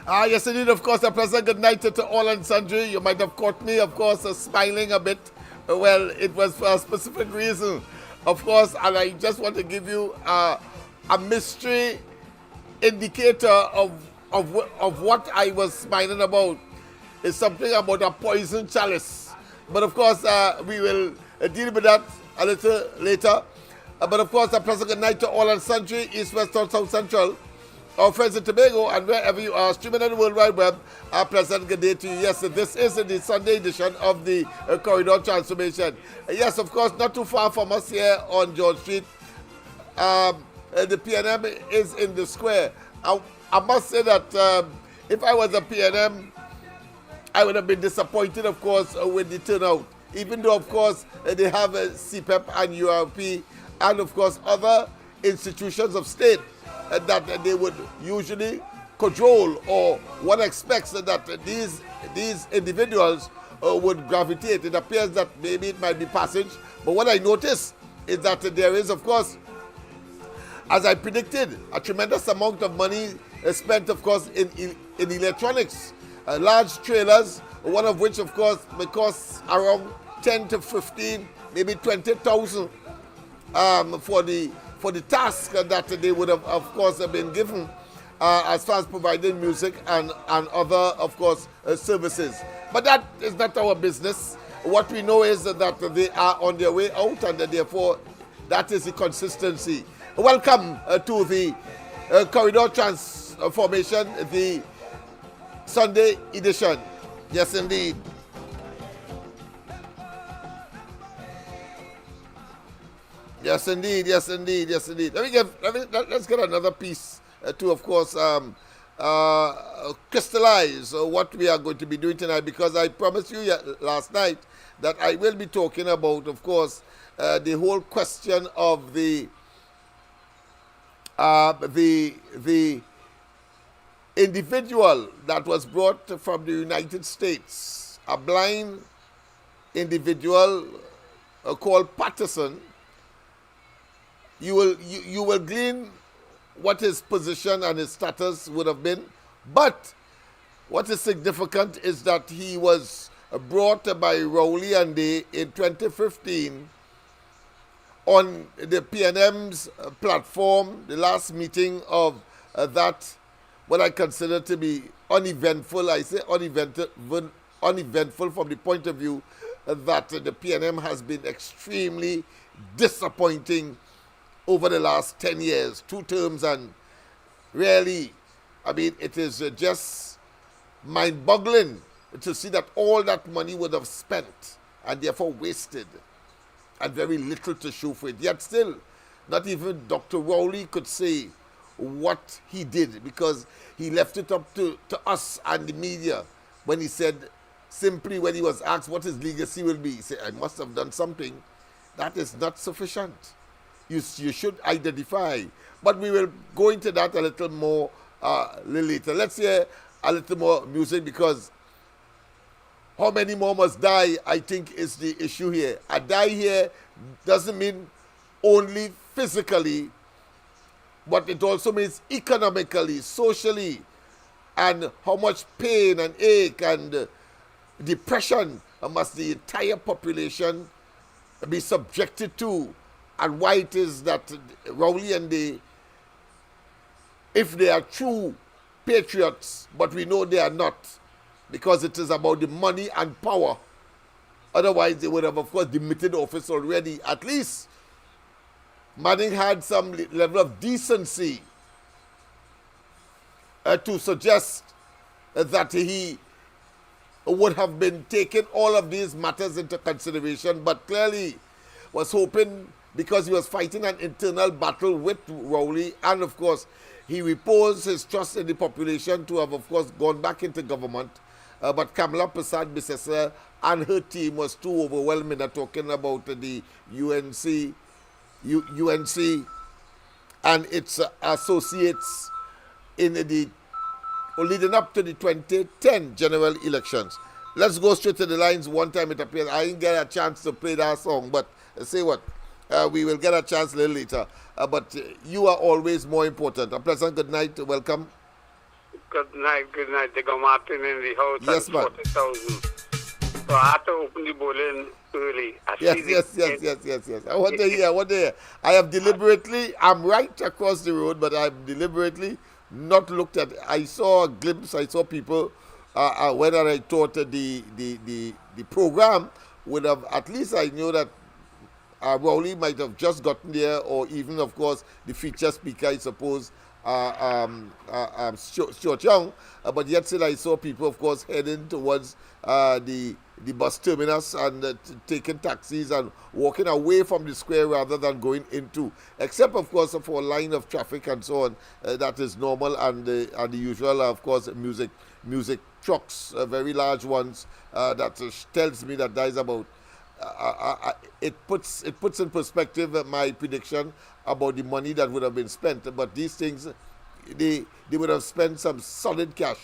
Yes, indeed, of course, a pleasant good night to all and sundry. You might have caught me, of course, smiling a bit. Well, it was for a specific reason, of course, and I just want to give you a mystery indicator of what I was smiling about. It's something about a poison chalice. But of course, we will deal with that a little later. But of course, a pleasant good night to all and sundry, East, West, North, South, Central, our friends in Tobago, and wherever you are, streaming on the World Wide Web. A pleasant good day to you. Yes, this is the Sunday edition of the Corridor Transformation. Yes, of course, not too far from us here on George Street. The PNM is in the square. I must say that if I was a PNM, I would have been disappointed, of course, with the turnout. Even though, of course, they have CPEP and URP and, of course, other institutions of state that they would usually control, or one expects that these individuals would gravitate. It appears that maybe it might be passage, but what I notice is that there is, of course, as I predicted, a tremendous amount of money spent, of course, in electronics. Large trailers, one of which, of course, may cost around 10 to 15, maybe 20,000 for the task that they would have, of course, been given as far as providing music and other, of course, services. But that is not our business. What we know is that they are on their way out, and therefore that is the consistency. Welcome to the Corridor Transformation, the Sunday edition. Yes, indeed. Yes, indeed. Yes, indeed. Yes, indeed. Let's get another piece to, of course, crystallize what we are going to be doing tonight, because I promised you last night that I will be talking about, of course, the whole question of the individual that was brought from the United States, a blind individual called Patterson. You will glean what his position and his status would have been, but what is significant is that he was brought by Rowley and Day in 2015 on the PNM's platform, the last meeting of that, what I consider to be uneventful. I say uneventful from the point of view that the PNM has been extremely disappointing over the last 10 years, 2 terms, and really, I mean, it is just mind-boggling to see that all that money would have spent and therefore wasted, and very little to show for it. Yet still, not even Dr. Rowley could say what he did, because he left it up to us and the media when he said, simply when he was asked what his legacy will be, he said, I must have done something. That is not sufficient. You should identify. But we will go into that a little more later. Let's hear a little more music, because how many more must die, I think, is the issue here. A die here doesn't mean only physically, but it also means economically, socially, and how much pain and ache and depression must the entire population be subjected to, and why it is that Rowley and they, if they are true patriots, but we know they are not, because it is about the money and power. Otherwise, they would have, of course, demitted office already. At least Manning had some level of decency to suggest that he would have been taking all of these matters into consideration, but clearly was hoping, because he was fighting an internal battle with Rowley, and of course he reposed his trust in the population to have, of course, gone back into government. But Kamala Persad-Bissessar and her team was too overwhelming at talking about the UNC and its associates in the leading up to the 2010 general elections. Let's go straight to the lines one time. It appears I didn't get a chance to play that song, but say what? We will get a chance a little later. But you are always more important. A pleasant good night. Welcome. Good night. They got Martin in the house Yes, at man. 40,000. So I had to open the bowling early. Yes. I want to hear. I have deliberately, I'm right across the road, but I've deliberately not looked at. I saw a glimpse. I saw people. Whether I thought that the program would have, at least I knew that Rowley might have just gotten there, or even, of course, the feature speaker, I suppose, Stuart Young. But yet still I saw people, of course, heading towards the bus terminus and taking taxis and walking away from the square rather than going into, except, of course, for a line of traffic and so on. That is normal, and the usual, of course, music trucks, very large ones, that tells me that there is about it puts in perspective my prediction about the money that would have been spent. But these things, they would have spent some solid cash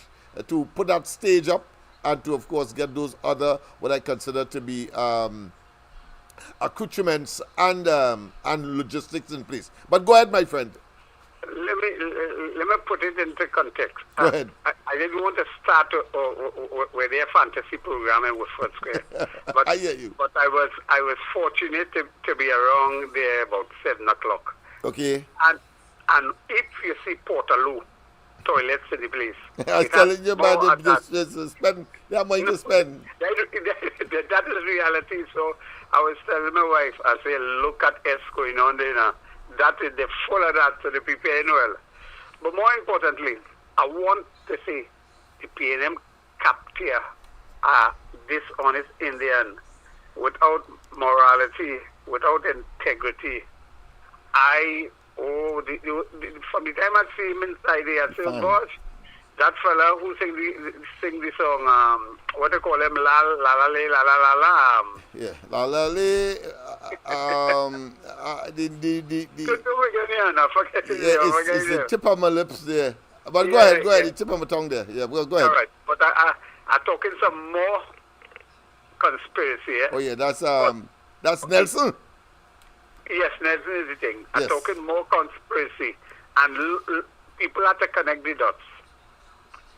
to put that stage up and to, of course, get those other, what I consider to be accoutrements and logistics in place. But go ahead, my friend. Let me put it into context. Go ahead. I didn't want to start with their fantasy program in Woodford Square, but I hear you. But I was fortunate to be around there about 7:00. Okay. And if you see Portaloo toilets in the place, I was telling you about spend. They have money to spend. That is reality. So I was telling my wife, I say, look at S going on there now. That is the full of that, so the PPN well. But more importantly, I want to say the PNM capture are dishonest Indian without morality, without integrity. From the time I see him inside there, I say, oh gosh, that fella who sing the song, what they call him, la la la la la la la. Yeah, la la la. It's the tip of my lips there. But go ahead, the tip of my tongue there. Yeah, well, go ahead. All right, but I'm talking some more conspiracy. Oh yeah, that's Nelson. Yes, Nelson is the thing. I'm Yes. talking more conspiracy, and people have to connect the dots.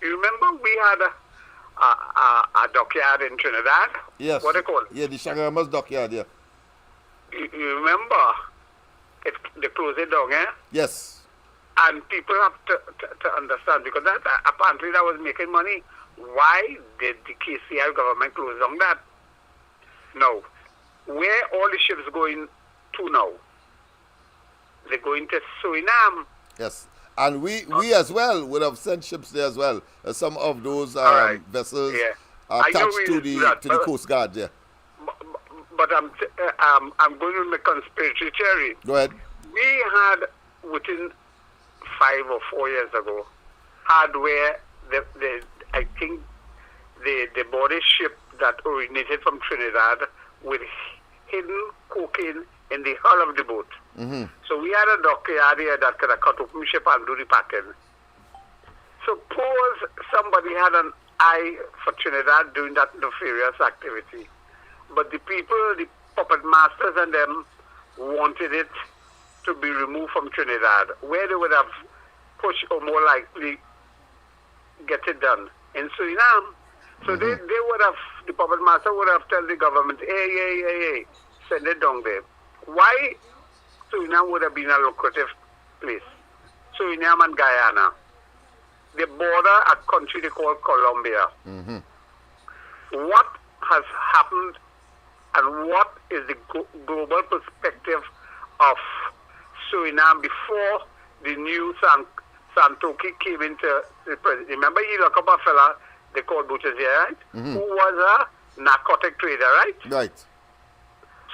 You remember we had a dockyard in Trinidad? Yes. What they call it? Yeah, the Shangama's dockyard, yeah. You remember they closed it down, eh? Yes. And people have to understand, because apparently that was making money. Why did the KCI government close down that? No. Where all the ships going to now? They're going to Suriname. Yes. And we as well would have sent ships there as well. Some of those vessels attached to the Coast Guard, yeah. But I'm going with my conspiracy theory. Go ahead. We had, within 5 or 4 years ago, had where I think the body ship that originated from Trinidad with hidden cocaine in the hull of the boat. Mm-hmm. So we had a dockyard here that could have cut open the ship and do the packing. Suppose somebody had an eye for Trinidad doing that nefarious activity, but the people, the puppet masters and them, wanted it to be removed from Trinidad, where they would have pushed, or more likely get it done in Suriname. So they would have, the puppet master would have told the government, hey, send it down there. Why Suriname would have been a lucrative place? Suriname and Guyana. They border a country they call Colombia. Mm-hmm. What has happened and what is the global perspective of Suriname before the new Santoki came into the president? Remember, he locked up a fella they called Butchers here, right? Mm-hmm. Who was a narcotic trader, right? Right.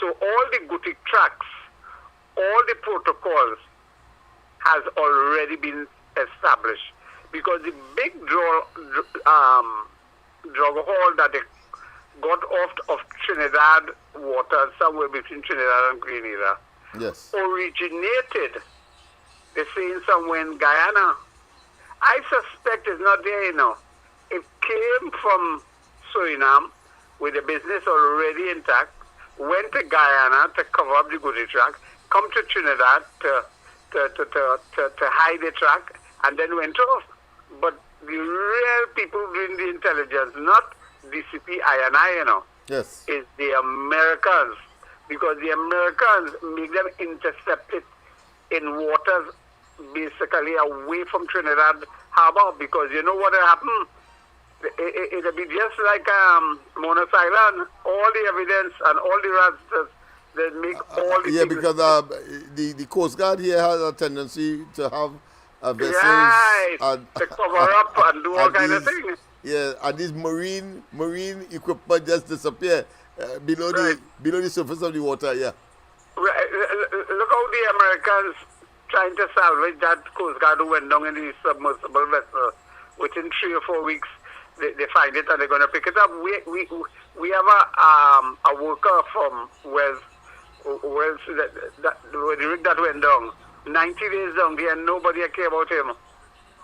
So all the Gutic tracks, all the protocols has already been established, because the big drug haul that they got off of Trinidad water, somewhere between Trinidad and Grenada, yes, originated, they're saying, somewhere in Guyana. I suspect it's not there, you know. It came from Suriname with the business already intact, went to Guyana to cover up the goodie track, come to Trinidad to hide the track, and then went off. But the real people doing the intelligence, not DCP, I, you know, Yes. is the Americans. Because the Americans make them intercept it in waters basically away from Trinidad Harbor. Because you know what will happen? It'll be just like Monos Island. All the evidence and all the rats they make all the Yeah, things. because the Coast Guard here has a tendency to have vessels Right, and, to cover up and do all and kind of these- things. Yeah, and these marine equipment just disappear below Right. the surface of the water. Yeah. Look how the Americans trying to salvage that Coast Guard who went down in the submersible vessel. Within 3 or 4 weeks, they find it and they're going to pick it up. We have a worker from Wales the rig that went down. 90 days down there and nobody care about him.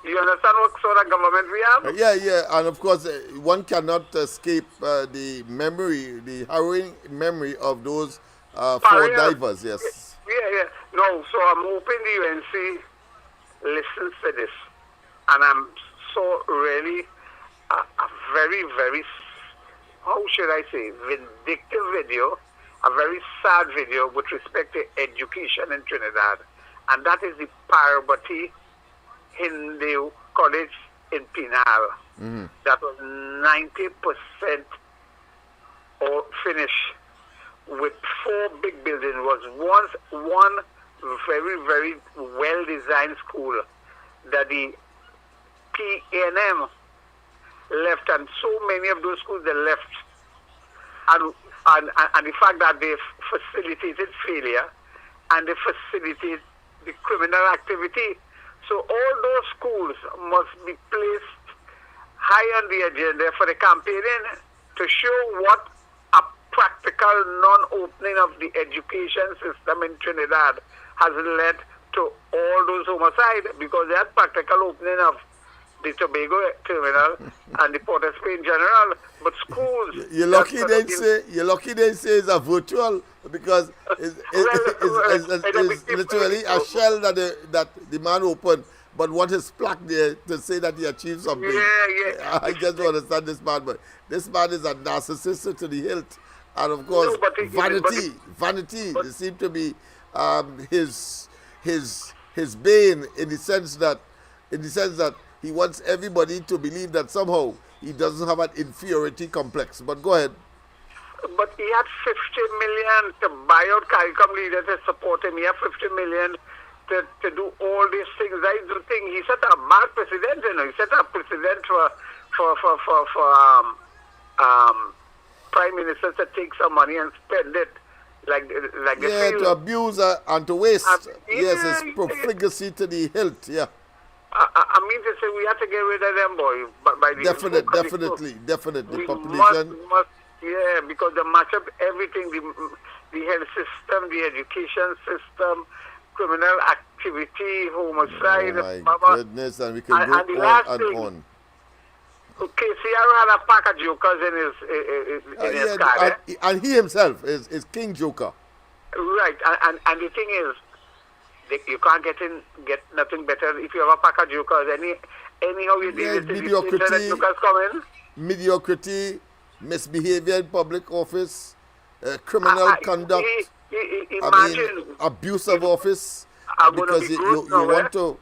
You understand what sort of government we have? Yeah, and of course, one cannot escape the harrowing memory of those 4 divers. Yes. Yeah. No, so I'm hoping the UNC listens to this. And I'm so really a very, very, how should I say, vindictive video, a very sad video with respect to education in Trinidad. And that is the Parvati Hindu College in Pinal. Mm-hmm. That was 90% or finished with 4 big buildings. Was once one very, very well-designed school that the PNM left, and so many of those schools they left. And the fact that they facilitated failure and they facilitated the criminal activity. So all those schools must be placed high on the agenda for the campaigning to show what a practical non-opening of the education system in Trinidad has led to all those homicides, because that practical opening of the Tobago terminal and the Port of Spain general, but schools. You're lucky they say it's a virtual, because it's literally a shell that the man opened. But what is plaque there to say that he achieved something? Yeah. I just don't understand this man, but this man is a narcissist to the hilt, and of course, vanity. It seems to be his bane in the sense that he wants everybody to believe that somehow he doesn't have an inferiority complex. But go ahead. But he had 50 million to buy out CARICOM leaders to support him. He had 50 million to do all these things. I do think he set a bad precedent. You know, he set a precedent for prime ministers to take some money and spend it like yeah, to abuse and to waste. Yes, it's profligacy to the hilt. Yeah. I mean to say we have to get rid of them, boy. By the definitely. Population. Must, yeah, because they match up everything: the health system, the education system, criminal activity, homicide. Oh my goodness, and we can go on and on. Okay, see, I had a pack of jokers in his car. And he himself is King Joker. Right, and the thing is, you can't get nothing better if you have a pack of jokers. Anyhow you deal with mediocrity, jokers come in. Mediocrity, misbehavior in public office, criminal conduct. Abuse of office, because you want to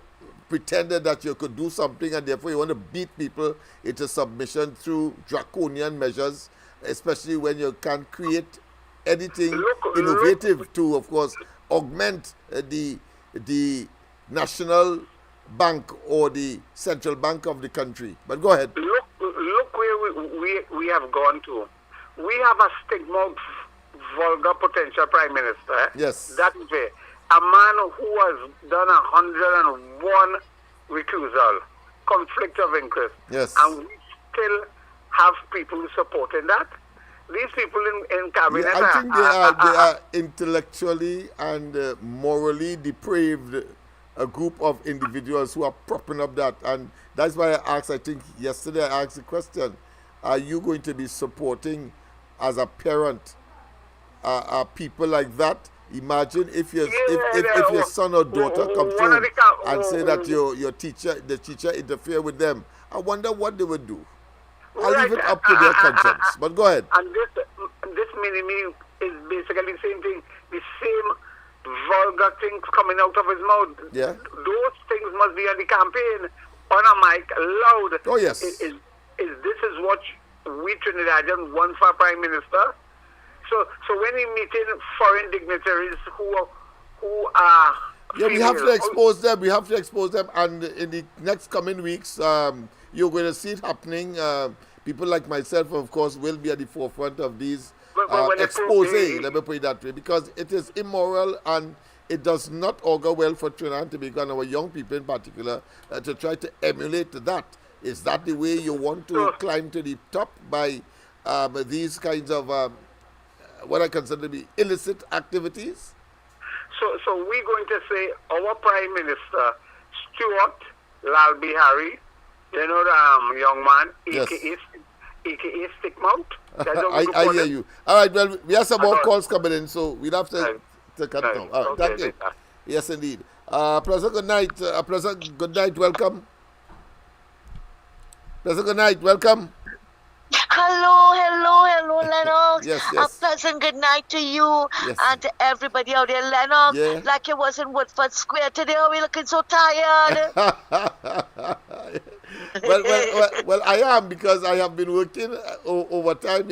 pretend that you could do something, and therefore you want to beat people into submission through draconian measures, especially when you can't create anything innovative to, of course, augment the national bank or the central bank of the country. But go ahead. Look where we have gone to. We have a stigma of vulgar potential prime minister. Yes. That is a man who has done 101 recusal, conflict of interest. Yes. And we still have people supporting that. These people in cabinet I think they are intellectually and morally depraved, a group of individuals who are propping up that. And that's why I asked, I think yesterday I asked the question, are you going to be supporting as a parent people like that? Imagine if your son or daughter comes home and say that the teacher interfere with them I wonder what they would do. I'll Right. leave it up to their conscience. But go ahead. And this mini-me is basically the same thing. The same vulgar things coming out of his mouth. Yeah. Those things must be on the campaign, on a mic, loud. Oh, yes. This is what we Trinidadians want for a prime minister. So when he meeting foreign dignitaries who are Yeah, we have to female, expose them. We have to expose them. And in the next coming weeks, you're going to see it happening. People like myself, of course, will be at the forefront of these But when they expose, prove- let me put it that way, because it is immoral and it does not augur well for Trinidad and Tobago and our young people in particular to try to emulate that. Is that the way you want to climb to the top by these kinds of what I consider to be illicit activities? So we're going to say our Prime Minister, Stuart Lal Bihari, you know the young man, Yes. aka Stick Mount. That's what we I call hear him. you. All right, well, we have some more Right. calls coming in, so we'll have to cut Right. now. All right, Okay, thank you. later. Yes, indeed. Professor, good night. Professor, good night. Welcome. Professor, good night. Welcome. Hello, Lennox. Yes, A yes. pleasant good night to you Yes. and to everybody out there, Lennox. Yeah. Like you was in Woodford Square today. Are we looking so tired? well, I am, because I have been working over time,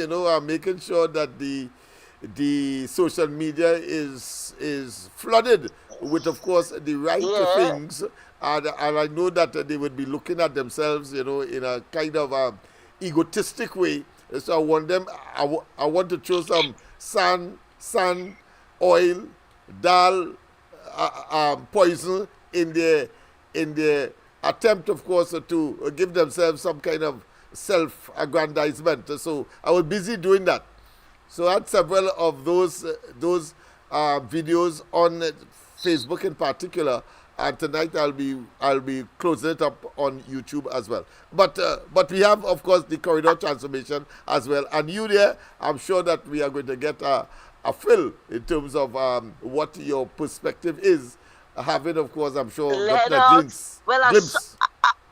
making sure that the social media is flooded with, of course, the right Yeah. things, and I know that they would be looking at themselves, in a kind of egotistic way. So I want them. I want to throw some sand, oil, dal, poison in their attempt, of course, to give themselves some kind of self-aggrandizement. So I was busy doing that. So I had several of those videos on Facebook in particular, and tonight I'll be closing it up on YouTube as well. But we have, of course, the corridor transformation as well. And you there, I'm sure that we are going to get a fill in terms of what your perspective is. Having, of course, I'm sure, gotten a Lennox, well, glimpse.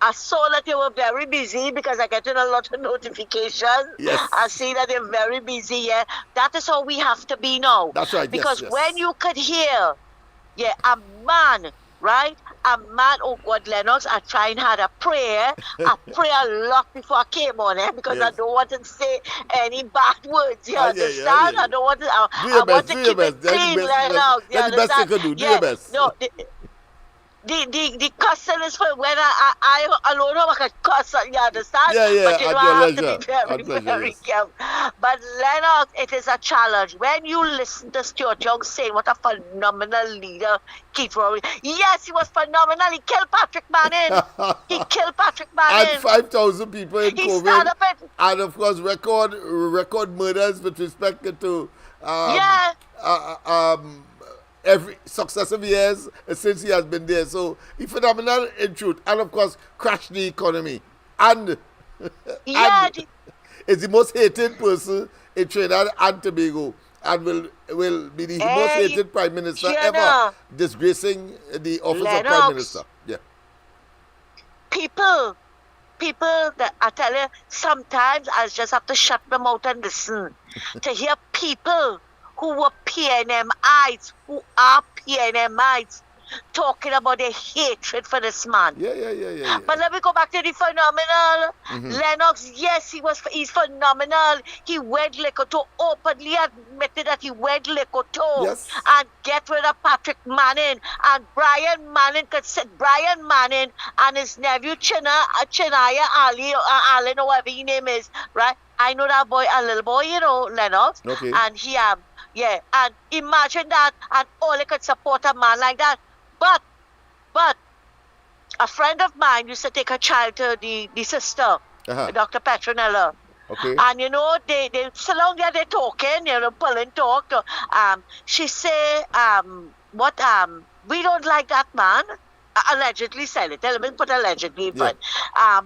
I saw that you were very busy because I get a lot of notifications. Yes. I see that you're very busy. Yeah, that is how we have to be now. That's right, yes, Because yes. when you could hear, a man, right? A man, oh God, Lennox, I try and had a prayer. I pray a lot before I came on because I Yes. don't want to say any bad words. You I hear you, I understand? hear I don't want to. I Do your want best, to do keep your best. it That's the clean, best- Lennox. You that's the best you understand? can do. Do your best. No, the cussing is for when I alone I can cuss, you understand? Yeah, But you at know, your I have leisure. to be very, At pleasure, very yes. careful. But Lennox, it is a challenge. When you listen to Stuart Young saying what a phenomenal leader Keith Rory. Yes, he was phenomenal. He killed Patrick Manning. He killed Patrick Manning. And 5,000 people in He COVID. started it. And of course, record murders with respect to Yeah. every successive years since he has been there. So he's phenomenal in truth. And of course, crashed the economy. And, Yeah, and is the most hated person in Trinidad and Tobago. And will be the most Hey, hated prime minister you ever, know, disgracing the office of prime Lennox. minister. Yeah. people that I tell you, sometimes I just have to shut them out and listen to hear people who were PNMites, who are PNMites, talking about their hatred for this man. Yeah. But let me go back to the phenomenal Lennox. Yes, he's phenomenal. He wed Lekoto, openly admitted that he wed Lekoto, Yes. and get rid of Patrick Manning. And Brian Manning and his nephew Chinaya Ali, Allen, or whatever his name is, right? I know that boy, a little boy, Lennox. Okay. And he and imagine that, and all they could support a man like that. But a friend of mine used to take a child to the sister, Dr. Petronella. Okay. And they so long there they're talking, pulling talk. She say, we don't like that man. Allegedly said it. Let me put allegedly in front.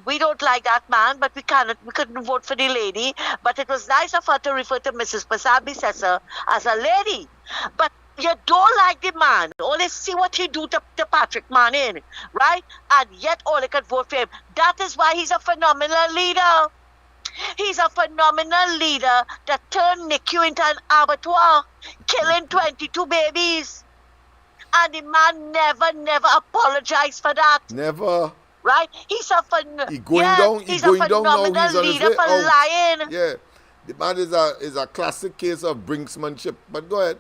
We don't like that man, but we couldn't vote for the lady. But it was nice of her to refer to Mrs. Pasabi Sessa as a lady. But you They don't like the man. All they see what he do to Patrick Manning, right? And yet all they can vote for him. That is why he's a phenomenal leader. He's a phenomenal leader that turned NICU into an abattoir, killing 22 babies. And the man never apologized for that. Never. Right? He's a he's going down now. He's on his leader way for out. lying. Yeah. The man is a classic case of brinksmanship. But go ahead.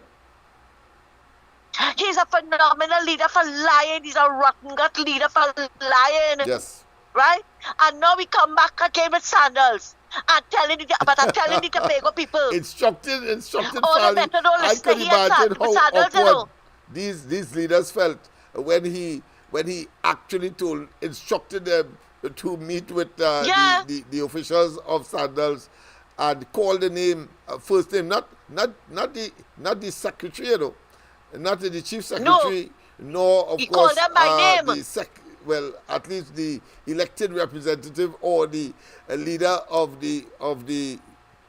He's a phenomenal leader for lying. He's a rotten gut leader for lying. Yes. Right? And now we come back again with sandals. And telling the Tobago people. Instructed all the don't I listen can here, imagine how sandals, awkward these leaders felt when he actually instructed them to meet with the officials of Sandals and call the name first name, not the secretary, you know, not the chief secretary, nor of he course called them by name. At least the elected representative or the leader of the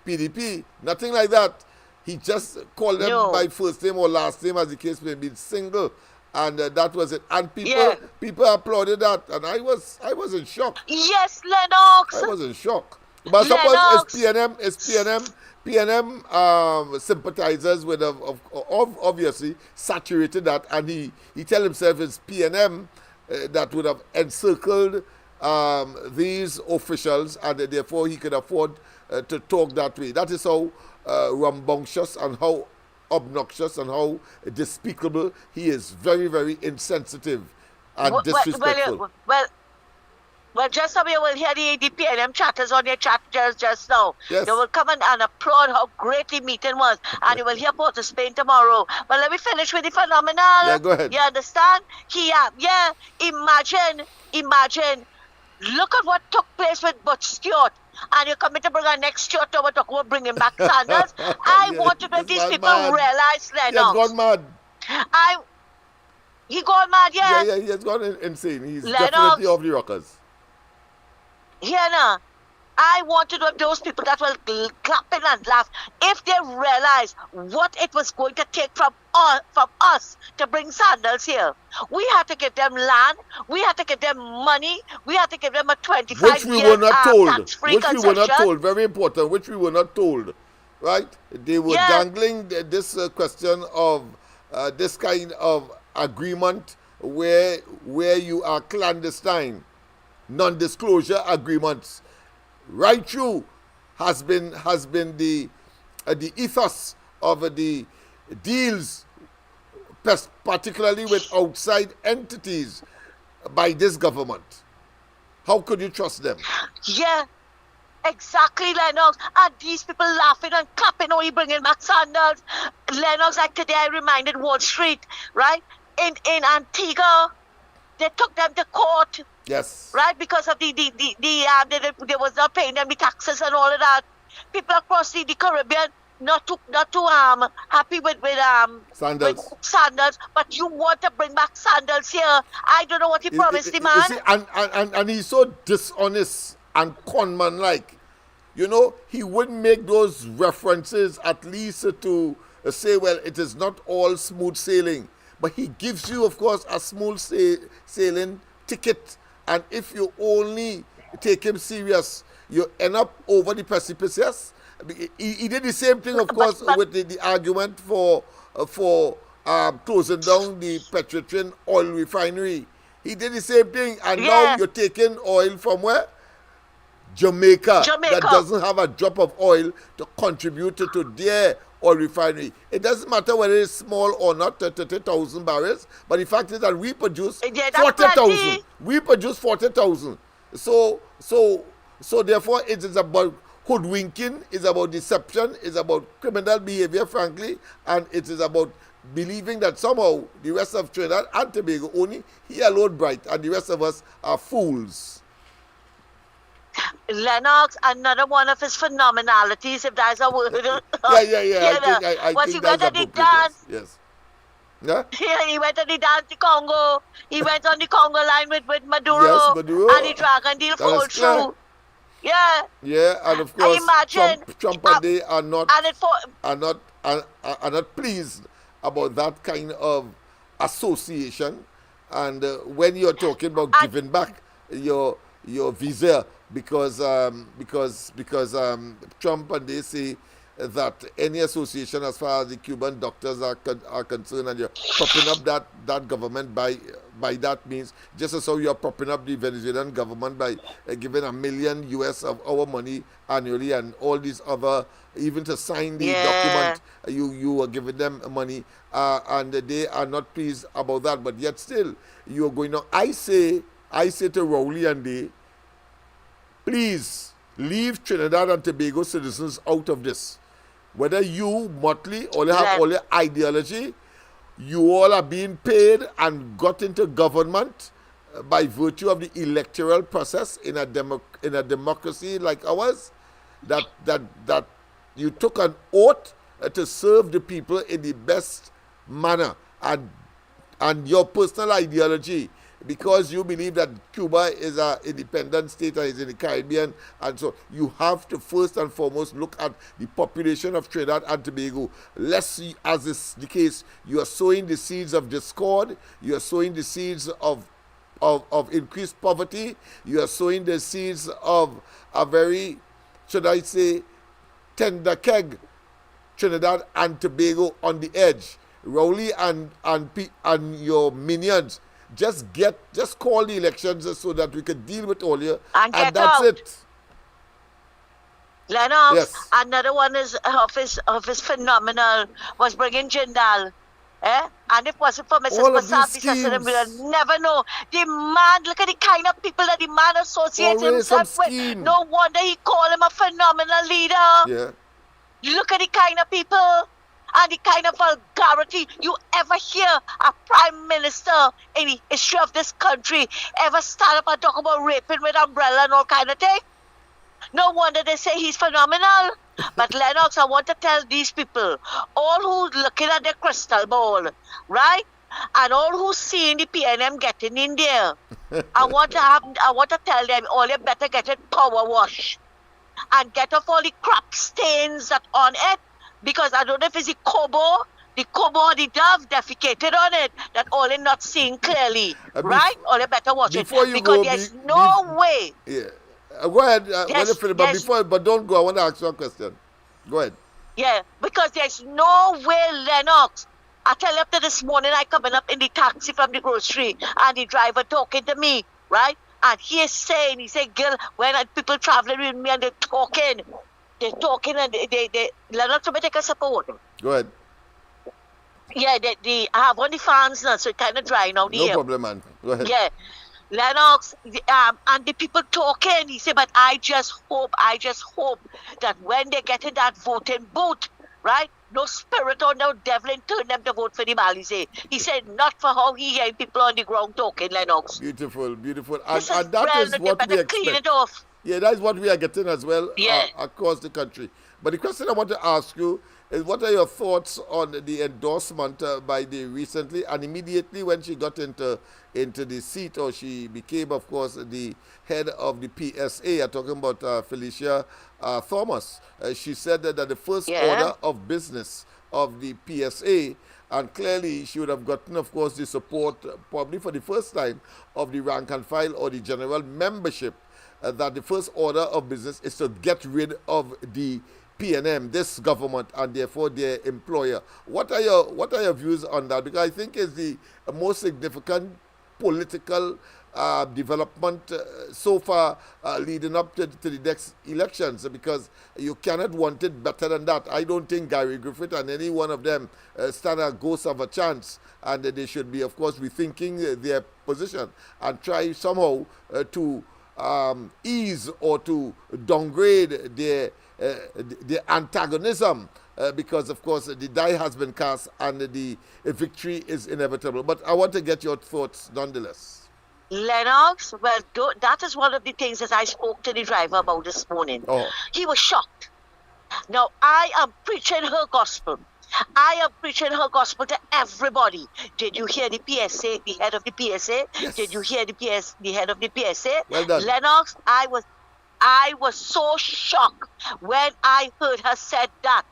PDP, nothing like that. He just called them by first name or last name, as the case may be, single, and that was it. And people applauded that, and I was in shock. Yes, Lennox. I was in shock. But suppose it's PNM sympathizers would have obviously saturated that, and he tell himself it's PNM that would have encircled these officials, and therefore he could afford to talk that way. That is how rambunctious and how obnoxious and how despicable he is. Very, very insensitive and disrespectful. Well, just so you will hear the PNM chatters on your chat just now. Yes. They will come and applaud how great the meeting was. And you will hear Port of Spain tomorrow. But let me finish with the phenomenal. Yeah, go ahead. You understand? Imagine. Look at what took place with Butch Stewart. And you're coming to bring our next Stewart over, talk about bringing back Sanders. I want to make these people realize, Lennox. He has gone mad. He gone mad, yeah? Yeah, he has gone insane. He's definitely off the rockers. I want to know those people that will clap in and laugh, if they realize what it was going to take from us to bring Sandals here. We had to give them land, we had to give them money, we had to give them a 25 which we were not told. Very important, which we were not told. Right? They were dangling this question of this kind of agreement where you are clandestine. Non-disclosure agreements right through has been the ethos of the deals, particularly with outside entities by this government. How could you trust them? Yeah, exactly, Lennox. And these people laughing and clapping, you bringing back Sandals. Lennox, like today I reminded Wall Street, right? In Antigua, they took them to court. Yes. Right, because of they was not paying them the taxes and all of that. People across the Caribbean not too happy with Sandals. With Sandals, but you want to bring back Sandals here. I don't know what he promised the man. See, and he's so dishonest and conman like. You know, he wouldn't make those references at least to say, well, it is not all smooth sailing. But he gives you, of course, a smooth sailing ticket. And if you only take him serious, you end up over the precipices. He did the same thing, of course, with the argument for closing down the Petroleum oil refinery. He did the same thing, and now you're taking oil from where? Jamaica. That doesn't have a drop of oil to contribute to their oil refinery. It doesn't matter whether it's small or not, 30,000 barrels, but the fact is that we produce 40,000. We produce 40,000. So therefore it is about hoodwinking, it's about deception, it's about criminal behavior, frankly, and it is about believing that somehow the rest of Trinidad and Tobago, only he alone bright, and the rest of us are fools. Lennox, another one of his phenomenalities, if that's a word. Yeah. I think that's appropriate. Yes. Yeah? He went on the dance to Congo. He went on the Congo line with Maduro. Yes, Maduro. And the dragon deal fall through. Yeah. Yeah, and of course, Trump and they are not pleased about that kind of association. And when you're talking about And giving back your visa, because Trump and they say that any association as far as the Cuban doctors are concerned, and you're propping up that government by that means, just as how you're propping up the Venezuelan government by giving $1 million US of our money annually, and all these other, even to sign the yeah, document, you are giving them money, and they are not pleased about that. But yet still, you are going to. I say to Rowley and they, please leave Trinidad and Tobago citizens out of this. Whether you, Motley, or you have Len, all your ideology, you all are being paid and got into government by virtue of the electoral process in a democracy like ours. That you took an oath to serve the people in the best manner, and your personal ideology, because you believe that Cuba is an independent state and is in the Caribbean, and so you have to first and foremost look at the population of Trinidad and Tobago. Lest, as is the case, you are sowing the seeds of discord, you are sowing the seeds of increased poverty, you are sowing the seeds of a very, should I say, tender keg Trinidad and Tobago on the edge. Rowley and your minions, just call the elections so that we can deal with all here, and and get that's out. it. Lennox, Yes. another one is of his phenomenal was bringing Jindal. And if it wasn't for Mrs. All of these Wasabi Sasaram, we schemes, will never know. The man, look at the kind of people that the man associates always some himself with. scheme. No wonder he called him a phenomenal leader. Yeah. Look at the kind of people and the kind of vulgarity you ever hear a prime minister in the history of this country ever stand up and talk about raping with umbrella and all kind of thing. No wonder they say he's phenomenal. But Lennox, I want to tell these people, all who's looking at their crystal ball, right? And all who's seeing the PNM getting in there, I want to tell them, all you better get it power wash and get off all the crap stains that on it, because I don't know if it's the Kobo or the dove defecated on it, that all you're not seeing clearly, right? All you better watch it, Before you because go, there's no way. yeah. Go ahead, when you finish, but don't go. I want to ask you a question. Go ahead. Yeah, because there's no way, Lennox. I tell you, after this morning, I coming up in the taxi from the grocery, and the driver talking to me, right? And he said, girl, when people traveling with me and they're talking and they Lennox, let me take a sip of water. Go ahead. Yeah, I have on the fans now, so it kind of dry now. No problem, man. Go ahead. Yeah. Lennox, and the people talking, he said, but I just hope that when they get in that voting booth, right, no spirit or no devil in turn them to vote for the Malize. He said, not for how he hearing people on the ground talking, Lennox. Beautiful. And that is what we clean expect. it off. Yeah, that is what we are getting as well, Yeah. across the country. But the question I want to ask you is, what are your thoughts on the endorsement by the recently, and immediately when she got into the seat, or she became, of course, the head of the PSA, I'm talking about Felicia Thomas. She said that the first order of business of the PSA, and clearly she would have gotten, of course, the support, probably for the first time, of the rank and file or the general membership, that the first order of business is to get rid of the PNM, this government, and therefore their employer. What are your views on that? Because I think it's the most significant political development so far, leading up to the next elections, because you cannot want it better than that. I don't think Gary Griffith and any one of them stand a ghost of a chance, and they should be, of course, rethinking their position and try somehow to ease or to downgrade their antagonism, because, of course, the die has been cast and the victory is inevitable. But I want to get your thoughts nonetheless. Lennox, well, that is one of the things that I spoke to the driver about this morning. Oh. He was shocked. Now, I am preaching her gospel. I am preaching her gospel to everybody. Did you hear the PSA, the head of the PSA? Yes. Did you hear the head of the PSA? Well done. Lennox, I was so shocked when I heard her said that.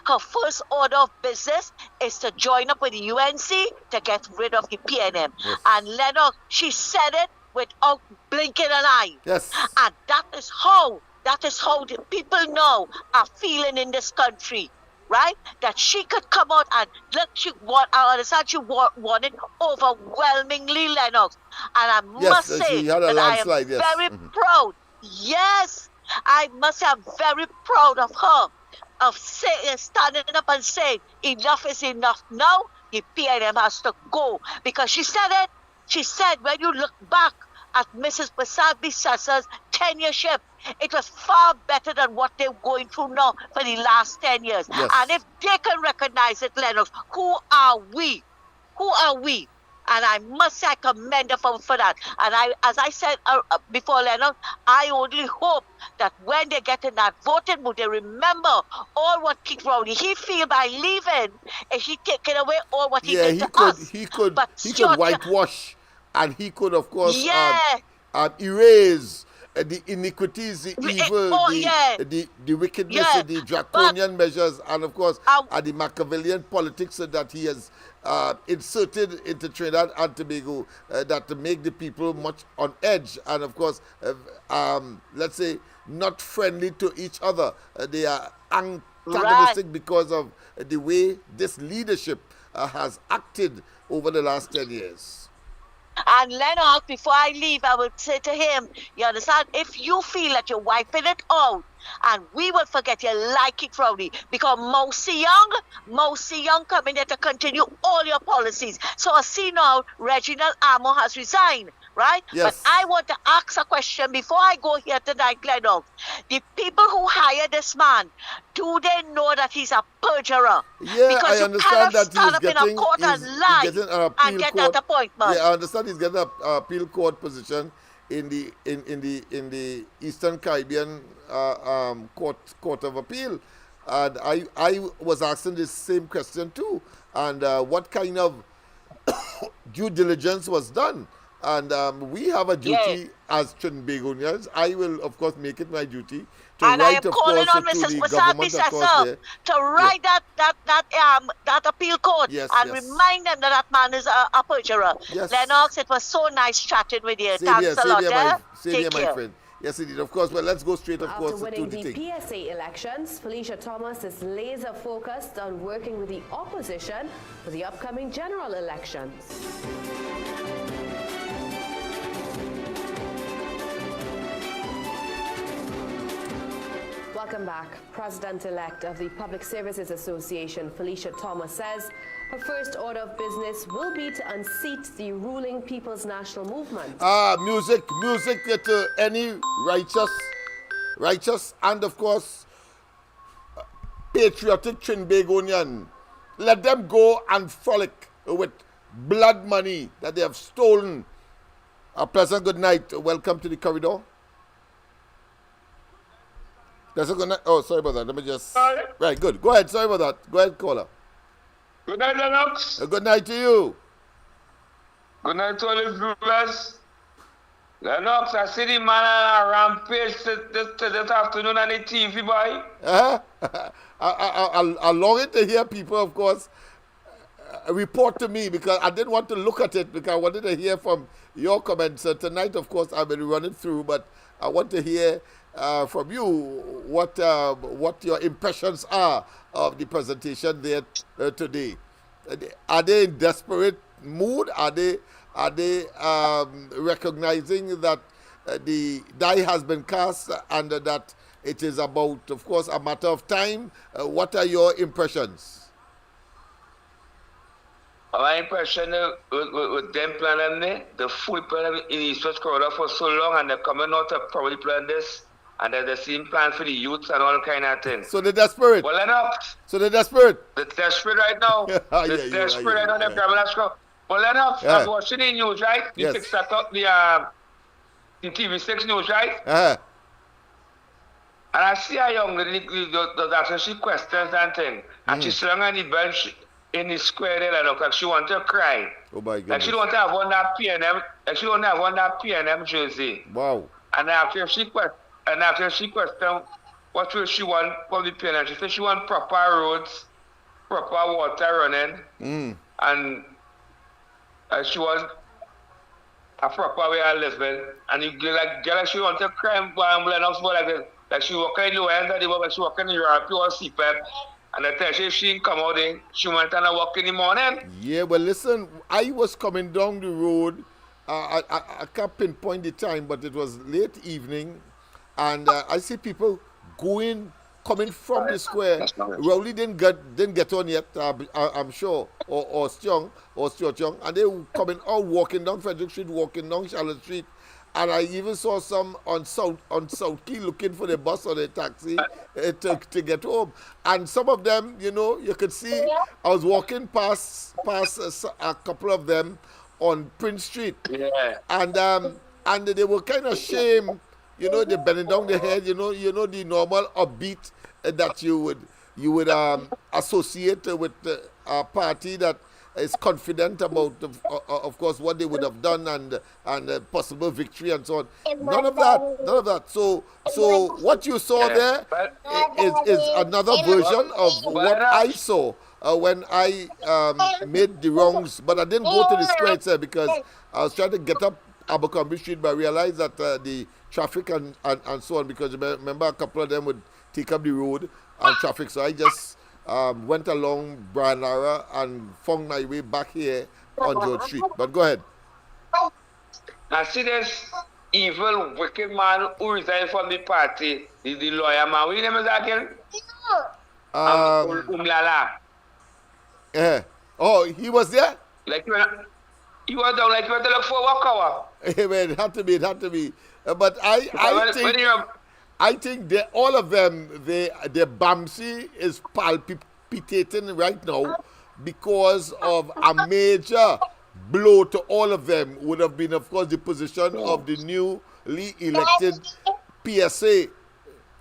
her first order of business is to join up with the UNC to get rid of the PNM. Yes. And Lennox, she said it without blinking an eye. Yes. And that is how the people now are feeling in this country, right? That she could come out and look, I understand she won it overwhelmingly, Lennox. And I must say she had a that I am landslide, yes. very proud. Yes, I must say I'm very proud of her, of standing up and saying enough is enough now. The PNM has to go, because she said it. She said when you look back at Mrs. Prasad Bissasa's tenureship, it was far better than what they're going through now for the last 10 years. Yes. And if they can recognize it, Lennox, who are we? Who are we? And I must say I commend her for that. And as I said before, Lennox, I only hope that when they get in that voting mood, they remember all what Keith Rowley, he feel by leaving, and he taking away all what he did to us. He could Stuart, whitewash, and he could, of course, yeah. erase the iniquities, the evil, yeah. the wickedness, Yeah. the draconian measures, and of course, the Machiavellian politics that he has inserted into Trinidad and Tobago that to make the people much on edge, and of course, let's say, not friendly to each other. They are antagonistic because of the way this leadership has acted over the last 10 years. And Lennox, before I leave, I would say to him, you understand, if you feel that you're wiping it out, and we will forget you like it, Rowdy, because Mousy Young coming there to continue all your policies. So I see now Reginald Amo has resigned, right? Yes. But I want to ask a question before I go here tonight, Lennox. The people who hire this man, do they know that he's a perjurer? Yeah, because I understand that stand up he's in a court and lie getting an appeal and get court. that appointment. Yeah, I understand he's getting an appeal court position in the Eastern Caribbean court of appeal, and I was asking the same question too, and what kind of due diligence was done. And we have a duty as Trinbagonians. I will, of course, make it my duty to and write, I am of calling course, on to Mrs. the Prasad government, of course, Bissessar to write that appeal court Yes, and yes. remind them that man is a perjurer. Yes. Lennox, it was so nice chatting with you. Same Thanks a lot. same here, my friend. Yes, indeed. Of course. Well, let's go straight, of course, After to winning the the thing. PSA elections, Felicia Thomas is laser focused on working with the opposition for the upcoming general elections. Welcome back. President-elect of the Public Services Association, Felicia Thomas, says her first order of business will be to unseat the ruling People's National Movement. Music to any righteous and, of course, patriotic Trinbagonian. Let them go and frolic with blood money that they have stolen. A pleasant good night. Welcome to the corridor. Pleasant good night. Oh, sorry about that. Let me just... Hi. Right, good. Go ahead. Sorry about that. Go ahead, caller. Good night, Lennox. Good night to you. Good night to all the viewers. Lennox, I see the man on a rampage this afternoon on the TV, boy. I longing to hear people, of course, report to me, because I didn't want to look at it, because I wanted to hear from your comments. Tonight, of course, I will run it through, but I want to hear from you what your impressions are of the presentation there today. Are they in desperate mood? Are they recognizing that the die has been cast and that it is about, of course, a matter of time? What are your impressions? My impression with them planning the full plan in East West Corridor for so long, and they're coming out to probably plan this, and they're the same plan for the youth and all kind of things. So they're desperate. Well, Lennox. So they're desperate. They're desperate right now. They're desperate right now. They're grabbing us. Well, Lennox, I'm watching the news, right? You fix that up, the TV6 news, right? Uh-huh. And I see a young lady does asking she questions and thing, and she's sitting on the bench in the square there, like she want to cry. Oh my goodness. Like she don't want to have on that PNM, like she don't have on that PNM jersey. Wow. And after she question, what what will she want from the PNM? She said she want proper roads, proper water running, and she want a proper way of living. And you like she want to crime Lennox more like this. Like she work in the end of the work, like she work in Europe, or CPEP. And I tell you, she come out there, she went and walk in the morning. Yeah, well, listen, I was coming down the road. I can't pinpoint the time, but it was late evening. And I see people coming from the square. Rowley didn't get on yet, I'm sure, or Stiong, and they were coming out, walking down Frederick Street, walking down Charlotte Street. And I even saw some on South Key looking for the bus or the taxi to get home. And some of them, you could see, I was walking past a couple of them on Prince Street. Yeah. And they were kind of ashamed, they bending down their head, the normal upbeat that you would associate with a party that is confident about, of course, what they would have done and possible victory and so on. None of that. So what you saw there is another version of what I saw when I made the wrongs. But I didn't go to the square itself because I was trying to get up Abercrombie Street, but I realized that the traffic and so on, because remember a couple of them would take up the road and traffic. So I just went along Brian Lara and found my way back here on George Street. But go ahead. I see this evil, wicked man who resigned from the party, the lawyer man. What name is that again? Umlala. Yeah. Oh, he was there? He was down like he went to look for a walkover. It had to be. But I think that all of them, their Bamsi is palpitating right now because of a major blow to all of them would have been, of course, the position of the newly elected PSA.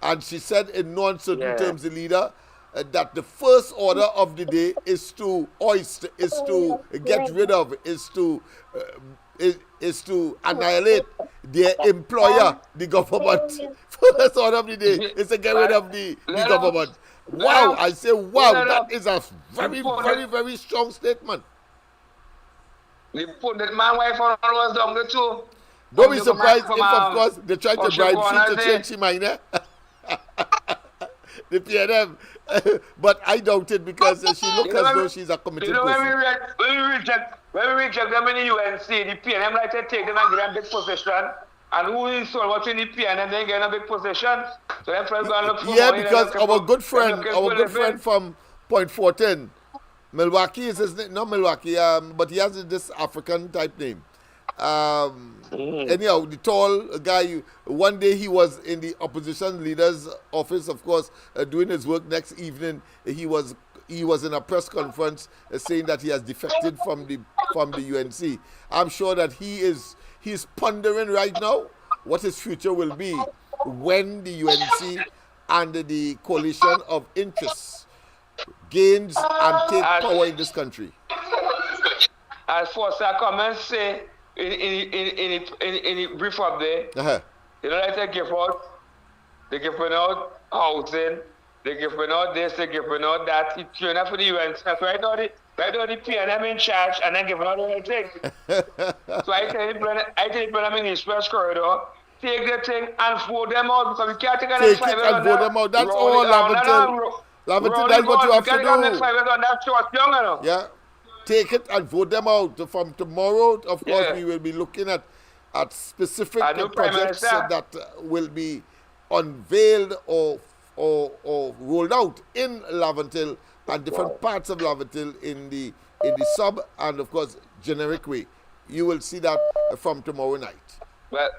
And she said in no uncertain terms, the leader, that the first order of the day is to get rid of, is to annihilate their employer, the government. First order of the day is to get rid of the government. Wow, I say wow, that is a very, very, very strong statement. They put that man wife on was down there too. Don't be surprised if, of course, they try to bribe she to change her mind, eh? The PNM. But I doubt it because she looks as though she's a committed person. When we reject them in the UNC, the PNM like to take them and give them big position. And who is so what's in the PNM, they get a big position. So them friends going to look for money, because our good friend from Point 14, Milwaukee is his name, not Milwaukee, but he has this African type name. Anyhow, the tall guy, one day he was in the opposition leader's office, of course, doing his work. Next evening, he was in a press conference saying that he has defected from the UNC. I'm sure that he's pondering right now what his future will be when the UNC and the coalition of interests gains and take power in this country. As for I come and say in the brief up there, they don't like to give out. They give out housing. They give out this. They give out that. It's enough for the UNC. So right now the PNM in charge and then giving out the whole thing. So I tell the in the express corridor, take the thing and vote them out because we can't take it and vote them out. That's all, Laventille. Laventille, that's what you have to do. Yeah. Take it and vote them out. From tomorrow, of course, we will be looking at specific projects that will be unveiled or rolled out in Laventille and different parts of Laventille in the sub and, of course, generic way. You will see that from tomorrow night. Well,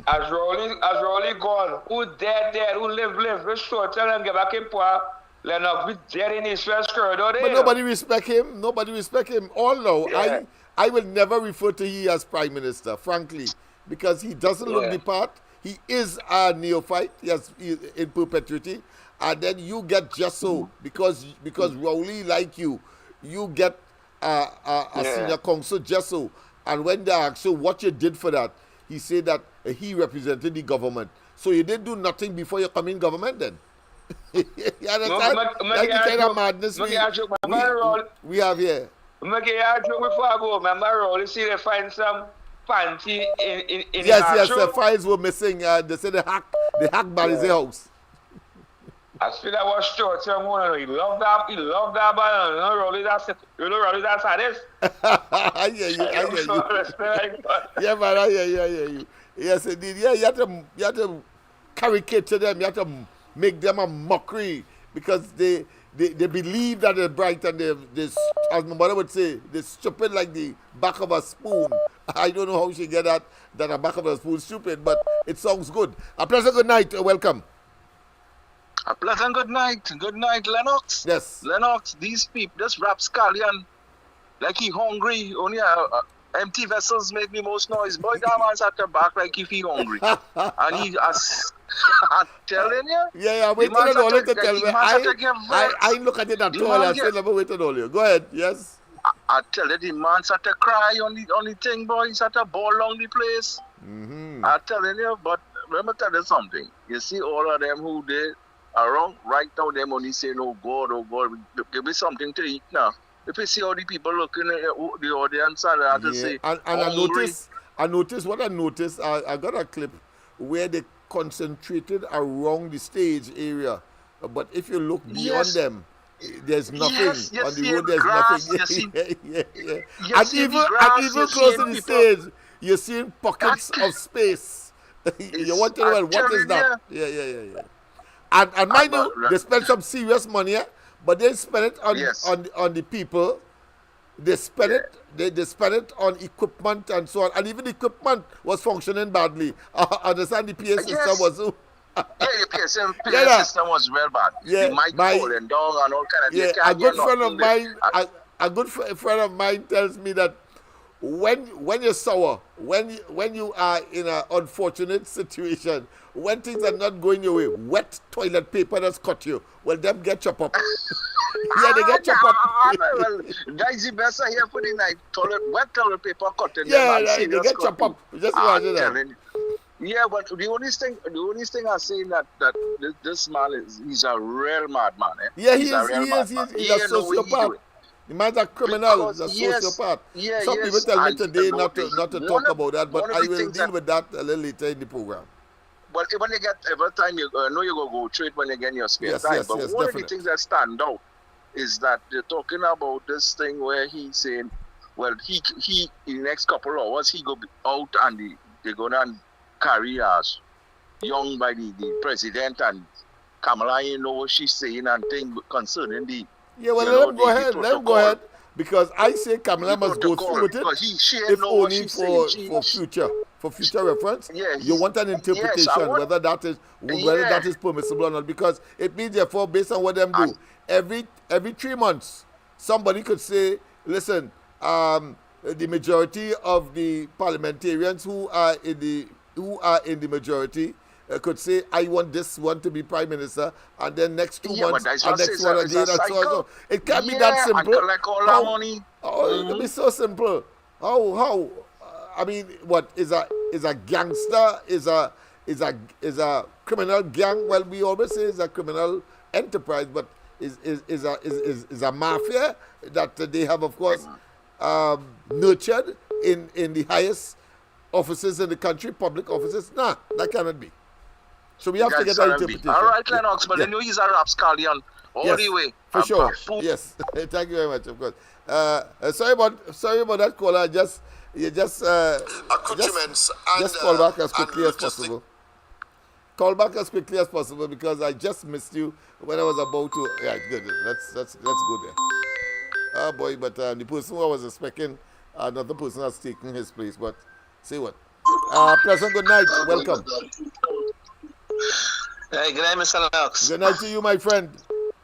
as Rowley gone, who dead, who live, restore, tell them get back in power. Lennox be dead in his first corridor there. But nobody respect him. All know. Yeah. I will never refer to he as Prime Minister, frankly, because he doesn't look the part. He is a neophyte. He in perpetuity. And then you get just so, because Rowley like you get a senior counsel just so. And when they ask you what you did for that, he said that he represented the government. So you didn't do nothing before you come in government then? You understand? That's the kind of madness we have here. Make a joke before I go. Remember, you see they find some panty in yes, the files were missing. They said the hack Balize house. I feel that was short. He loved that. He loved that, but you know, really that's how this. I hear you. Yeah, man, I hear you. Yes, indeed. Yeah, you have to caricature them. You have to make them a mockery because they believe that they're bright and they, as my mother would say, they're stupid like the back of a spoon. I don't know how she get that a back of a spoon is stupid, but it sounds good. A pleasant good night. Welcome. A pleasant good night. Good night, Lennox. Yes. Lennox, these people, this rapscallion, like he hungry, only empty vessels make the most noise. Boy, that man's at the back like if he hungry. And he, I'm telling you. Yeah, wait till all to tell me. I look at it at all. I still never wait till all you. Go ahead, yes. I tell you, the man's at the cry on the thing, boy. He's at the ball along the place. Mm-hmm. I'm telling you, but let me tell you something. You see all of them who they around right now, them only saying, oh God, give me something to eat now. If you see all the people looking at the audience and I have to say, and I noticed what I noticed, I got a clip where they concentrated around the stage area. But if you look beyond them, there's nothing. On the road, there's nothing. And even close to the stage, you're seeing pockets of space. You want to know what is that? Yeah. And mind you, they spend some serious money, but they spend it on the people. They spend it on equipment and so on. And even the equipment was functioning badly. Understand the PA system was the PA system was real bad. Yeah, the mic falling down and all kind of yeah, a good friend of mine a good friend of mine tells me that when you're sour, when you are in an unfortunate situation, when things are not going your way, wet toilet paper that's cut you, well, them get chopped up. Yeah, they get chopped up. Well, guys, the best I hear for the night, wet toilet paper cutting them. Yeah, they get chopped up. Just imagine that. Yeah, but the only thing I'm saying that this man he's a real madman. Yeah, he's a sociopath. The man's a criminal, he's a sociopath. Some people tell me today not to talk about that, but I will deal with that a little later in the program. But when you get, every time you know you're going to go through it when you get your spare time. But one of the things that stand out is that they're talking about this thing where he's saying, well, he in the next couple of hours, he go out and they're going to carry us young by the president and Kamala, you know what she's saying and things concerning the... Yeah, well, let him go ahead. Because I say Kamala must go through with it, if only for future reference. Yeah, you want an interpretation whether that is permissible or not. Because it means, therefore, based on what them do, every 3 months, somebody could say, listen, the majority of the parliamentarians who are in the majority could say, I want this one to be prime minister, and then next 2 months, and next one again, and so on. It can't be that simple. And collect all our money. Oh, it can be so simple. How? I mean, what is a gangster? Is a criminal gang? Well, we always say it's a criminal enterprise, but is a mafia that they have, of course, nurtured in the highest offices in the country, public offices. Nah, that cannot be. So we have to get that interpretation. All right, Lennox, but you know he's a rapscallion all the way. For sure. Yes. Thank you very much, of course. Sorry about that caller. Just call back as quickly as possible. Call back as quickly as possible because I just missed you when I was about to. Right, good. Let's go there. Oh boy, but the person who I was expecting, another person has taken his place. But say what? Pleasant good night. Welcome. Hey, good night, Mr. Lennox. Good night to you, my friend.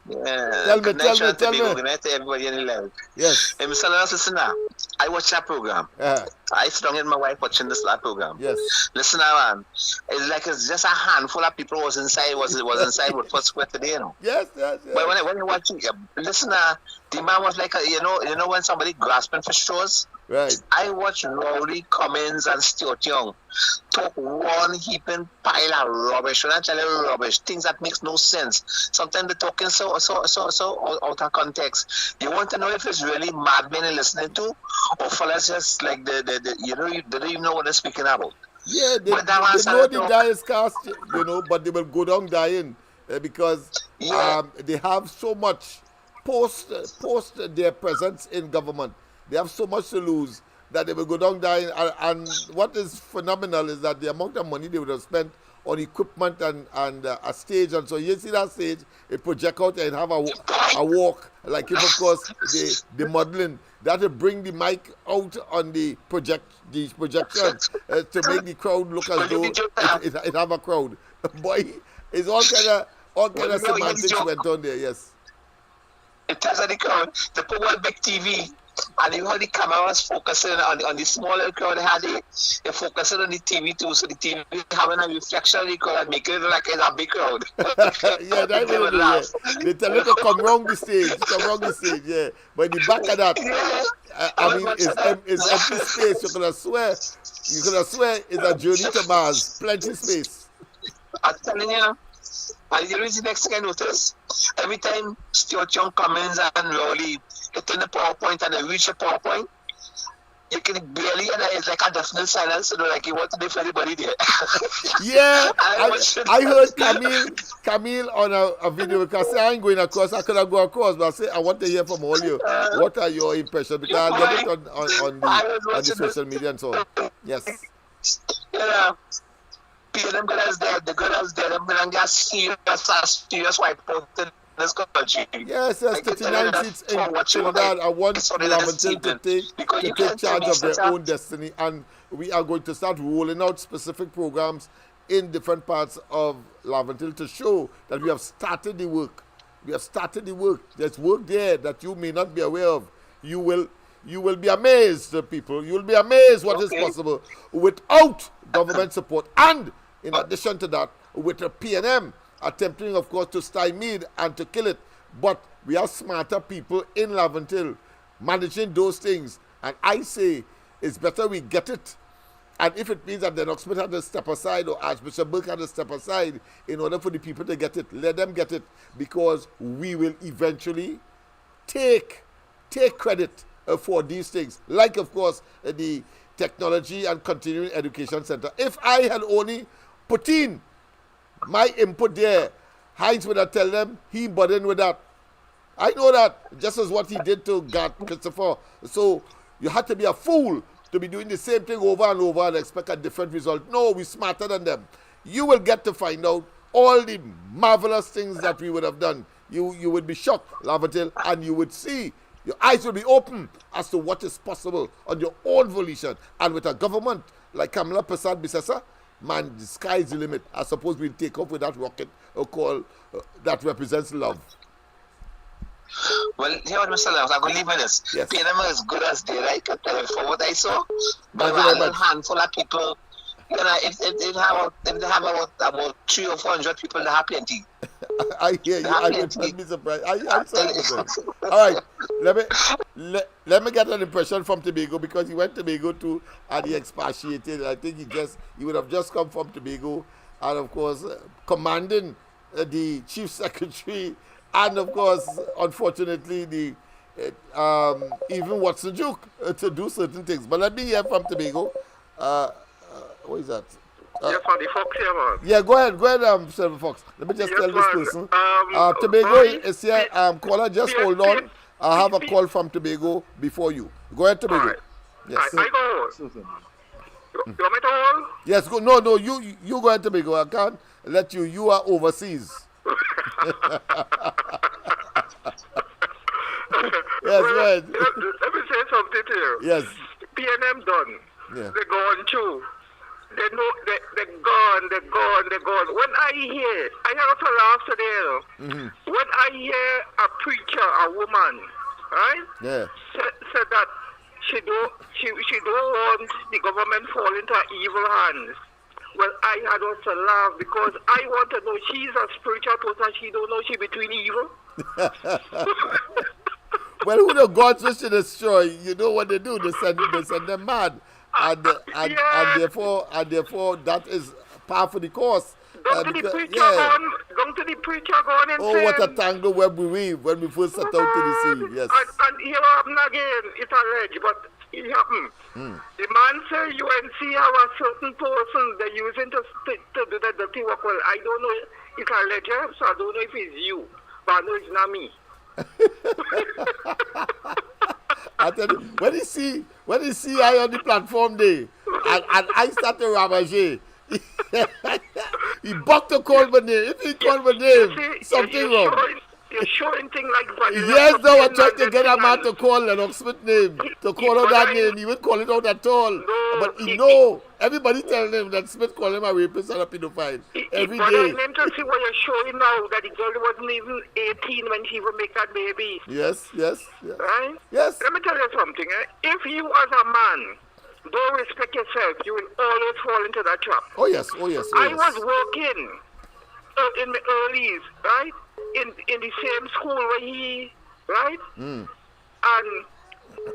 Yeah, tell me. Good night to everybody in the live. Yes. Hey, Mr. Lennox, listen now. I watched that program. I sit down with my wife watching this live program. Yes. Listen now, man. It's just a handful of people was inside with first square today, you know. Yes. But when you watch it, listen now, the man was like, you know when somebody grasping for straws? Right. I watch Rowley Cummins and Stuart Young talk one heaping pile of rubbish. When I tell you rubbish, things that makes no sense. Sometimes they're talking so out of context. You want to know if it's really madmen you're listening to, or fellas just like they don't even know what they're speaking about. Yeah, they know the die is cast, but they will go down dying because they have so much post their presence in government. They have so much to lose that they will go down dying. And what is phenomenal is that the amount of money they would have spent on equipment and a stage, and so you see that stage, it project out and have a walk, like if of course the modeling that will bring the mic out on the projection to make the crowd look as though it have a crowd. Boy, it's all kind of semantics went on there. Yes. It tells the crowd they put one big TV. And you heard the cameras focusing on the smaller crowd they had it. They're focusing on the TV too, so the TV having a reflection of the crowd and making it look like it's a big crowd. Yeah, that they would laugh. They tell you to come round the stage, yeah. But in the back of that, I mean, it's empty space. You could have swear it's a journey to Mars. Plenty space. I'm telling you. And you know the next thing I notice? Every time Stuart Young Cummins and Rowley hit in the PowerPoint and they reach the PowerPoint, you can barely, and it's like a definite silence, like you want to do for anybody there. Yeah, I heard Camille on a video because I ain't going across, I could have gone across, but I say I want to hear from all you. What are your impressions? Because I'll get it on the social media and so on. Yes. Yeah. Them girls there, the girls there, them girls get serious white out in this country. Yes, there's 39 seats in Trinidad. I want Laventille to take charge of their own destiny, and we are going to start rolling out specific programs in different parts of Laventille to show that we have started the work. There's work there that you may not be aware of. You will be amazed, people. You will be amazed what is possible without government support. And in addition to that, with the PNM attempting, of course, to stymie it and to kill it. But we are smarter people in Laventille managing those things. And I say it's better we get it. And if it means that the Lennox had to step aside or Archbishop Burke had to step aside in order for the people to get it, let them get it, because we will eventually take credit for these things. Like, of course, the Technology and Continuing Education Center. If I had only put in my input there, Heinz would have tell them he burdened with that. I know that, just as what he did to God Christopher. So you had to be a fool to be doing the same thing over and over and expect a different result. No, we're smarter than them. You will get to find out all the marvelous things that we would have done. You would be shocked, Laventille, and you would see. Your eyes will be open as to what is possible on your own volition. And with a government like Kamala Prasad Bisesa, man, the sky is the limit. I suppose we'll take off with that rocket that represents love. Well, here what Mr. Lennox, I'm going to leave with this. Yes. PNM as good as they like, for what I saw. But a handful of people, if they have about 300 or 400 people, they have plenty. I hear you. I would not be surprised. I'm sorry. All right. Let me get an impression from Tobago, because he went to Tobago too and he expatiated. I think he would have just come from Tobago and, of course, commanding the chief secretary and, of course, unfortunately, the even Watson Duke to do certain things. But let me hear from Tobago. What is that? Yes, for the Fox here, man. Yeah, go ahead, Silver Fox. Let me just tell this person. Tobago is here. Caller, just hold on. I have a call from Tobago before you. Go ahead, Tobago. Right. Yes. I go. You want me to hold? Yes, go. No, you go ahead, Tobago. I can't let you. You are overseas. Yes, well, go ahead. Let me say something to you. Yes. PNM done. Yeah. They're gone too. They're gone. When I have to laugh today. Mm-hmm. When I hear a preacher, a woman, right? Yeah. Said that she don't want the government fall into evil hands. Well, I had also laugh because I want to know she's a spiritual person. She don't know she between evil. well, who the gods wish to destroy, you know what they do? They send them mad, and therefore that is par for the course. Going to the preacher going and oh, what a tangle web we weave when we first set out to deceive. Yes. And here happened again. It's alleged, but it happened. The man said UNC have a certain person they're using to do the dirty work. Well, I don't know. It's alleged, so I don't know if it's you, but I know it's not me. I tell you, when you see I on the platform day, and I start to ravage. He bucked to call my name. If he called my name, something wrong. You're showing things like vanilla. Yes, no, I tried to get a man to call Lennox Smith name, to call out that name. He wouldn't call it out at all. No, but he know. Everybody telling him that Smith called him a rapist and a pedophile. Every day. But I need to see what you're showing now, that the girl wasn't even 18 when she even make that baby. Yes. Right? Yes. Let me tell you something. If you as a man don't respect yourself, you will always fall into that trap. Oh yes. I was working in the earlies, right? In the same school where he, right? And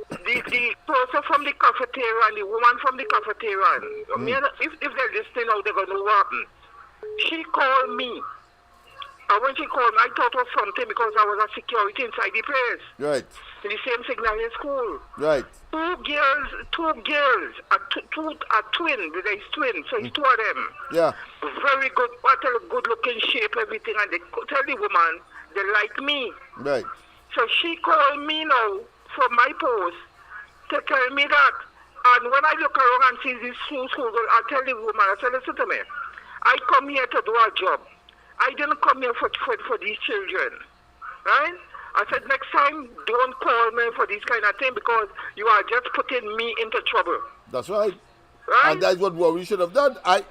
the person from the cafeteria and the woman from the cafeteria, if they're listening now, they're going to know what happened. She called me. And when she called me, I thought it was something because I was a security inside the place. Right. In the same Signal school. Right. Two girls, a twin, there is twins, so it's two of them. Yeah. Very good, what a good looking shape, everything, and they tell the woman they like me. Right. So she called me now from my post to tell me that. And when I look around and see this school, I tell the woman, I say, listen to me, I come here to do a job. I didn't come here for these children, right? I said, next time, don't call me for this kind of thing because you are just putting me into trouble. That's right. Right? And that's what we should have done. I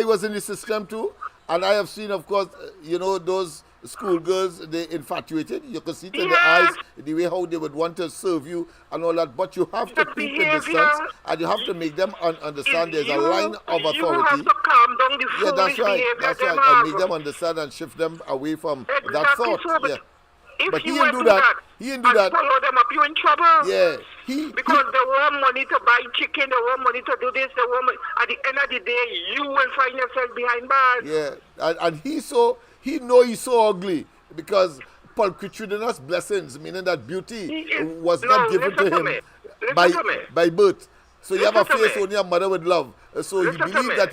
was in the system too, and I have seen, of course, those schoolgirls, they infatuated. You can see it in their eyes, the way how they would want to serve you and all that. But you have to keep the distance, and you have to make them understand there's a line of authority. You have to calm down the foolish that's right. That's right. And make them understand and shift them away from that thought. So, but he didn't do that. He didn't do that. Follow them up, you in trouble. Yeah. Because they want money to buy chicken, they want money to do this, they want money. At the end of the day, you will find yourself behind bars. Yeah. And he's so ugly because pulchritudinous blessings, meaning that beauty was not given to him by birth. So you have a face only a mother would love. So he believes that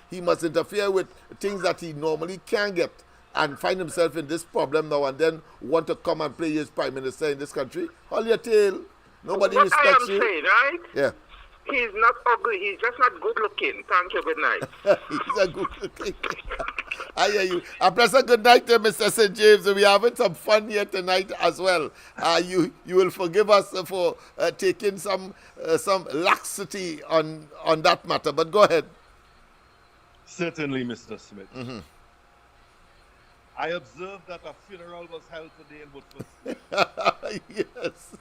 he must interfere with things that he normally can't get and find himself in this problem now and then want to come and play his prime minister in this country. Hold your tail. Nobody respects you. What I am saying, right? Yeah. He's not ugly. He's just not good looking. Thank you. Good night. He's a good looking. I hear you. A pleasant good night to Mr. St. James. We're having some fun here tonight as well. You will forgive us for taking some laxity on that matter. But go ahead. Certainly, Mr. Smith. I observed that a funeral was held today in Woodford. Yes.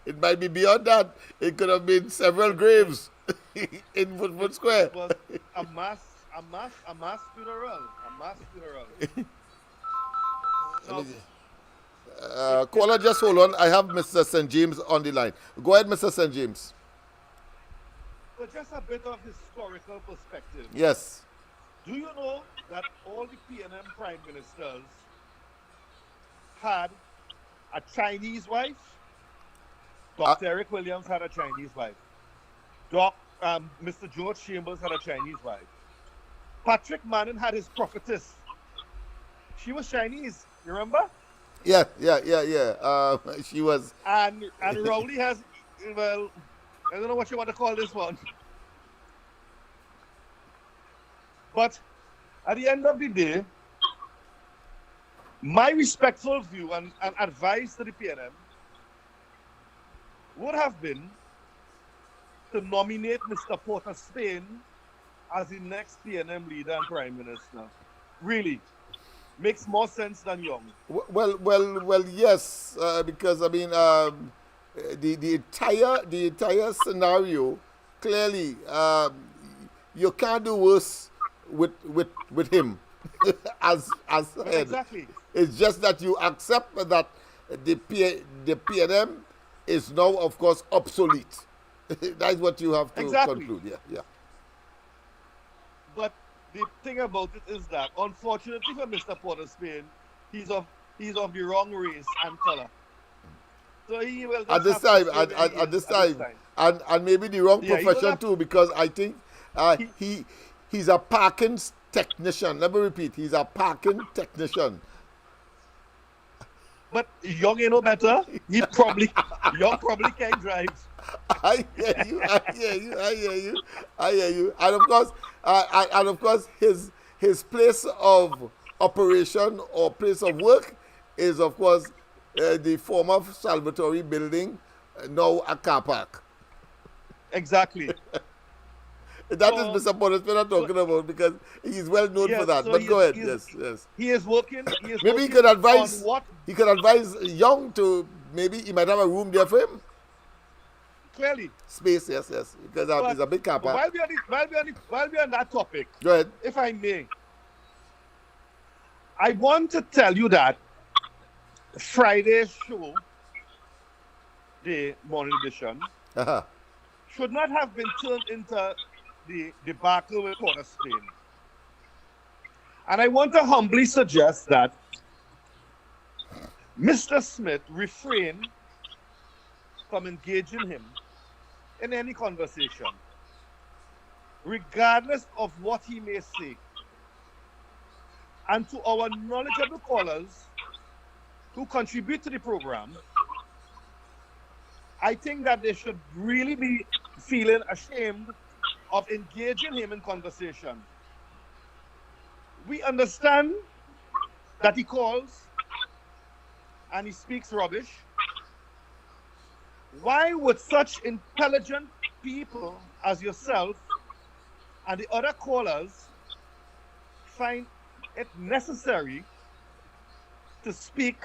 It might be beyond that. It could have been several graves in Woodford Square. It was a mass funeral. A mass funeral. Caller, just hold on. I have Mr. St. James on the line. Go ahead, Mr. St. James. Well, just a bit of historical perspective. Yes. Do you know that all the PNM prime ministers had a Chinese wife? Dr. Eric Williams had a Chinese wife. Mr. George Chambers had a Chinese wife. Patrick Manning had his prophetess. She was Chinese, you remember? Yeah. She was. And Rowley has, well, I don't know what you want to call this one. But at the end of the day, my respectful view and advice to the PNM would have been to nominate Mr. Porter Spain as the next PNM leader and Prime Minister. Really. Makes more sense than Young. Well, yes, because I mean, the entire scenario, clearly, you can't do worse with him as head. Exactly. It's just that you accept that the PNM is now, of course, obsolete. That's what you have to conclude. Yeah. But the thing about it is that, unfortunately for Mr. Porter Spain, he's of the wrong race and color. So he will just at this time, and maybe the wrong profession too, because I think he's a parking technician. Let me repeat, he's a parking technician. But Young ain't no better. Young probably can drive. I hear you. And of course, his place of operation or place of work is, of course, the former Salvatore building, now a car park. Exactly. That is Mr. Porter Spain talking about, because he's well known for that. But go ahead. Yes. He is working. Maybe he could advise. He could advise Young to, maybe he might have a room there for him. Clearly. Space, yes. Because it's a big car park. While we're on that topic, go ahead. If I may, I want to tell you that Friday's show, the morning edition, should not have been turned into the debacle with Porter Spain. And I want to humbly suggest that Mr. Smith refrain from engaging him in any conversation, regardless of what he may say. And to our knowledgeable callers who contribute to the program, I think that they should really be feeling ashamed of engaging him in conversation. We understand that he calls and he speaks rubbish. Why would such intelligent people as yourself and the other callers find it necessary to speak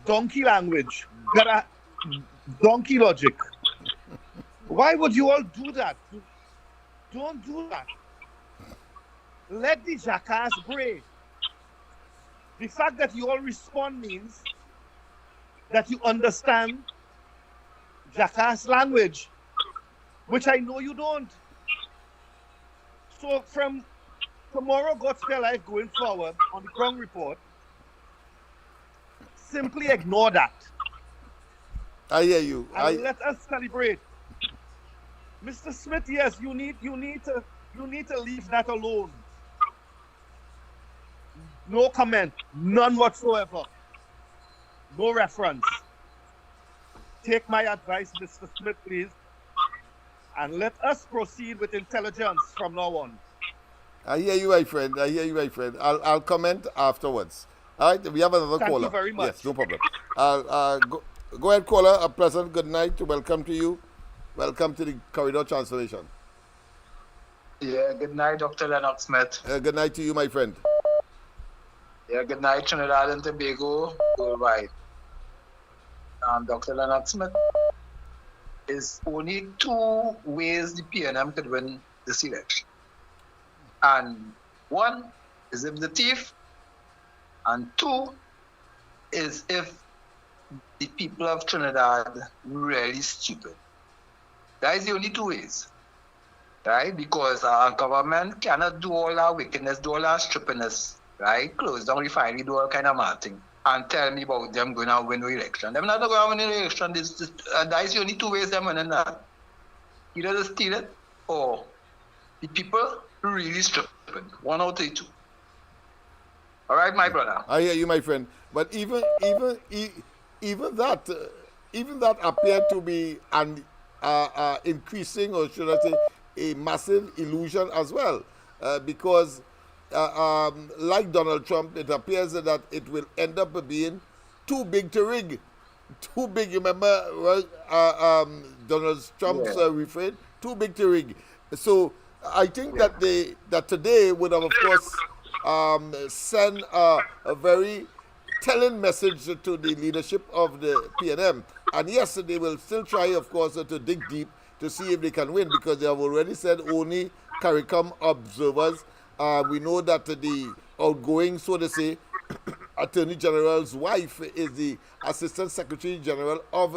donkey language, donkey logic? Why would you all do that? Don't do that. Let the jackass bray. The fact that you all respond means that you understand jackass language, which I know you don't. So from tomorrow, God's Spare Life going forward on the Crown Report, simply ignore that. I hear you. And let us celebrate. Mr. Smith, yes, you need to leave that alone. No comment, none whatsoever. No reference. Take my advice, Mr. Smith, please, and let us proceed with intelligence from now on. I hear you, my friend. I'll comment afterwards. All right, we have another caller. Thank you very much. Yes, no problem. Go ahead, caller. A pleasant good night. Welcome to you. Welcome to the Corridor Transformation. Yeah, good night, Dr. Lennox Smith. Good night to you, my friend. Yeah, good night, Trinidad and Tobago, worldwide. Dr. Lennox Smith, is only two ways the PNM could win this election. And one is if the thief, and two is if the people of Trinidad really stupid. That is the only two ways, right? Because our government cannot do all our wickedness, do all our stupidness, right? Close down refinery, do all kind of mad thing, and tell me about them going to win the election. They're not going to win the election. That is the only two ways they're winning that. Either they steal it, or the people really stupid. One out of the two. All right, my brother. I hear you, my friend. But even that appeared to be an increasing, or should I say, a massive illusion as well, because like Donald Trump, it appears that it will end up being too big to rig. Too big, you remember Donald Trump's refrain? Too big to rig. So I think that today would have, of course, send a very telling message to the leadership of the PNM. And yes, they will still try, of course, to dig deep to see if they can win, because they have already said only CARICOM observers. We know that the outgoing, so to say, Attorney General's wife is the Assistant Secretary General of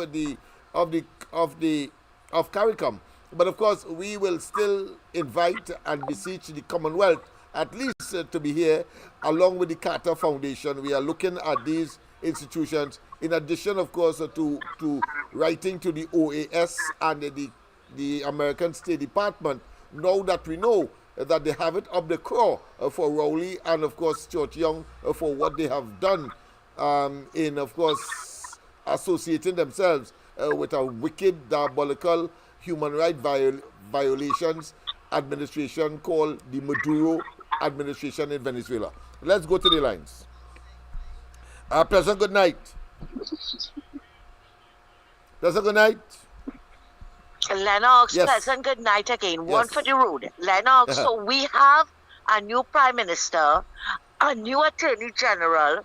CARICOM. But of course, we will still invite and beseech the Commonwealth at least to be here, along with the Carter Foundation. We are looking at these institutions, in addition, of course, to writing to the OAS and the American State Department, now that we know that they have it up the craw for Rowley and, of course, Stuart Young for what they have done in, of course, associating themselves with a wicked, diabolical human rights violations administration called the Maduro administration in Venezuela. Let's go to the lines. Pleasant good night. Pleasant good night. Lennox, yes. Pleasant good night again. Yes. One for the road. Lennox, so we have a new Prime Minister, a new Attorney General,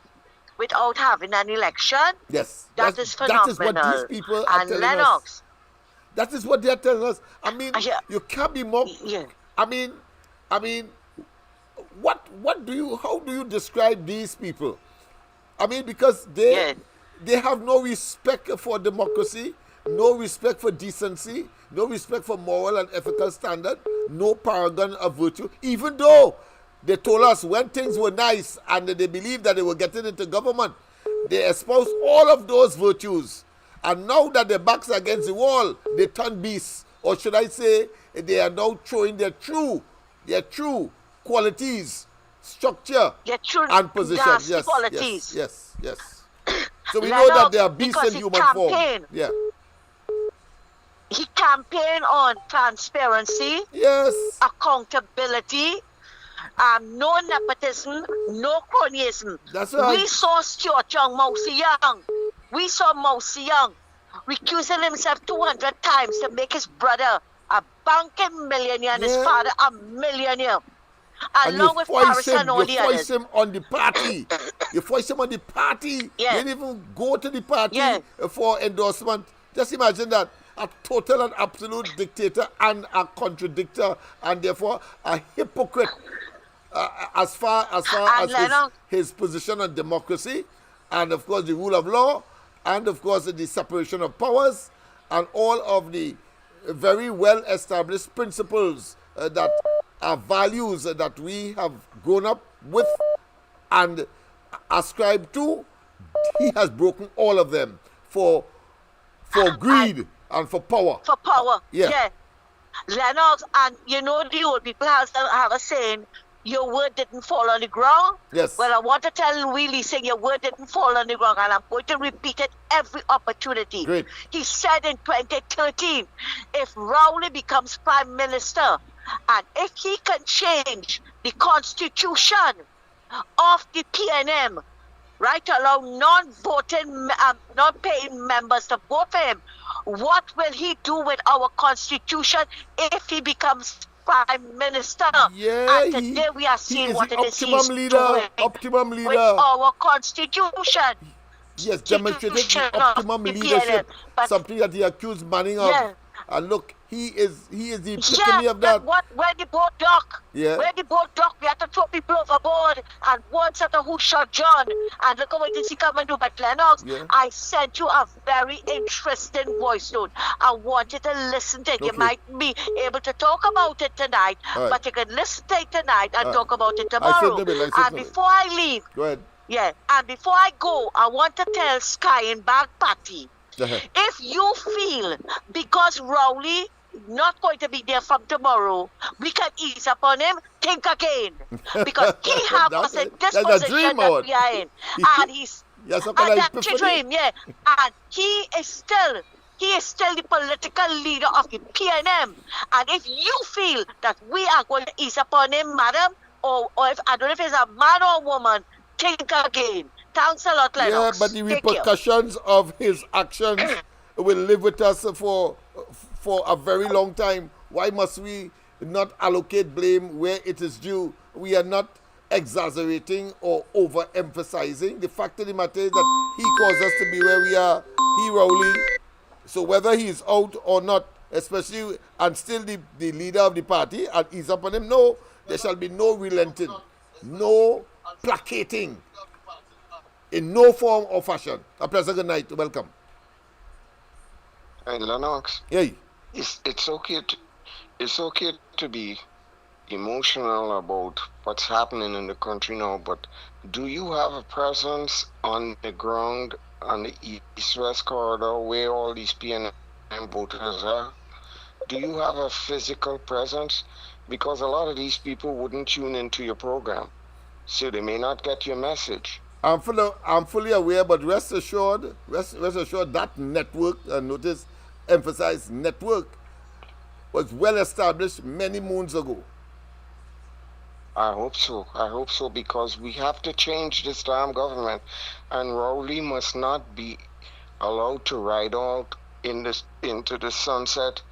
without having an election. Yes. That is phenomenal. That is what these people are telling Lennox, us. That is what they are telling us. I mean, you can't be more. Yeah. I mean, what do you? How do you describe these people? I mean, because they have no respect for democracy, no respect for decency, no respect for moral and ethical standard, no paragon of virtue. Even though they told us when things were nice and they believed that they were getting into government, they espoused all of those virtues. And now that their backs are against the wall, they turn beasts. Or should I say, they are now showing their true qualities, structure, and position. Yes, qualities. Yes. So we know that they are beasts in human form. Yeah. He campaigned on transparency, yes, accountability, no nepotism, no cronyism. That's right. We saw Stuart Young, Mousy Young. We saw Mousy Young recusing himself 200 times to make his brother a banking millionaire and his father a millionaire. Along with Paris and all the others. You force him on the party. You force him on the party. Yeah. You didn't even go to the party for endorsement. Just imagine that. A total and absolute dictator and a contradictor and therefore a hypocrite as far as his position on democracy and of course the rule of law and of course the separation of powers and all of the very well established principles that are values that we have grown up with and ascribed to. He has broken all of them for greed and for power. For power, yeah. Lennox, and you know the old people have a saying, your word didn't fall on the ground. Yes. Well, I want to tell Willie saying your word didn't fall on the ground, and I'm going to repeat it every opportunity. Great. He said in 2013, if Rowley becomes Prime Minister, and if he can change the constitution of the PNM, right, allow non-voting, non-paying members to vote for him, what will he do with our constitution if he becomes Prime Minister? Yeah, and today we are seeing what it is he's doing optimum leader. With our constitution. Yes, demonstrated the optimum leadership, something that he accused Manning of. Yeah. And look, he is the epitome of that. Where the boat dock? Yeah. Where the boat dock, we had to throw people overboard and one set of who shot John. And look at what he come and do. But Lennox, I sent you a very interesting voice note. I want you to listen to it. Okay. You might be able to talk about it tonight, but you can listen to it tonight and talk about it tomorrow. And before I leave, go ahead. Yeah, and before I go, I want to tell Sky and Bag Patty, if you feel because Rowley not going to be there from tomorrow, we can ease up on him, think again. Because he has a disposition that we are in. And he's that's a dream, And he is still the political leader of the PNM. And if you feel that we are going to ease up on him, madam, or if I don't know if it's a man or a woman, think again. Thanks a lot, Lennox. Yeah, but the repercussions of his actions will live with us for a very long time. Why must we not allocate blame where it is due? We are not exaggerating or overemphasizing. The fact of the matter is that he caused us to be where we are. He, Rowley. So whether he is out or not, especially and still the leader of the party, and ease up on him, no, there shall be no relenting, no placating. in no form or fashion. A pleasant good night. Welcome. Hey, Lennox. Hey. It's okay to be emotional about what's happening in the country now, but do you have a presence on the ground on the east-west corridor where all these PNM voters are? Do you have a physical presence? Because a lot of these people wouldn't tune into your program, so they may not get your message. I'm fully aware, but rest assured that network, notice, emphasize network, was well established many moons ago. I hope so, because we have to change this damn government, and Rowley must not be allowed to ride out into the sunset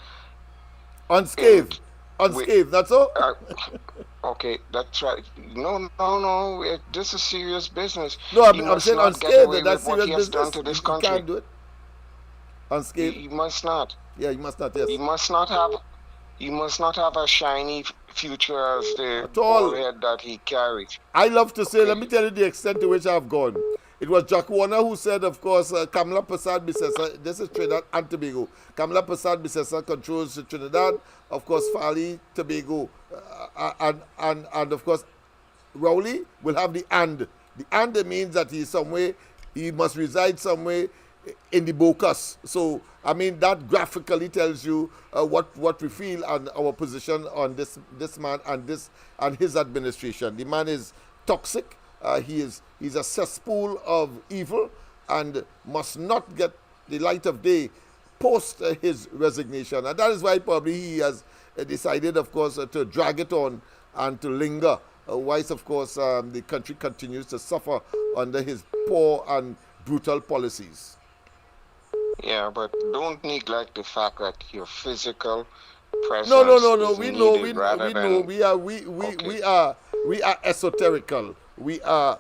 unscathed. That's all. Okay, that's right. No. This is serious business. No, I'm saying unscathed. That's serious business. Done to this country. You can't do it. Unscathed. He must not. Yeah, he must not. Yes. He must not have a shiny future as the bald head that he carried. I love to say, let me tell you the extent to which I've gone. It was Jack Warner who said, of course, Kamla Prasad Bissessa, this is Trinidad and Tobago. Kamla Prasad Bissessa controls Trinidad, of course, Fali, Tobago, and of course, Rowley will have the and. The and means that he must reside somewhere in the Bocas. So, I mean, that graphically tells you what we feel and our position on this man and his administration. The man is toxic. He's a cesspool of evil and must not get the light of day post his resignation. And that is why probably he has decided, of course, to drag it on and to linger, whilst, of course, the country continues to suffer under his poor and brutal policies. Yeah, but don't neglect the fact that your physical presence. No. We know. We are esoterical. We are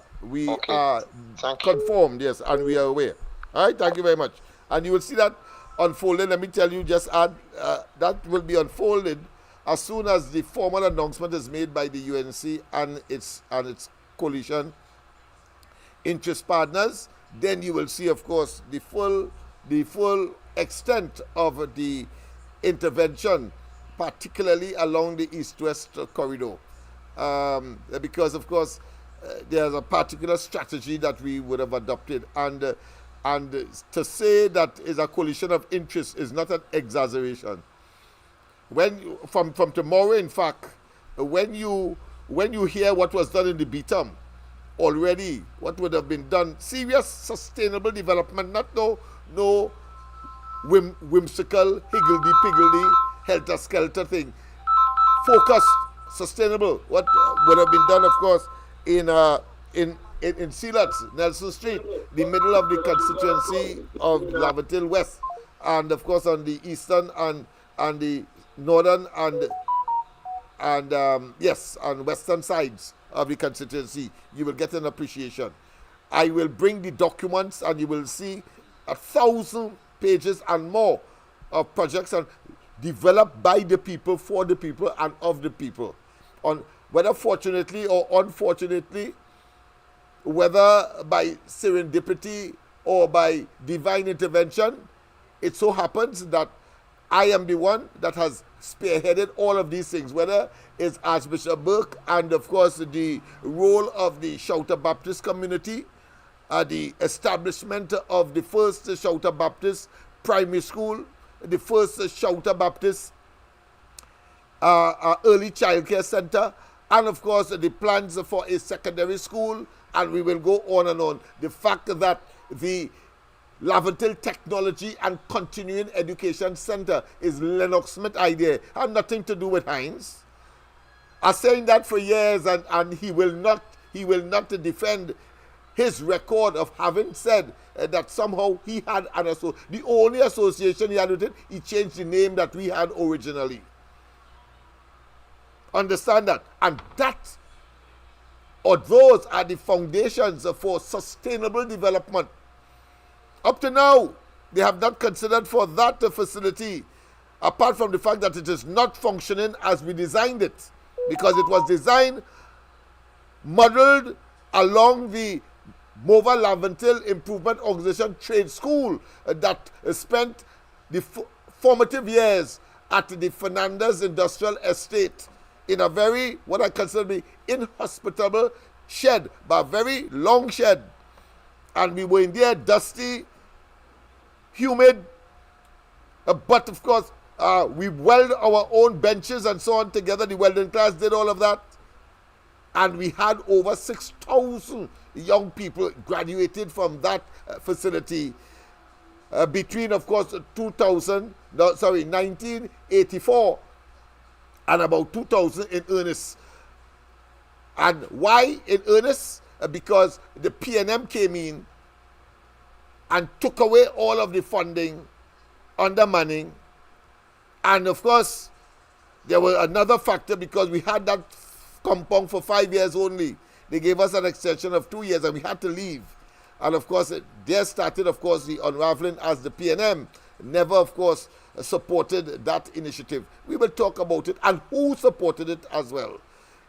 conformed, yes, and we are aware. All right, thank you very much. And you will see that unfolding. Let me tell you, just add that will be unfolded as soon as the formal announcement is made by the UNC and its coalition interest partners. Then you will see, of course, the full extent of the intervention, particularly along the east-west corridor, because, of course, there's a particular strategy that we would have adopted, and to say that is a coalition of interests is not an exaggeration. When from tomorrow, in fact, when you hear what was done in the BTM already, what would have been done, serious sustainable development, not no whimsical higgledy-piggledy helter-skelter thing, focused, sustainable, what would have been done, of course, in Sealuts, Nelson Street, the middle of the constituency of Laventille West, and of course on the eastern and the northern and western sides of the constituency, you will get an appreciation. I will bring the documents and you will see 1,000 pages and more of projects and developed by the people, for the people, and of the people. On whether fortunately or unfortunately, whether by serendipity or by divine intervention, it so happens that I am the one that has spearheaded all of these things, whether it's Archbishop Burke and, of course, the role of the Shouter Baptist community, the establishment of the first Shouter Baptist primary school, the first Shouter Baptist early childcare center, and of course the plans for a secondary school, and we will go on and on. The fact that the Laventille Technology and Continuing Education Center is Lennox Smith idea, have nothing to do with Hines. I'm saying that for years, and he will not defend his record of having said that somehow he had the only association he had with it, he changed the name that we had originally. Understand that. And that, or those are the foundations for sustainable development. Up to now, they have not considered for that facility, apart from the fact that it is not functioning as we designed it, because it was designed, modeled along the Mova Laventil Improvement Organization Trade School that spent the formative years at the Fernandez Industrial Estate in a very, what I consider to be inhospitable shed, but a very long shed. And we were in there, dusty, humid, but of course, we welded our own benches and so on together. The welding class did all of that. And we had over 6,000 young people graduated from that facility between, of course, 1984 and about 2000 in earnest. And why in earnest? Because the PNM came in and took away all of the funding, undermining. And of course, there was another factor because we had that compound for 5 years only. They gave us an extension of 2 years and we had to leave. And of course, there started, of course, the unraveling as the PNM never, of course, supported that initiative. We will talk about it and who supported it as well.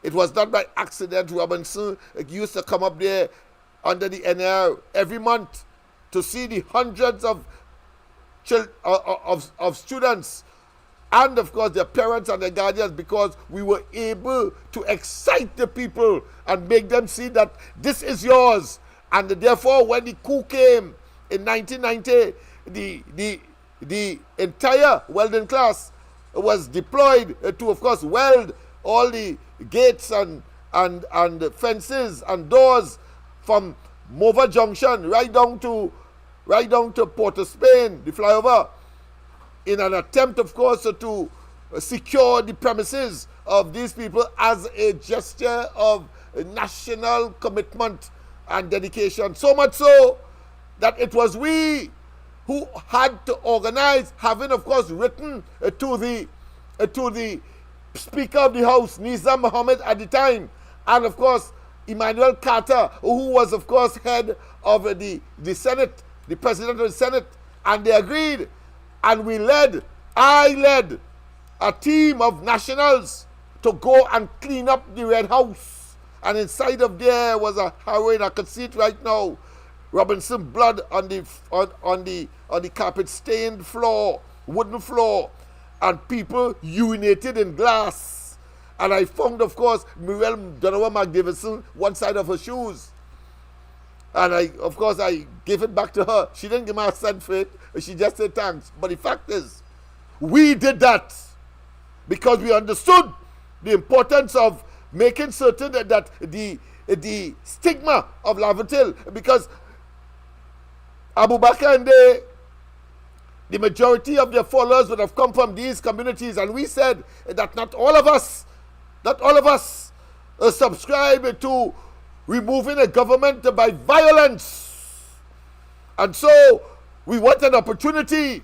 It was not by accident. Robinson used to come up there under the NR every month to see the hundreds of students and of course their parents and their guardians, because we were able to excite the people and make them see that this is yours. And therefore, when the coup came in 1990, the entire welding class was deployed to, of course, weld all the gates and fences and doors from Mova Junction right down to Port of Spain, the flyover, in an attempt, of course, to secure the premises of these people as a gesture of national commitment and dedication. So much so that it was we who had to organize, having, of course, written to the Speaker of the House, Nizam Mohammed at the time, and, of course, Emmanuel Carter, who was, of course, head of the Senate, the President of the Senate, and they agreed. And I led a team of nationals to go and clean up the Red House. And inside of there was a heroin. I could see it right now. Robinson blood on the carpet stained floor, wooden floor, and people urinated in glass. And I found, of course, Muriel Donovan McDavidson one side of her shoes. And I gave it back to her. She didn't give me a cent for it. She just said thanks. But the fact is, we did that because we understood the importance of making certain that the stigma of Laventil, because Abu Bakr and the majority of their followers would have come from these communities, and we said that not all of us subscribe to removing a government by violence. And so we want an opportunity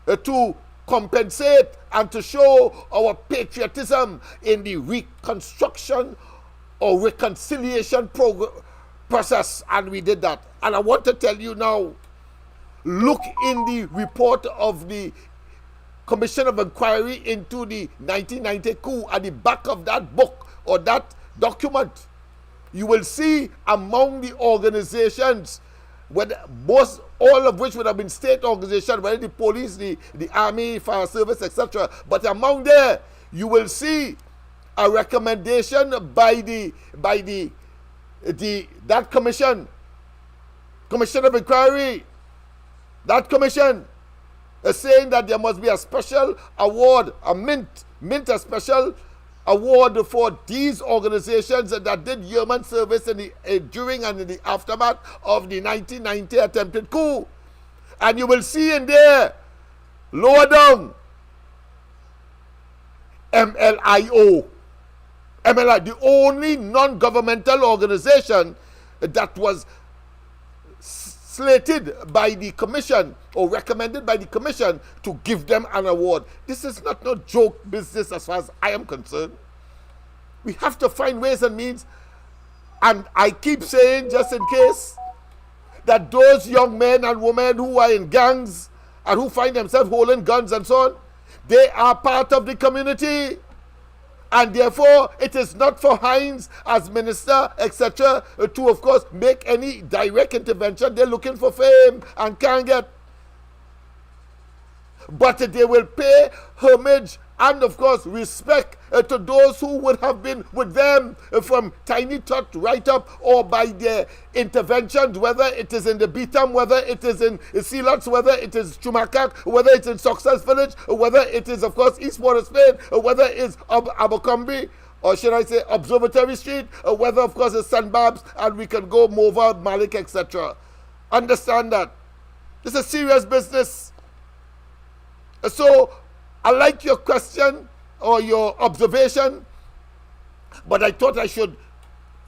to compensate and to show our patriotism in the reconstruction or reconciliation process, and we did that. And I want to tell you now, look in the report of the Commission of Inquiry into the 1990 coup. At the back of that book or that document, you will see among the organizations, all of which would have been state organizations, whether the police, the army, fire service, etc. But among there, you will see a recommendation by that commission of inquiry. That commission is saying that there must be a special award, mint a special award for these organizations that did human service during and in the aftermath of the 1990 attempted coup. And you will see in there, lower down, MLI, the only non-governmental organization that was slated by the commission or recommended by the commission to give them an award. This is not no joke business as far as I am concerned. We have to find ways and means. And I keep saying, just in case, that those young men and women who are in gangs and who find themselves holding guns and so on, they are part of the community. And therefore, it is not for Hines as minister, etc., to, of course, make any direct intervention. They're looking for fame and can't get. But they will pay homage and, of course, respect to those who would have been with them from Tiny Tot right up, or by their interventions, whether it is in the Beatam, whether it is in Sealots, whether it is Chumakak, whether it's in Success Village, whether it is, of course, East Port of Spain, whether it's Abercrombie, or should I say Observatory Street, whether, of course, it's St. Babs, and we can go Mova, Malik, etc. Understand that. This is serious business. So, I like your question or your observation, but I thought I should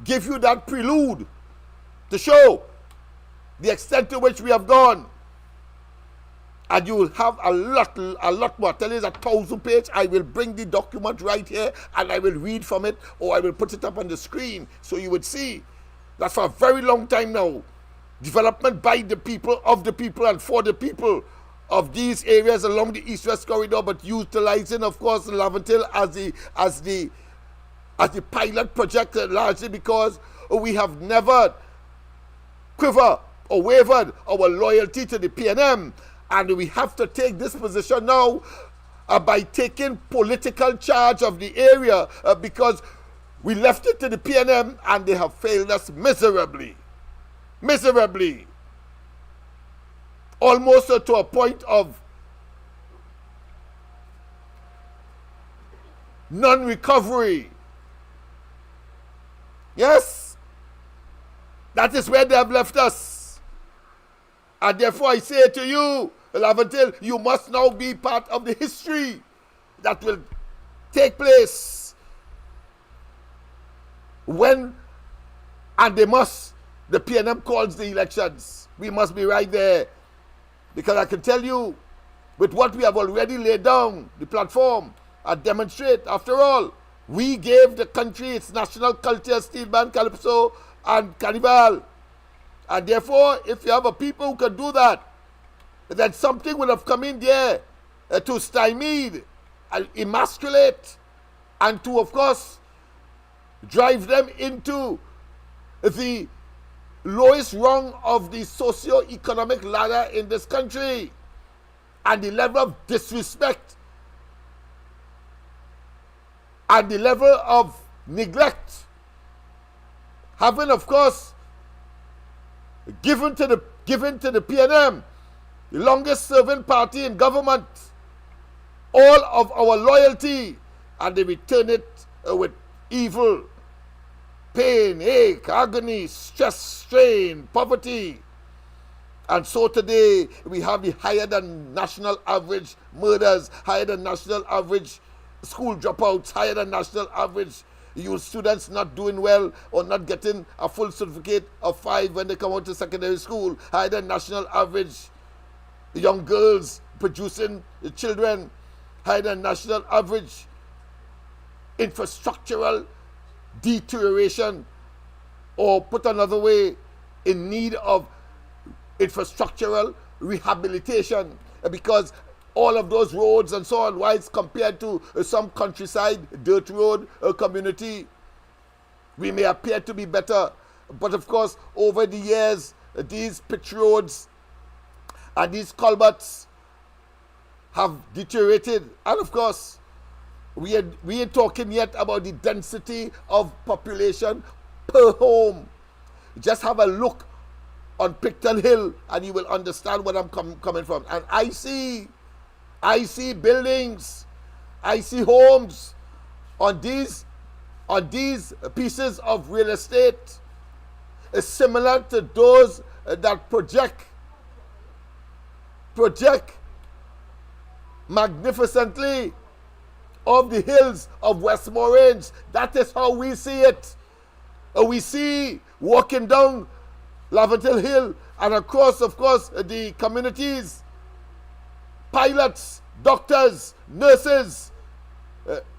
give you that prelude to show the extent to which we have gone. And you will have a lot more. I tell you, it's 1,000 pages. I will bring the document right here and I will read from it, or I will put it up on the screen so you would see that for a very long time now, development by the people, of the people, and for the people of these areas along the east-west corridor, but utilizing, of course, Laventille as the pilot project, largely because we have never quivered or wavered our loyalty to the PNM, and we have to take this position now by taking political charge of the area, because we left it to the PNM and they have failed us miserably. Almost to a point of non-recovery. Yes, that is where they have left us. And therefore I say to you, Laventille, you must now be part of the history that will take place when, and the PNM calls the elections. We must be right there. Because I can tell you, with what we have already laid down, the platform, and demonstrate, after all, we gave the country its national culture, steel band, calypso, and carnival. And therefore, if you have a people who can do that, then something will have come in there to stymie and emasculate, and to, of course, drive them into the lowest rung of the socio-economic ladder in this country, and the level of disrespect and the level of neglect having, of course, given to the PNM, the longest serving party in government, all of our loyalty, and they return it with evil, pain, ache, agony, stress, strain, poverty. And so today we have the higher than national average murders, higher than national average school dropouts, higher than national average youth students not doing well or not getting a full certificate of 5 when they come out to secondary school, higher than national average young girls producing children, higher than national average infrastructural deterioration, or put another way, in need of infrastructural rehabilitation, because all of those roads and so on, whilst compared to some countryside dirt road community, we may appear to be better, but of course over the years these pitch roads and these culverts have deteriorated. And of course we ain't talking yet about the density of population per home. Just have a look on Picton Hill and you will understand where I'm coming from. And I see buildings, I see homes on these pieces of real estate similar to those that project magnificently of the hills of Westmore Range. That is how we see it. We see walking down Laventille Hill and across, of course, the communities, pilots, doctors, nurses.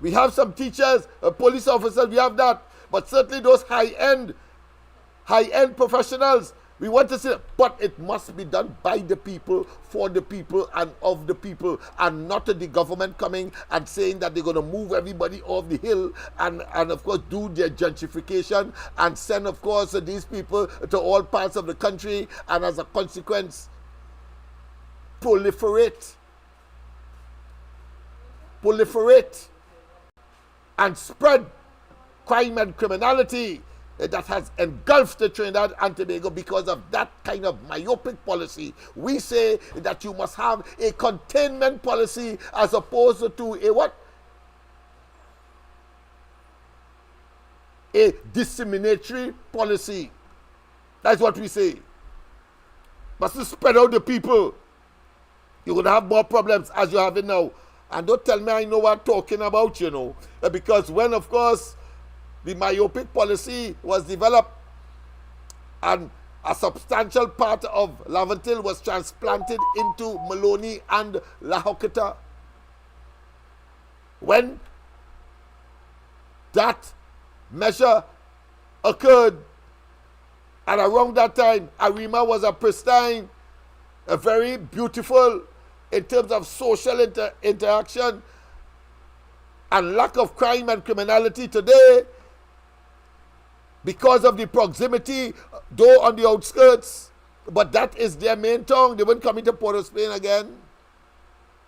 We have some teachers, police officers, we have that. But certainly those high-end professionals We want to see it, but it must be done by the people, for the people, and of the people, and not the government coming and saying that they're going to move everybody off the hill and of course do their gentrification and send, of course, these people to all parts of the country, and as a consequence proliferate and spread crime and criminality that has engulfed the Trinidad and Tobago because of that kind of myopic policy. We say that you must have a containment policy as opposed to a what? A disseminatory policy. That's what we say. Must spread out the people. You're going to have more problems as you have it now. And don't tell me I know what I'm talking about, you know. Because when, of course, the myopic policy was developed and a substantial part of Laventille was transplanted into Maloney and La Hoketa, when that measure occurred, and around that time, Arima was a pristine, a very beautiful, in terms of social interaction and lack of crime and criminality today, because of the proximity, though on the outskirts, but that is their main town. They won't come into Port of Spain again.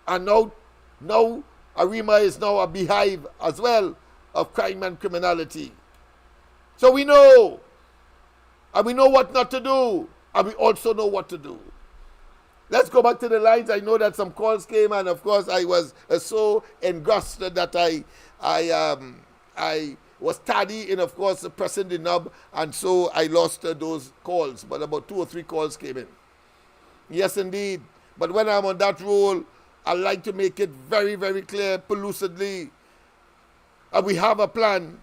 And now Arima is now a beehive as well of crime and criminality. So we know, and we know what not to do, and we also know what to do. Let's go back to the lines. I know that some calls came, and of course I was so engrossed that I was tardy in, of course, pressing the knob, and so I lost those calls. But about 2 or 3 calls came in. Yes, indeed. But when I'm on that roll, I like to make it very, very clear, pellucidly. And we have a plan,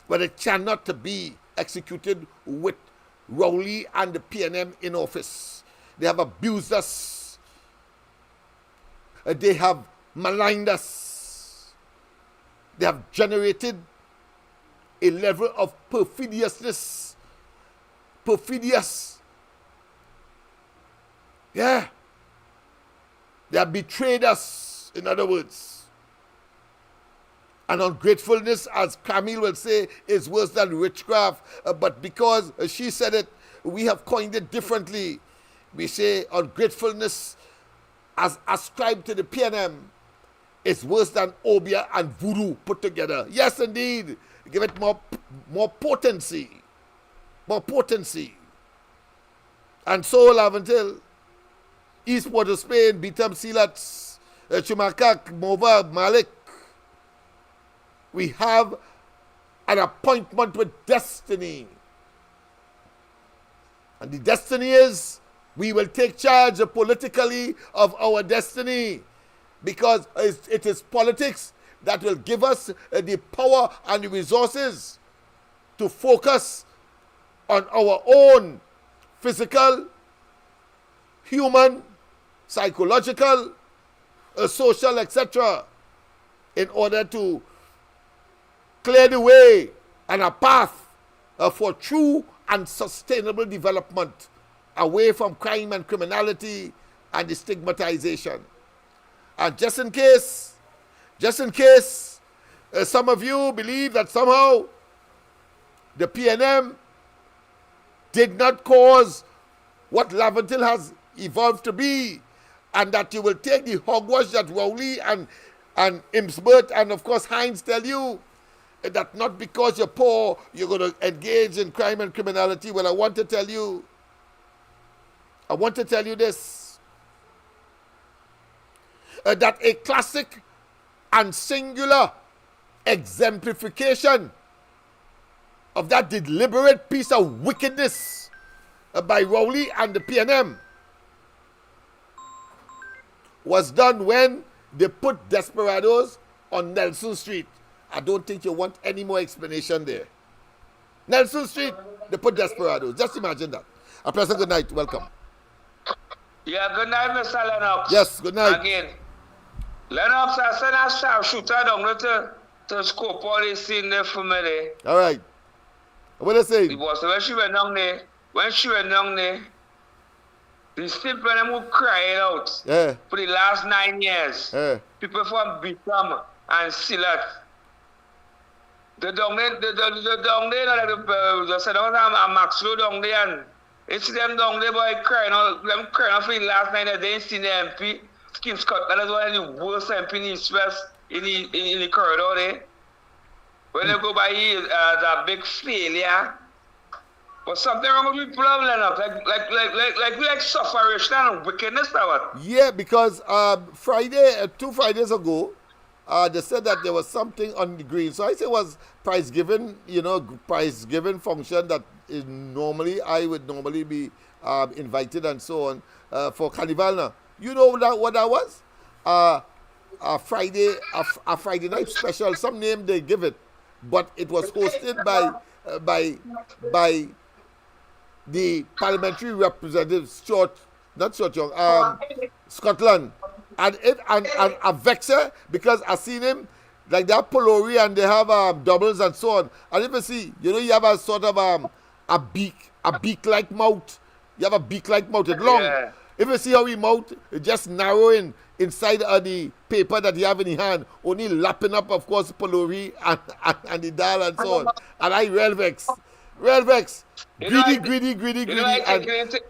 but it cannot be executed with Rowley and the PNM in office. They have abused us. They have maligned us. They have generated a level of perfidiousness. Perfidious. Yeah. They have betrayed us, in other words. And ungratefulness, as Camille will say, is worse than witchcraft. But because she said it, we have coined it differently. We say ungratefulness, as ascribed to the PNM, is worse than Obia and Voodoo put together. Yes, indeed. Give it more potency. More potency. And so, Laventille, East Port of Spain, Bitam Silats, Chumakak, Mova, Malik. We have an appointment with destiny. And the destiny is, we will take charge politically of our destiny, because it is politics that will give us the power and the resources to focus on our own physical, human, psychological, social, etc., in order to clear the way and a path for true and sustainable development away from crime and criminality and the stigmatization. And just in case some of you believe that somehow the PNM did not cause what Laventille has evolved to be, and that you will take the hogwash that Rowley and Imsbert and of course Hines tell you, that not because you're poor you're going to engage in crime and criminality. Well, I want to tell you this, that a classic and singular exemplification of that deliberate piece of wickedness by Rowley and the PNM was done when they put desperados on Nelson Street. I don't think you want any more explanation there. Nelson Street, they put desperados. Just imagine that. A pleasant good night. Welcome. Yeah, good night, Mr. Lennox. Yes, good night. Again. Lennox, I sent a sharpshooter down to scope all this scene there for me there. All right. What are they saying? The boss, when she went down there, when she went down there, the people them who cried out for the last 9 years. People from Bitam and Silat. The down there, like the Sedon and Maxwell down there, and it's them down there, boy, crying out for the last 9 years. They ain't seen the MP. Skin Scotland is one of the worst MP in the East West in the corridor there. When they go by here, it's a big failure. But something wrong with people, Lennox. Like sufferation and wickedness, or what? Yeah, because Friday, 2 Fridays ago, they said that there was something on the green. So I say it was prize giving, prize giving function that is I would normally be invited and so on for Carnival now. You know what that was? A Friday night special, some name they give it, but it was hosted by the parliamentary representative Scotland, and a vexer because I seen him like that Polori and they have doubles and so on. And if you see, you have a sort of a beak like mouth. You have a beak like mouth. It's long. Yeah. If you see how he mouth, it's just narrowing inside of the paper that you have in his hand, only lapping up, of course, Polori and the dial and so on. And I real vex. Greedy. And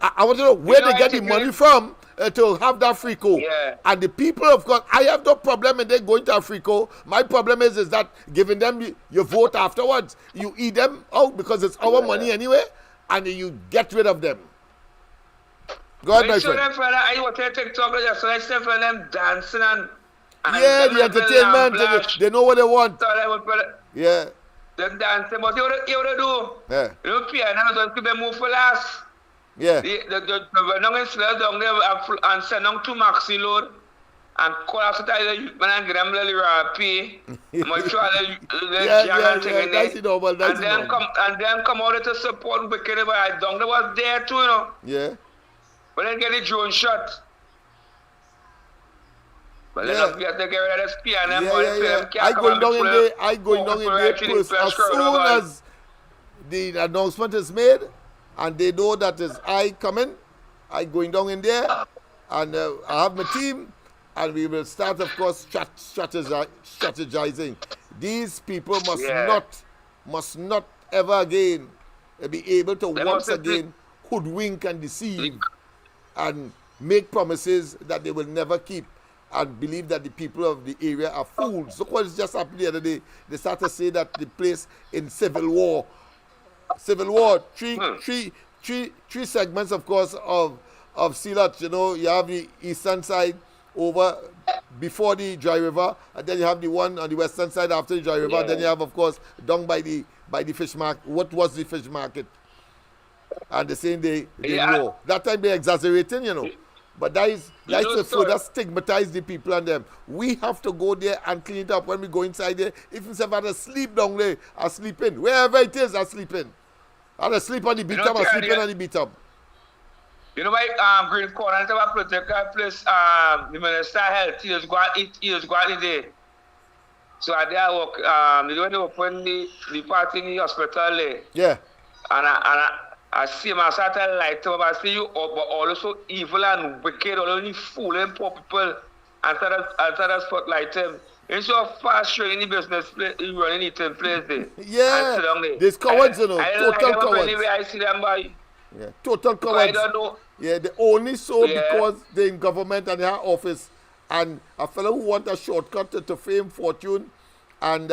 I want to know where they get the money from to have that Frico. Yeah. And the people, of course, I have no problem in them going to Africo. My problem is that giving them your vote afterwards. You eat them out because it's our money anyway, and you get rid of them. Go ahead, my friend. I want to TikTok, so I see for them dancing and the entertainment. They know what they want. Yeah. Them dancing, but you do. Yeah. You know, piano don't keep them move for last. Yeah. The non is down there and send on to Maxi load and call after the youth man and get them little pay. Much and then come out to support wicked, but I don't know was there too, Yeah. But then get the drone shot. But then we have to get rid of this piano. I going down in there as soon as the announcement is made and they know that is I coming, I going down in there and I have my team and we will start, of course, strategizing. These people must not ever again be able to once again hoodwink and deceive and make promises that they will never keep and believe that the people of the area are fools. So what just happened the other day, they started to say that the place in civil war, three segments, of course, of Silat. You have the eastern side over before the Dry River, and then you have the one on the western side after the Dry River. Yeah. Then you have, of course, down by the fish market. What was the fish market? And they're saying they know. That time they're exaggerating, But that is to further stigmatize the people and them. We have to go there and clean it up when we go inside there. If you have to sleep down there, I sleep in. Wherever it is, I sleep in. I sleep on the beat up, I sleep in on the beat up. You know why Green Corner and a political place, the Minister of Health, he was going there. So I there work, they open the party in the hospital there. Yeah. And I see my satellite, I see you, but also evil and wicked, only fooling poor people, and start spotlight them. It's so fast showing the business running it in place there. Yeah, there's cowards, total cowards. Anyway, I see them by. Yeah, total cowards. I don't know. Yeah, they only so because they're in government and they have office. And a fellow who want a shortcut to fame, fortune, and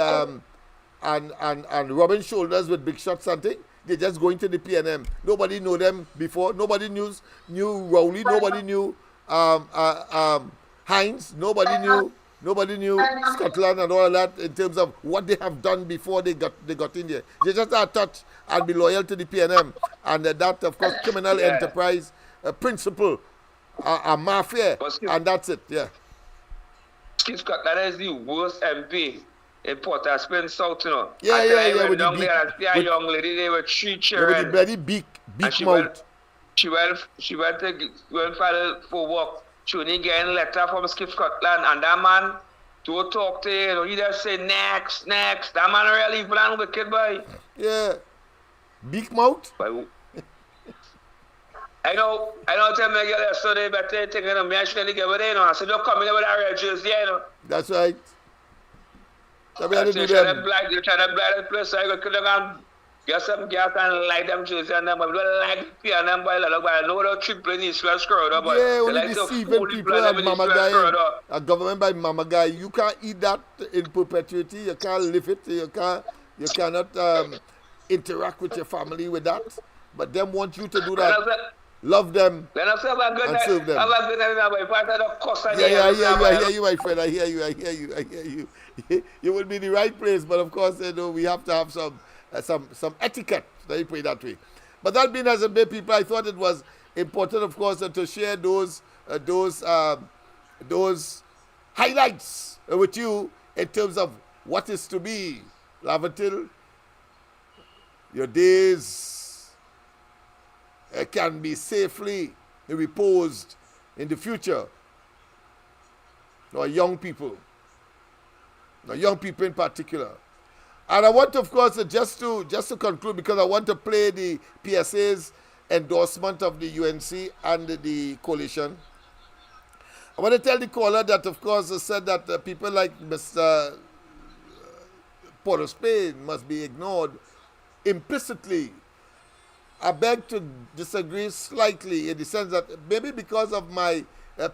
rubbing shoulders with big shots something. They're just going to the PNM. Nobody knew them before. Nobody knew Rowley. Nobody knew Hines. Nobody knew Scotland and all of that in terms of what they have done before they got in there. They just are touch and be loyal to the PNM. And that, of course, criminal enterprise principle, a mafia, and that's it. Yeah. Scotland is the worst MP. In Port-au-Prince South, Yeah. With a young lady, they were 3 children. With the very big mouth. She went for work. She only get a letter from Skip Scotland, and that man don't talk to you. He just say next. That man really evil and wicked boy. Yeah. Big mouth. I know tell me yesterday, but they taking a match and give it, you know. I said, don't come in with our jersey, you know. That's right. So we They're had to do trying them. to blind the place, so I go get some gas and light them jersey and them, but like the and them by the look, I know the trick playing is well screwed up, but Yeah, they only like to deceiving fool people people of and Mama well Guy. screwed up. A government by Mama Guy. You can't eat that in perpetuity. You can't live it. You cannot interact with your family with that. But them want you to do that. Love them and serve them. Yeah, I hear you, my friend. I hear you. You would be in the right place, but of course, you know, we have to have some etiquette. Let me put it that way. But that being as a bit, people, I thought it was important, of course, to share those highlights with you in terms of what is to be. Lavatil, your days can be safely reposed in the future. Now, young people in particular. And I want, of course, just to conclude, because I want to play the PSA's endorsement of the UNC and the coalition. I want to tell the caller that, of course, said that people like Mr. Port of Spain must be ignored implicitly. I beg to disagree slightly in the sense that maybe because of my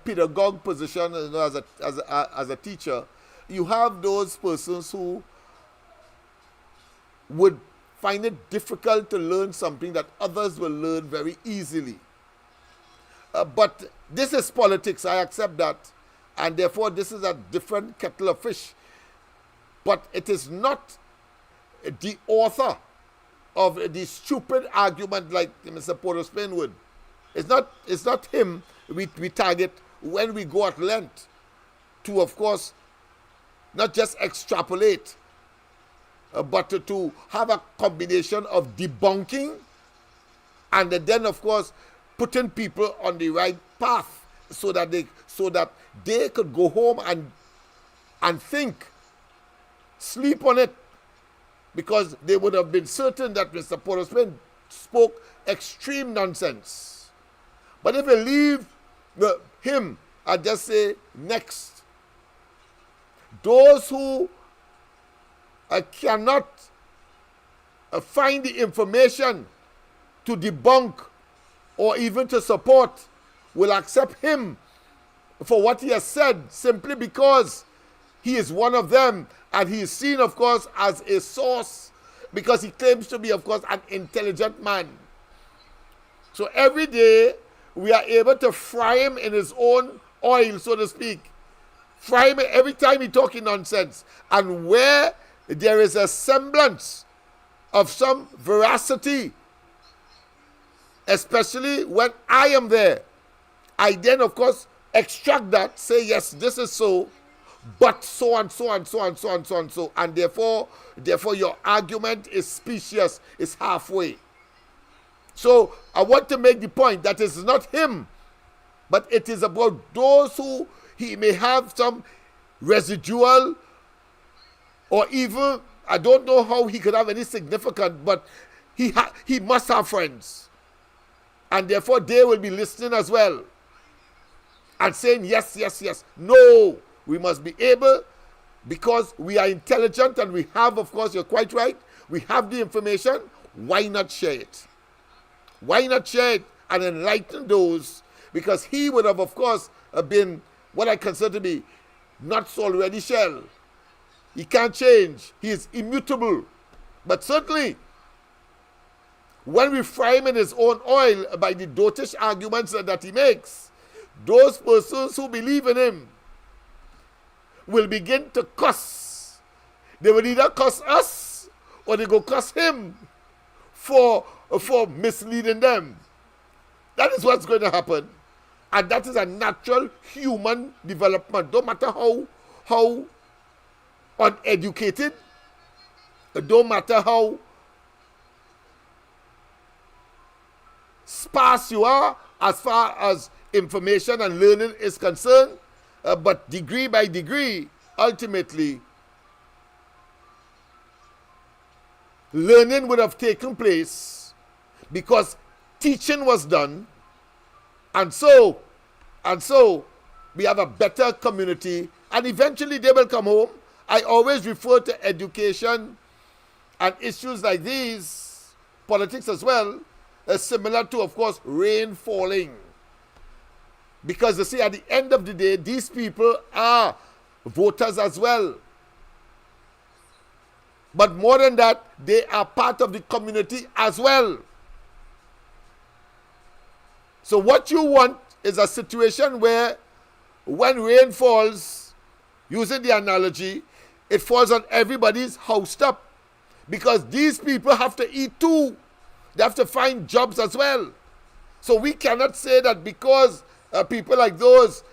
pedagogue position, you know, as a teacher, you have those persons who would find it difficult to learn something that others will learn very easily. But this is politics, I accept that, and therefore this is a different kettle of fish. But it is not the author of the stupid argument like Mr. Port of Spain would. It's not him we target when we go at length to, of course, not just extrapolate, but to have a combination of debunking and then, of course, putting people on the right path so that they could go home and think, sleep on it, because they would have been certain that Mr. Port of Spain spoke extreme nonsense. But if you leave him and just say, next, those who cannot find the information to debunk or even to support will accept him for what he has said simply because he is one of them, and he is seen, of course, as a source because he claims to be, of course, an intelligent man. So every day we are able to fry him in his own oil, so to speak. Fry him every time he's talking nonsense. And where there is a semblance of some veracity, especially when I am there, I then, of course, extract that, say, yes, this is so, but so and so and so and so and so and so, and therefore your argument is specious, is halfway. So I want to make the point that it's not him, but it is about those who he may have some residual, or even, I don't know how he could have any significance, but he must have friends, and therefore they will be listening as well and saying yes, yes, yes. No, we must be able, because we are intelligent and we have, of course, you're quite right, we have the information. Why not share it? Why not share it and enlighten those? Because he would have, of course, been what I consider to be not so already shell. He can't change. He is immutable. But certainly, when we fry him in his own oil by the dotish arguments that he makes, those persons who believe in him will begin to cuss. They will either cuss us or they go cuss him for misleading them. That is what's going to happen. And that is a natural human development. No matter how uneducated, no matter how sparse you are as far as information and learning is concerned, but degree by degree, ultimately, learning would have taken place because teaching was done And so, we have a better community, and eventually they will come home. I always refer to education and issues like these, politics as well, as similar to, of course, rain falling. Because you see, at the end of the day, these people are voters as well. But more than that, they are part of the community as well. So what you want is a situation where when rain falls, using the analogy, it falls on everybody's house top. Because these people have to eat too. They have to find jobs as well. So we cannot say that because people like those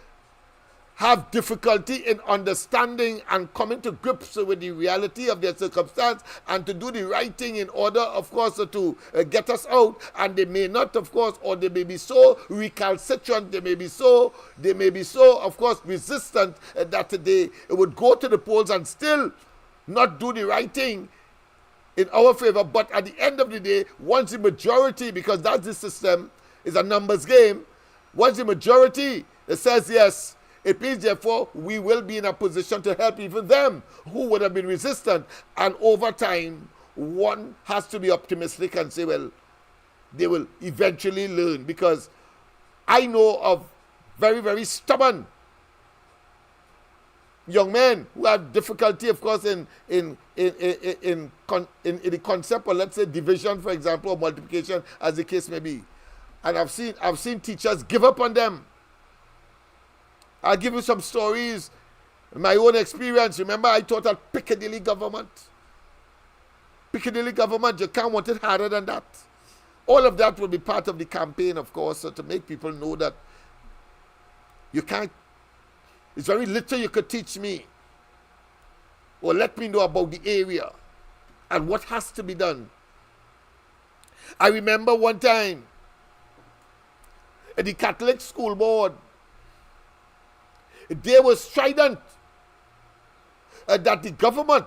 have difficulty in understanding and coming to grips with the reality of their circumstance and to do the right thing in order, of course, to get us out. And they may not, of course, or they may be so recalcitrant, they may be so, of course, resistant that they would go to the polls and still not do the right thing in our favor. But at the end of the day, once the majority, because that's the system, is a numbers game, once the majority says yes, it means, therefore, we will be in a position to help even them who would have been resistant. And over time, one has to be optimistic and say, well, they will eventually learn. Because I know of very, very stubborn young men who have difficulty, of course, in the concept of, let's say, division, for example, or multiplication, as the case may be. And I've seen teachers give up on them. I'll give you some stories, my own experience. Remember, I taught at Piccadilly Government. Piccadilly Government, you can't want it harder than that. All of that will be part of the campaign, of course, to make people know that you can't, it's very little you could teach me or let me know about the area and what has to be done. I remember one time at the Catholic School Board, they were strident that the government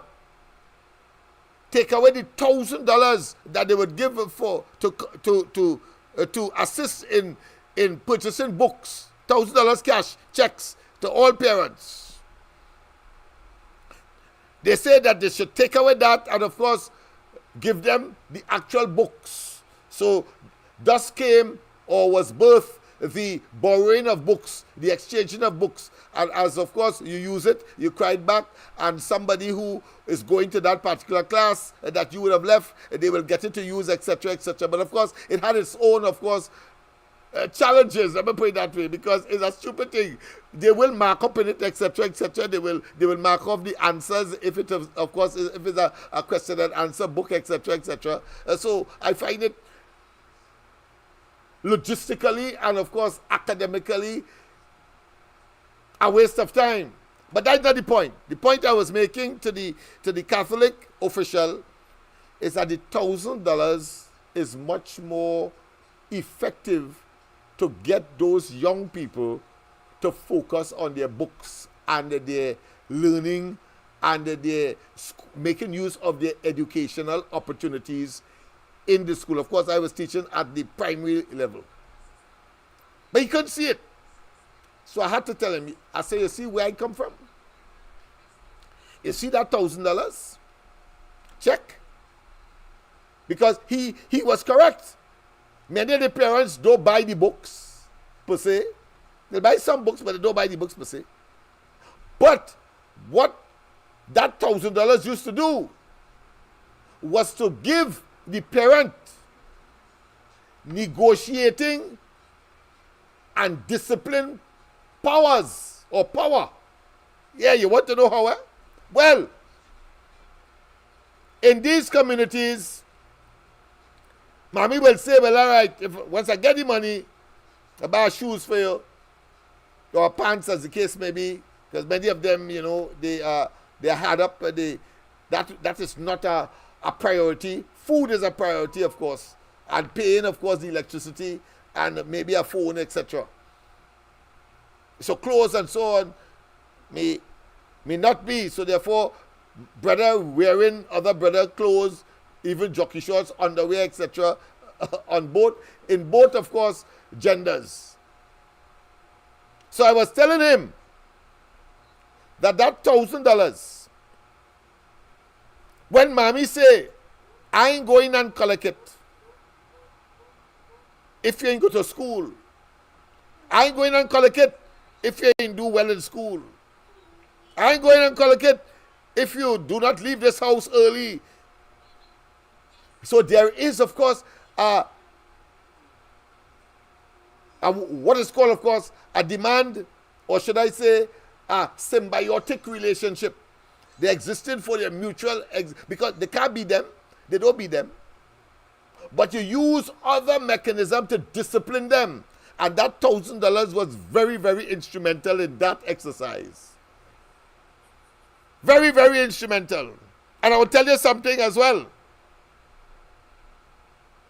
take away the $1,000 that they would give for to assist in purchasing books, $1,000 cash checks to all parents. They say that they should take away that and, of course, give them the actual books. So thus came or was birthed the borrowing of books, the exchanging of books. And as, of course, you use it, you cry it back, and somebody who is going to that particular class that you would have left, they will get it to use, etc., etc. But, of course, it had its own, of course, challenges, let me put it that way, because it's a stupid thing. They will mark up in it, etc., etc. They will mark off the answers if it is, of course, if it's a question and answer book, etc., etc. So I find it logistically and, of course, academically a waste of time. But that's not the point. The point I was making to the Catholic official is that the $1,000 is much more effective to get those young people to focus on their books and their learning and their making use of their educational opportunities in the school. Of course, I was teaching at the primary level. But he couldn't see it. So I had to tell him, I said, you see where I come from? You see that $1,000? Check. Because he was correct. Many of the parents don't buy the books, per se. They buy some books, but they don't buy the books, per se. But what that $1,000 used to do was to give the parent negotiating and discipline powers or power. Yeah, you want to know how? Well, in these communities, mommy will say, well, all right, once I get the money, I buy shoes for you, or pants, as the case may be, because many of them, you know, they're hard up. That is not a priority. Food is a priority, of course, and paying, of course, the electricity and maybe a phone, etc. So clothes and so on may not be. So therefore, brother wearing other brother clothes, even jockey shorts, underwear, etc. In both, of course, genders. So I was telling him that $1,000, when mommy say, I ain't going and collect it if you ain't go to school. I ain't going and collect it if you ain't do well in school. I ain't going and collect it if you do not leave this house early. So there is, of course, what is called, of course, a demand, or should I say, a symbiotic relationship. They existed for their mutual, because they can't be them, they don't be them. But you use other mechanisms to discipline them. And that $1,000 was very, very instrumental in that exercise. Very, very instrumental. And I will tell you something as well.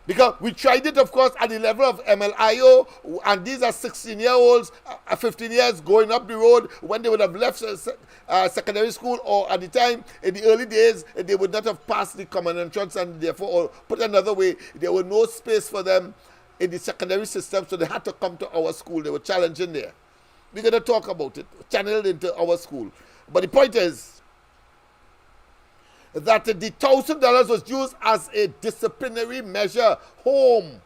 Because we tried it, of course, at the level of MLIO, and these are 16-year-olds, 15 years going up the road when they would have left secondary school, or at the time, in the early days, they would not have passed the common entrance, and therefore, or put another way, there was no space for them in the secondary system, so they had to come to our school. They were challenged in there. We're going to talk about it, channeled into our school. But the point is that the $1,000 was used as a disciplinary measure home.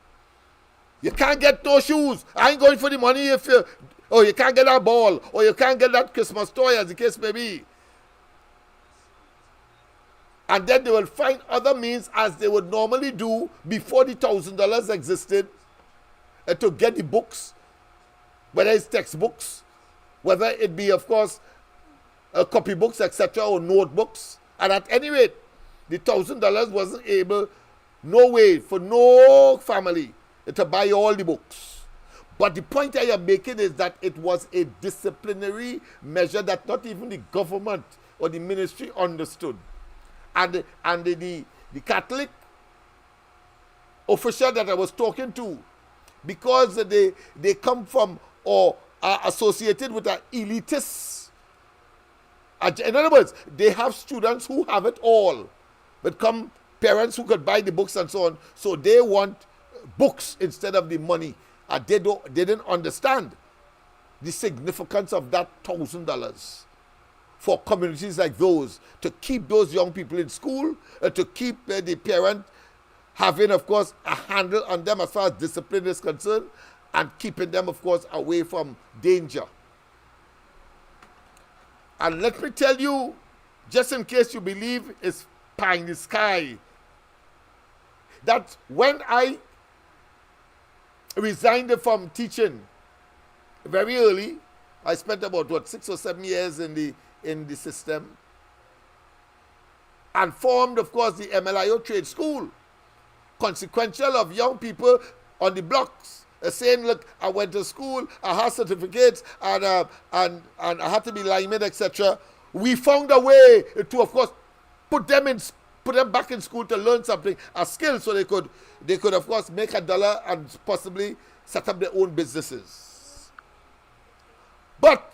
You can't get no shoes. I ain't going for the money if you, or you can't get that ball, or you can't get that Christmas toy, as the case may be. And then they will find other means, as they would normally do before the $1,000 existed, to get the books, whether it's textbooks, whether it be, of course, copybooks, etc., or notebooks. And at any rate, the $1,000 wasn't able, no way, for no family to buy all the books. But the point I am making is that it was a disciplinary measure that not even the government or the ministry understood. And the Catholic official that I was talking to, because they come from or are associated with an elitist. In other words, they have students who have it all, but come parents who could buy the books and so on. So they want books instead of the money. And they didn't understand the significance of that $1,000 for communities like those, to keep those young people in school, to keep the parent having, of course, a handle on them as far as discipline is concerned, and keeping them, of course, away from danger. And let me tell you, just in case you believe it's pie in the sky, that when I resigned from teaching very early, I spent about 6 or 7 years in the system, and formed, of course, the MLIO trade school, consequential of young people on the blocks, saying, look, I went to school, I had certificates, and I had to be lineman, etc. We found a way to, of course, put them back in school to learn something, a skill, so they could, of course, make $1 and possibly set up their own businesses. But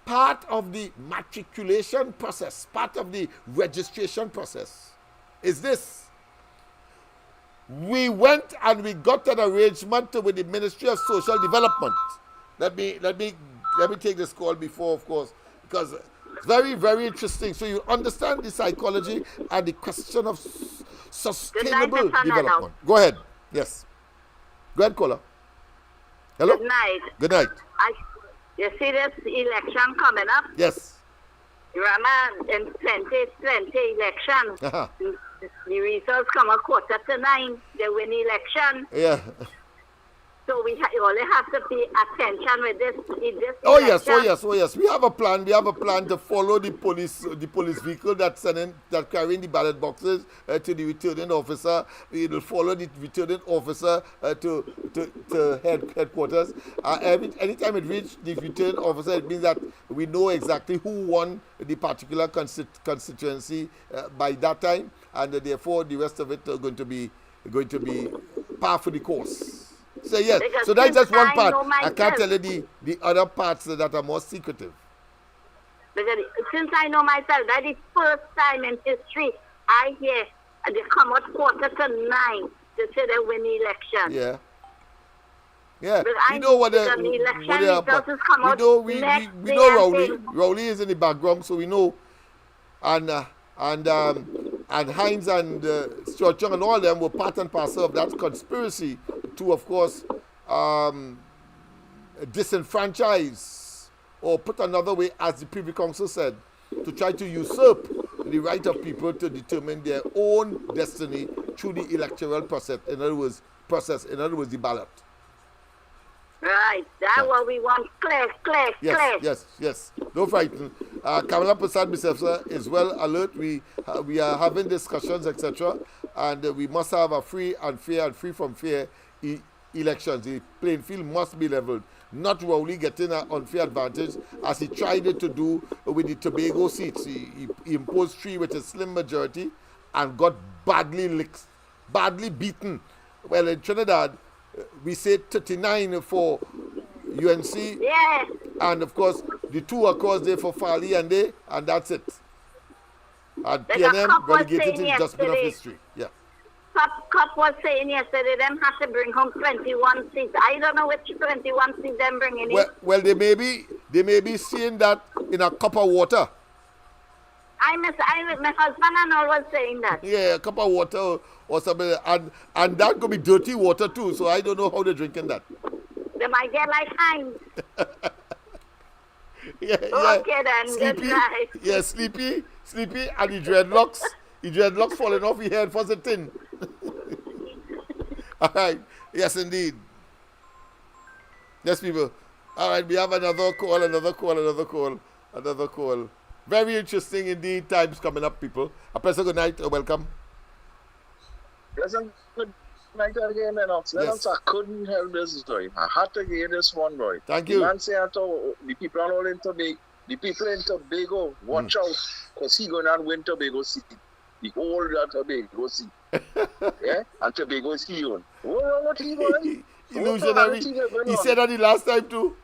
part of the matriculation process, part of the registration process is this. We went and we got an arrangement with the Ministry of Social Development. Let me take this call before, of course, because it's very, very interesting. So you understand the psychology and the question of sustainable development. Go ahead. Yes. Go ahead, caller. Hello. Good night. Good night. You see this election coming up? Yes. You remember in 2020 election. Uh-huh. The results come at 8:45. They win the election. Yeah. So we only have to pay attention with this. Oh yes. We have a plan. We have a plan to follow the police vehicle that carrying the ballot boxes to the returning officer. We will follow the returning officer to headquarters. Anytime it reaches the returning officer, it means that we know exactly who won the particular constituency by that time, and therefore the rest of it are going to be par for the course. So yes, because so that's just one part. I can't tell you the other parts that are more secretive. Because since I know myself, that is first time in history I hear they come out 8:45 to say they win the election. Yeah. Yeah, we I know what the election results come out we next day know and Rowley. things. Rowley is in the background, so we know. And Hines and Stuart Young and all of them were part and parcel of that conspiracy to, of course, disenfranchise, or put another way, as the Privy Council said, to try to usurp the right of people to determine their own destiny through the electoral process. In other words, the ballot. Right, that's what we want. Clear. Yes. Don't frighten. Kamala Prasad Bisepsa is well alert. We are having discussions, etc. And we must have a free and fair and free from fear elections. The playing field must be leveled. Not Rowley getting an unfair advantage as he tried it to do with the Tobago seats. He imposed 3 with a slim majority and got badly beaten. Well, in Trinidad, we say 39 for UNC. Yeah. And of course, the 2 across there for Farley and they, and that's it. And PNM relegated to the dustbin of history. Yeah. Cop was saying yesterday them have to bring home 21 seats. I don't know which 21 seats them bringing in. Well, they may be seeing that in a cup of water. My husband and all was saying that. Yeah, a cup of water or something, and that could be dirty water too. So I don't know how they're drinking that. They might get like Heinz. Okay then. Sleepy. Yeah, sleepy, and the dreadlocks falling off your head for the tin. All right. Yes, indeed. Yes, people. All right, we have another call. Very interesting indeed. Times coming up, people. A pleasant good night. Welcome. Pleasant good night again, Lennox. Lennox, I couldn't help this story. I had to get this one, boy. Thank you. The man say the people are all in Tobago. The people in Tobago, watch out, because he going to win Tobago City. The whole Tobago City. Yeah? And Tobago is he own. What he going? Illusionary. He said that the last time too.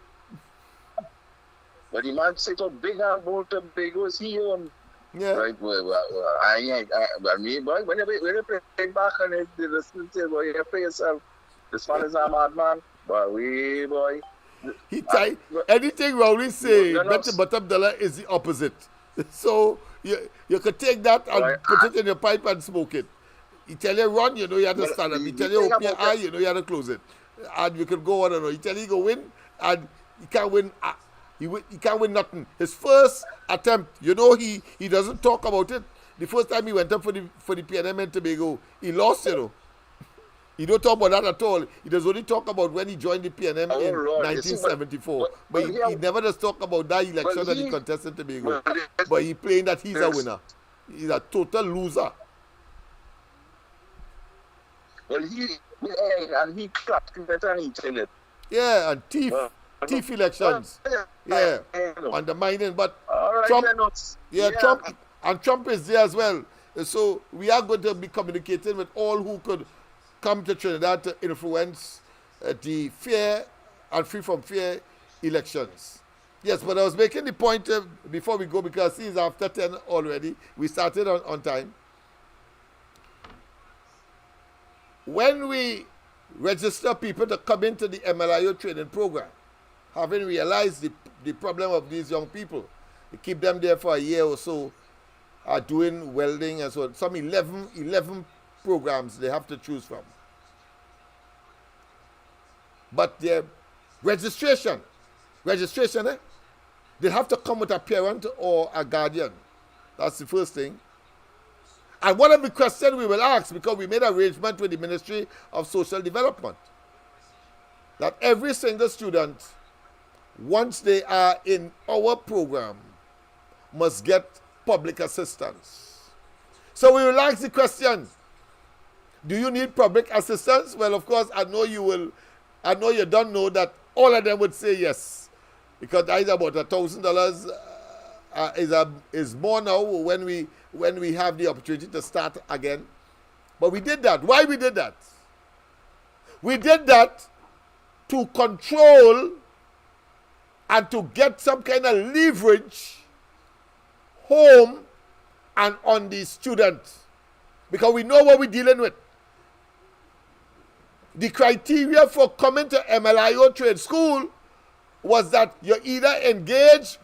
But the man said so big and bold Tobago is he own. Yeah. Right, well, when you play back and the listening say, boy, you play yourself. This man is a madman. But boy. Anything Rowley say, better bottom dollar is the opposite. So you could take that and put it in your pipe and smoke it. He tell you run, you know you have to stand up. He tell you open your eye, you know you have to close it. And you could go on and on. He tell you go win, and he can't win. He can't win nothing. His first attempt, you know, he doesn't talk about it. The first time he went up for the PNM and Tobago, he lost, you know. He don't talk about that at all. He does only talk about when he joined the PNM in 1974. But he never does talk about that election that he contested in Tobago. But he playing that he's a winner. He's a total loser. Well, he clapped better than he tell it. Yeah, and thief elections. Yeah, undermining. But Trump, Trump is there as well. So we are going to be communicating with all who could come to Trinidad to influence the fair and free from fear elections. Yes, but I was making the point before we go, because it's after 10 already. We started on time. When we register people to come into the MLIO training program, having realized the problem of these young people, we keep them there for a year or so, doing welding and so on. Some 11 programs they have to choose from. But their registration, they have to come with a parent or a guardian. That's the first thing. And one of the questions we will ask, because we made arrangement with the Ministry of Social Development, that every single student, once they are in our program, must get public assistance. So we will ask the question, do you need public assistance? Well, of course, I know you don't know that all of them would say yes, because that is about $1,000 is more now when we have the opportunity to start again. But we did that. Why we did that? We did that to control and to get some kind of leverage home and on the student, because we know what we're dealing with. the criteria for coming to MLIO trade school was that you either engage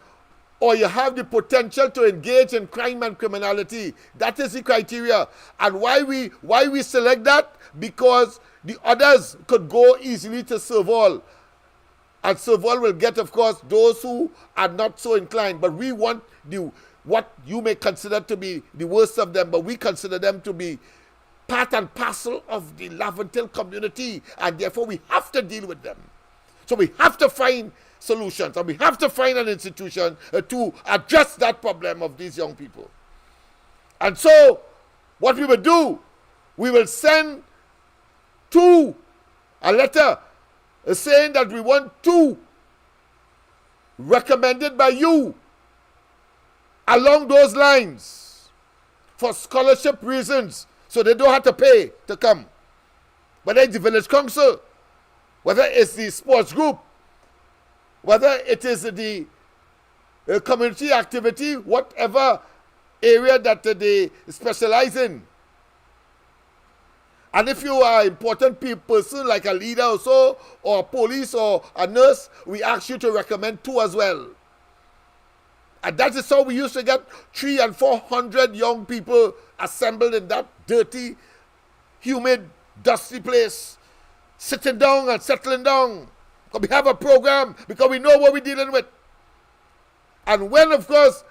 or you have the potential to engage in crime and criminality. That is the criteria. And why we select that? Because the others could go easily to Serval. And Serval will get, of course, those who are not so inclined. But we want what you may consider to be the worst of them, but we consider them to be part and parcel of the Laventille community, and therefore we have to deal with them. So we have to find solutions, and we have to find an institution to address that problem of these young people. And so what we will do, we will send a letter saying that we want two recommended by you along those lines for scholarship reasons, so they don't have to pay to come. Whether it's the village council, whether it's the sports group, whether it is the community activity, whatever area that they specialize in. And if you are an important person like a leader or so, or a police or a nurse, we ask you to recommend two as well. And that is how we used to get 300 and 400 young people assembled in that dirty, humid, dusty place, sitting down and settling down. Because we have a program, because we know what we're dealing with. And when, of course,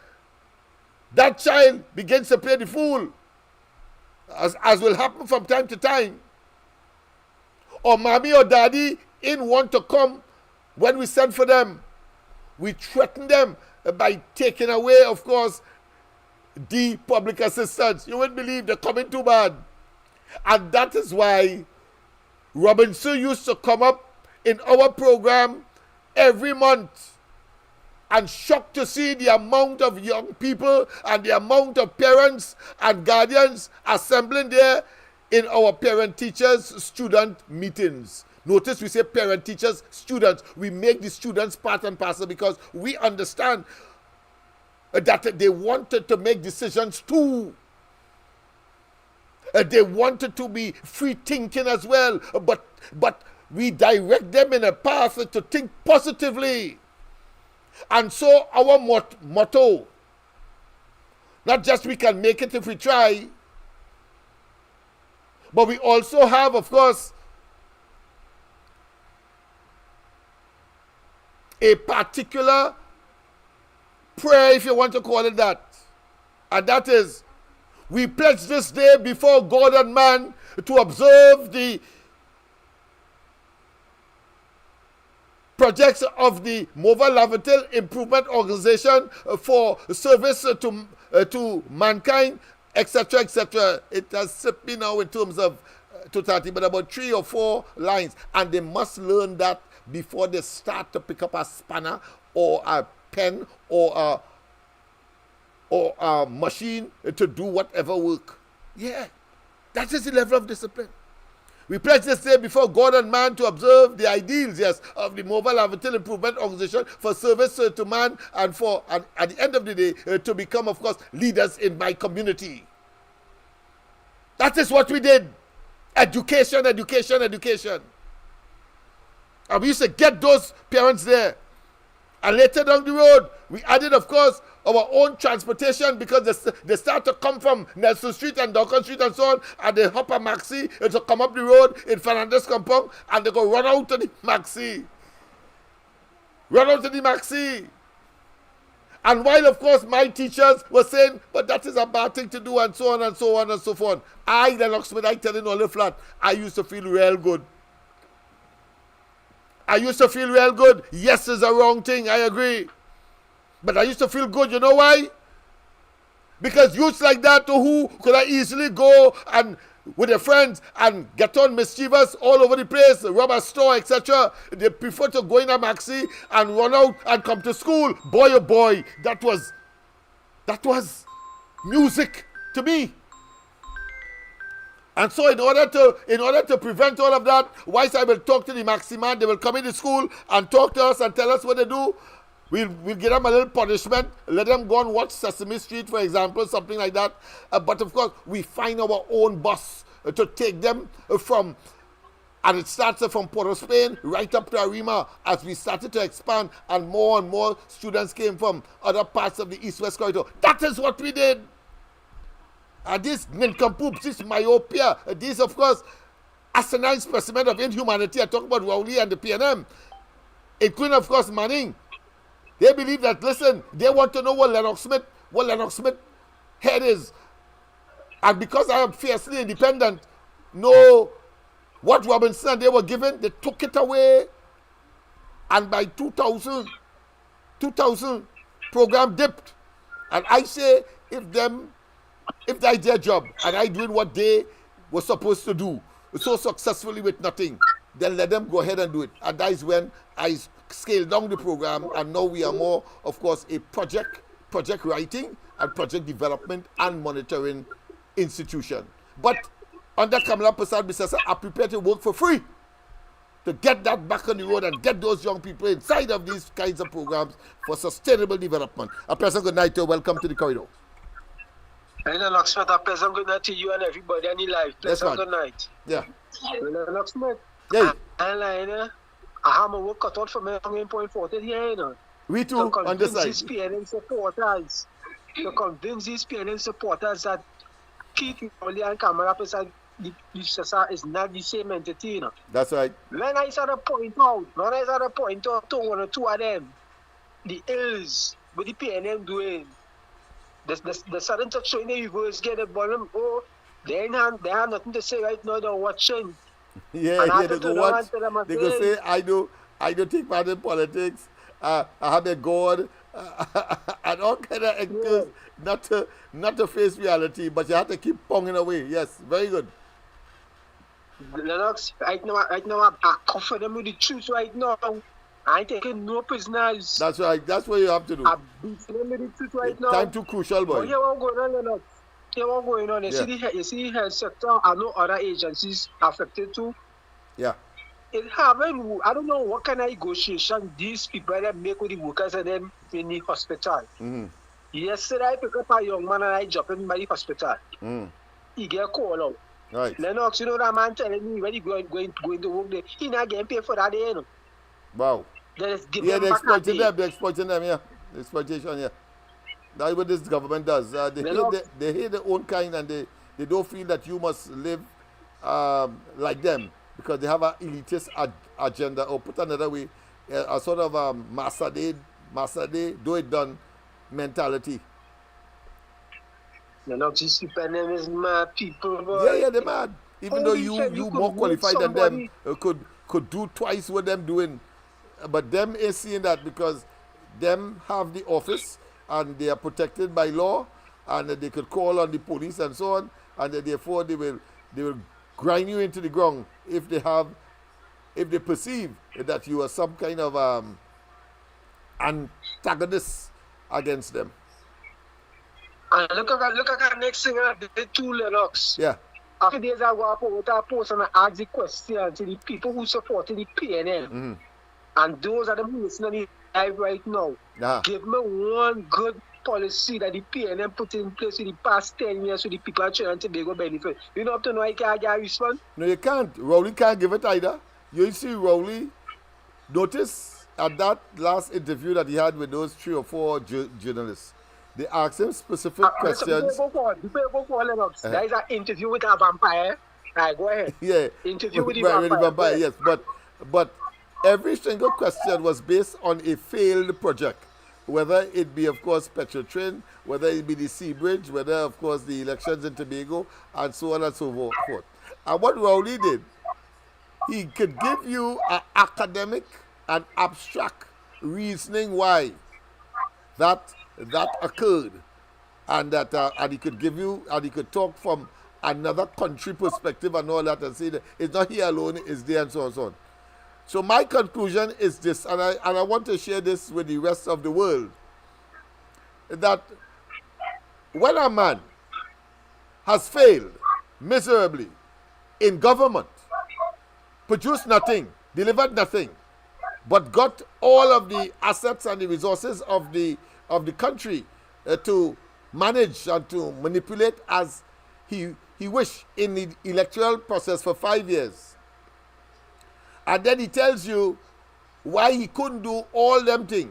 that child begins to play the fool, as will happen from time to time, or mommy or daddy want to come when we send for them, we threaten them by taking away, of course, the public assistance. You wouldn't believe they're coming too bad. And that is why Robinson used to come up in our program every month, and shocked to see the amount of young people and the amount of parents and guardians assembling there in our parent-teachers student meetings. Notice we say parent, teachers, students. We make the students part and parcel because we understand that they wanted to make decisions too. They wanted to be free thinking as well, but we direct them in a path to think positively. And so our motto, not just we can make it if we try, but we also have, of course, a particular prayer, if you want to call it that. And that is, we pledge this day before God and man to observe the projects of the Mova Laventille Improvement Organization for service to mankind, etc., etc. It has slipped me now in terms of totality, but about 3 or 4 lines. And they must learn that before they start to pick up a spanner or a pen or a machine to do whatever work. Yeah, that is the level of discipline. We pledge this day before God and man to observe the ideals, yes, of the Mobile Laventille Improvement Organization for service to man and at the end of the day, to become, of course, leaders in my community. That is what we did. Education, education, education. And we used to get those parents there. And later down the road, we added, of course, our own transportation because they start to come from Nelson Street and Duncan Street and so on, and they hop a maxi to come up the road in Fernandez Compound, and they go run out to the maxi. Run out to the maxi. And while, of course, my teachers were saying, but that is a bad thing to do, and so on and so on and so forth. I, Lennox, I tell you all the flat, I used to feel real good. I used to feel real good. Yes, it's a wrong thing, I agree. But I used to feel good, you know why? Because youths like that who could I easily go and with their friends and get on mischievous all over the place, rob a store, etc. They prefer to go in a maxi and run out and come to school. Boy, oh boy, that was music to me. And so in order to prevent all of that, whilst I will talk to the maxi man, they will come into school and talk to us and tell us what they do. We'll give them a little punishment, let them go and watch Sesame Street, for example, something like that. But of course, we find our own bus to take them from And it started from Port of Spain right up to Arima as we started to expand and more students came from other parts of the East-West corridor. That is what we did. And this nincompoops, this myopia, this of course asinine specimen of inhumanity. I talk about Rowley and the PNM, including of course Manning. They believe that, listen, they want to know what Lennox Smith head is. And because I am fiercely independent, no, what Robinson they were given, they took it away. And by 2000 program dipped. And I say, if that's their job, and I doing what they were supposed to do so successfully with nothing, then let them go ahead and do it. And that is when I scaled down the program, and now we are more, of course, a project writing and project development and monitoring institution. But under Kamala Prasad Bisasa, are prepared to work for free to get that back on the road and get those young people inside of these kinds of programs for sustainable development. A pleasant good night to you. Welcome to the corridor. Lennox Smith, a pleasant good night to you and everybody on the live. Pleasant good night. Yeah. Lennox Smith. Yeah. I have my work cut out for me. I'm going point forward here, you know. We too, on this side. To convince these PNN supporters that Keith Rowley and Kamala Prasad is not the same entity, you know. That's right. When I started to point out to one or two of them, the ills with the PNM doing, the sudden touch in the reverse, get the bottom, they have nothing to say right now, they're watching. Yeah, they go watch. They go say, I don't take part in politics. I have a God, and all kind of excuse not to face reality, but you have to keep ponging away. Yes, very good. Lennox, right now I comfort them with the truth right now. I ain't taking no prisoners. That's right. That's what you have to do. I'm beating them with the truth right now. Time too crucial, boy. But here what going on, Lennox? Here what going on? You see the health sector and no other agencies affected too. Yeah. It happened. I don't know what kind of negotiation these people that make with the workers and them in the hospital. Mm-hmm. Yesterday, I picked up a young man and I dropped him by the hospital. He get a call out. Right. Lennox, you know that man telling me when he going to work there, he not getting paid for that day, you know. Wow. They're exploiting them. They're exploiting them, yeah. The exploitation, yeah. That's what this government does. They hate their own kind, and they don't feel that you must live like them, because they have an elitist agenda, or put another way, a sort of master day, do it done mentality. These people is mad people, boy. Yeah, they're mad. Even though you more qualified than them, could do twice what them doing. But them is seeing that because them have the office and they are protected by law, and they could call on the police and so on, and therefore they will grind you into the ground if they perceive that you are some kind of antagonist against them. And look at that next thing I did too, Lennox. Yeah. A few days ago, I put a post and I asked the question to the people who supported the PNM. Mm-hmm. And those are the listening on the live right now. Give me one good policy that the PNM put in place in the past 10 years so the people of Trinidad and Tobago benefit. You know up to now I can't get a response? No, you can't. Rowley can't give it either. You see Rowley, notice at that last interview that he had with those 3 or 4 journalists, they asked him specific questions. Before Lennox, there is an interview with a vampire. Right, go ahead. Yeah. Interview with the vampire. Yes, but every single question was based on a failed project, whether it be, of course, Petrotrin, whether it be the Sea Bridge, whether, of course, the elections in Tobago, and so on and so forth. And what Rowley did, he could give you an academic and abstract reasoning why that occurred, and that and he could give you, and he could talk from another country perspective and all that, and say that it's not here alone, it's there, and so on and so on. So my conclusion is this, and I want to share this with the rest of the world, that when a man has failed miserably in government, produced nothing, delivered nothing, but got all of the assets and the resources of the country to manage and to manipulate as he wished in the electoral process for 5 years, And then he tells you why he couldn't do all them things.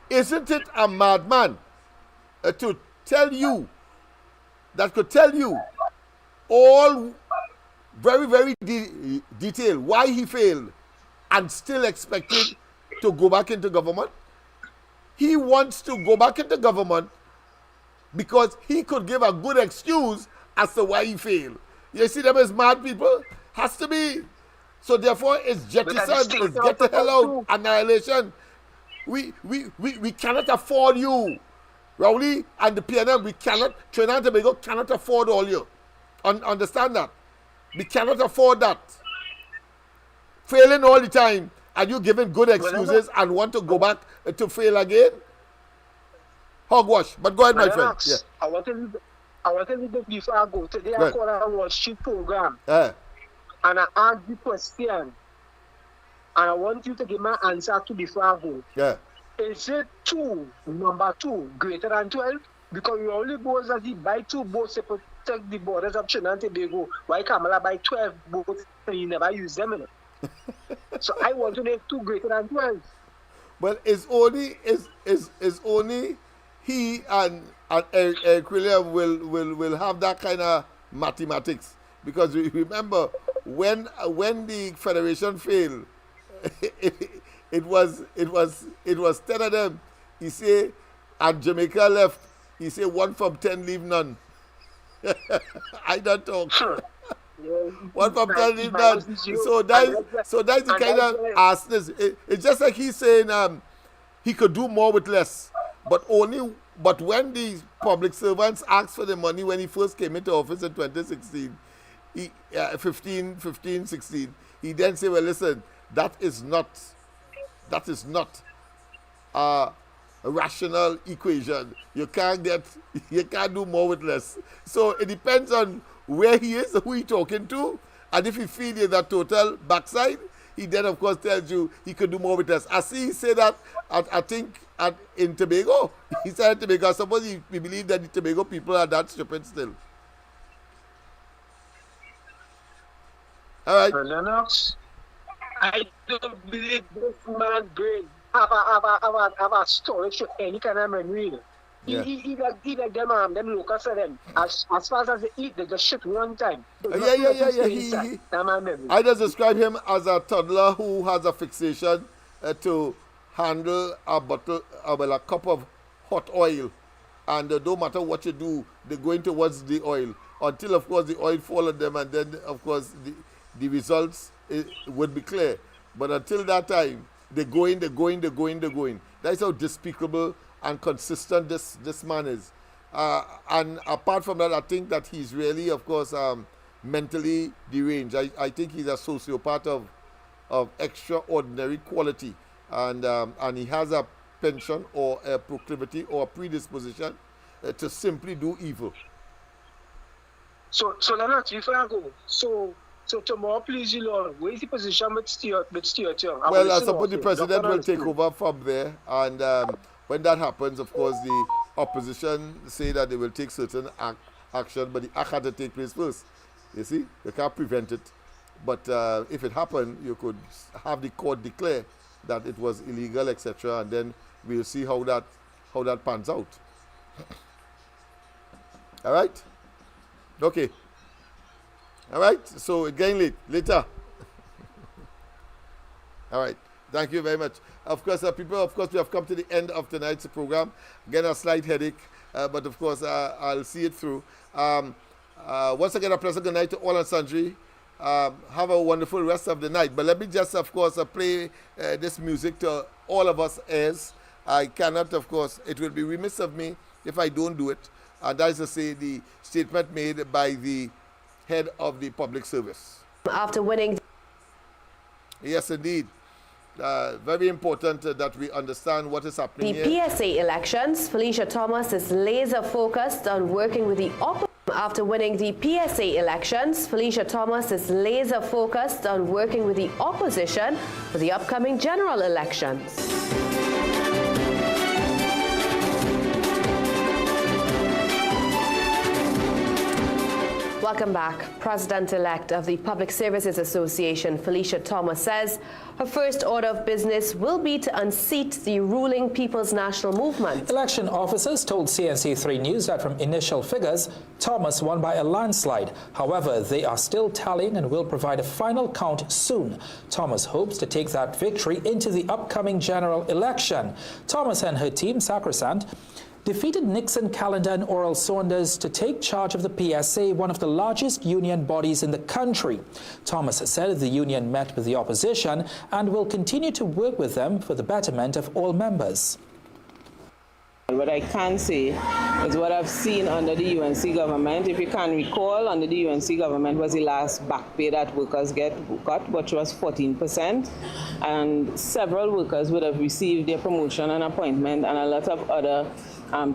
Isn't it a madman to tell you, that could tell you all very, very detailed why he failed and still expected to go back into government? He wants to go back into government because he could give a good excuse as to why he failed. You see them as mad people? Has to be. So therefore it's jettison, it's get the hell out, annihilation. We cannot afford you, Rowley and the PNM. We cannot, Trinidad and Tobago cannot afford all you. Understand that? We cannot afford that. Failing all the time, and you giving good excuses and want to go back to fail again? Hogwash. But go ahead, my friend. Yeah. I want to leave before I go. Today I call a Wall Street program. And I ask the question. And I want you to give my answer to before I go. Yeah. Is it number 2, greater than 12? Because we only boats that he buy 2 boats to protect the borders of Trinidad and Tobago. Why Kamala buy 12 boats and he never use them in it? So I want to know if 2 greater than 12. Well, it's only he and Eric William will have that kind of mathematics, because remember when the federation failed, it was 10 of them. He say, and Jamaica left. He say 1 from 10 leave none. I don't talk. 1 from 10 leave none. So that's the kind of arsonist. It's just like he's saying he could do more with less. But when the public servants asked for the money when he first came into office in 2016, 16, he then said, well, listen, that is not a rational equation. You can't do more with less. So it depends on where he is, who he's talking to, and if he feels he's a total backside, he then of course tells you he could do more with less. I see he say that I think in Tobago. He said in Tobago. I suppose we believe that the Tobago people are that stupid still. All right. Lennox, I don't believe this man brain have a storage for any kind of memory. Yeah. He like them locals of them. As far as they eat, they just shit one time. Yeah. I just describe him as a toddler who has a fixation to handle a cup of hot oil, and no matter what you do, they're going towards the oil until of course the oil fall on them, and then of course the results would be clear. But until that time, they're going. That's how despicable and consistent this man is. And apart from that, I think that he's really, of course, mentally deranged. I think he's a sociopath of extraordinary quality. And he has a penchant or a proclivity or a predisposition to simply do evil. So Lennox, before I go, so tomorrow, please, you Lord, where is the position with Stuart Young? Well, I suppose the president will take over from there, and when that happens, of course, the opposition say that they will take certain action, but the act had to take place first. You see, you can't prevent it. But if it happened, you could have the court declare that it was illegal, etc., and then we'll see how that pans out. All right? Okay. All right? So again later. All right. Thank you very much. Of course, people, we have come to the end of tonight's program. Again, a slight headache, but of course, I'll see it through. Once again, a pleasant good night to all and sundry. Have a wonderful rest of the night. But let me just, of course, play this music to all of us as I cannot, of course, it will be remiss of me if I don't do it. And that is to say, the statement made by the head of the public service. After winning. Yes, indeed. Very important that we understand what is happening here. The PSA elections, Felicia Thomas is laser focused on working with the opposition. After winning the PSA elections, Felicia Thomas is laser focused on working with the opposition for the upcoming general elections. Welcome back. President-elect of the Public Services Association, Felicia Thomas, says her first order of business will be to unseat the ruling People's National Movement. Election officers told CNC3 News that from initial figures, Thomas won by a landslide. However, they are still tallying and will provide a final count soon. Thomas hopes to take that victory into the upcoming general election. Thomas and her team, Sacrosanct, defeated Nixon, Callender and Oral Saunders to take charge of the PSA, one of the largest union bodies in the country. Thomas said the union met with the opposition and will continue to work with them for the betterment of all members. What I can say is what I've seen under the UNC government. If you can recall, under the UNC government was the last back pay that workers got, which was 14%. And several workers would have received their promotion and appointment and a lot of other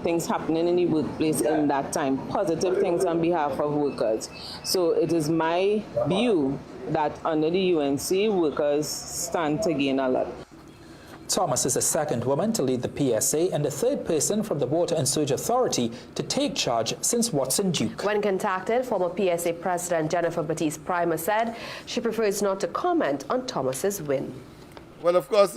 things happening in the workplace in that time, positive things on behalf of workers. So it is my view that under the UNC, workers stand to gain a lot. Thomas is the second woman to lead the PSA and the third person from the Water and Sewage Authority to take charge since Watson Duke. When contacted, former PSA President Jennifer Baptiste Primer said she prefers not to comment on Thomas's win. Well, of course,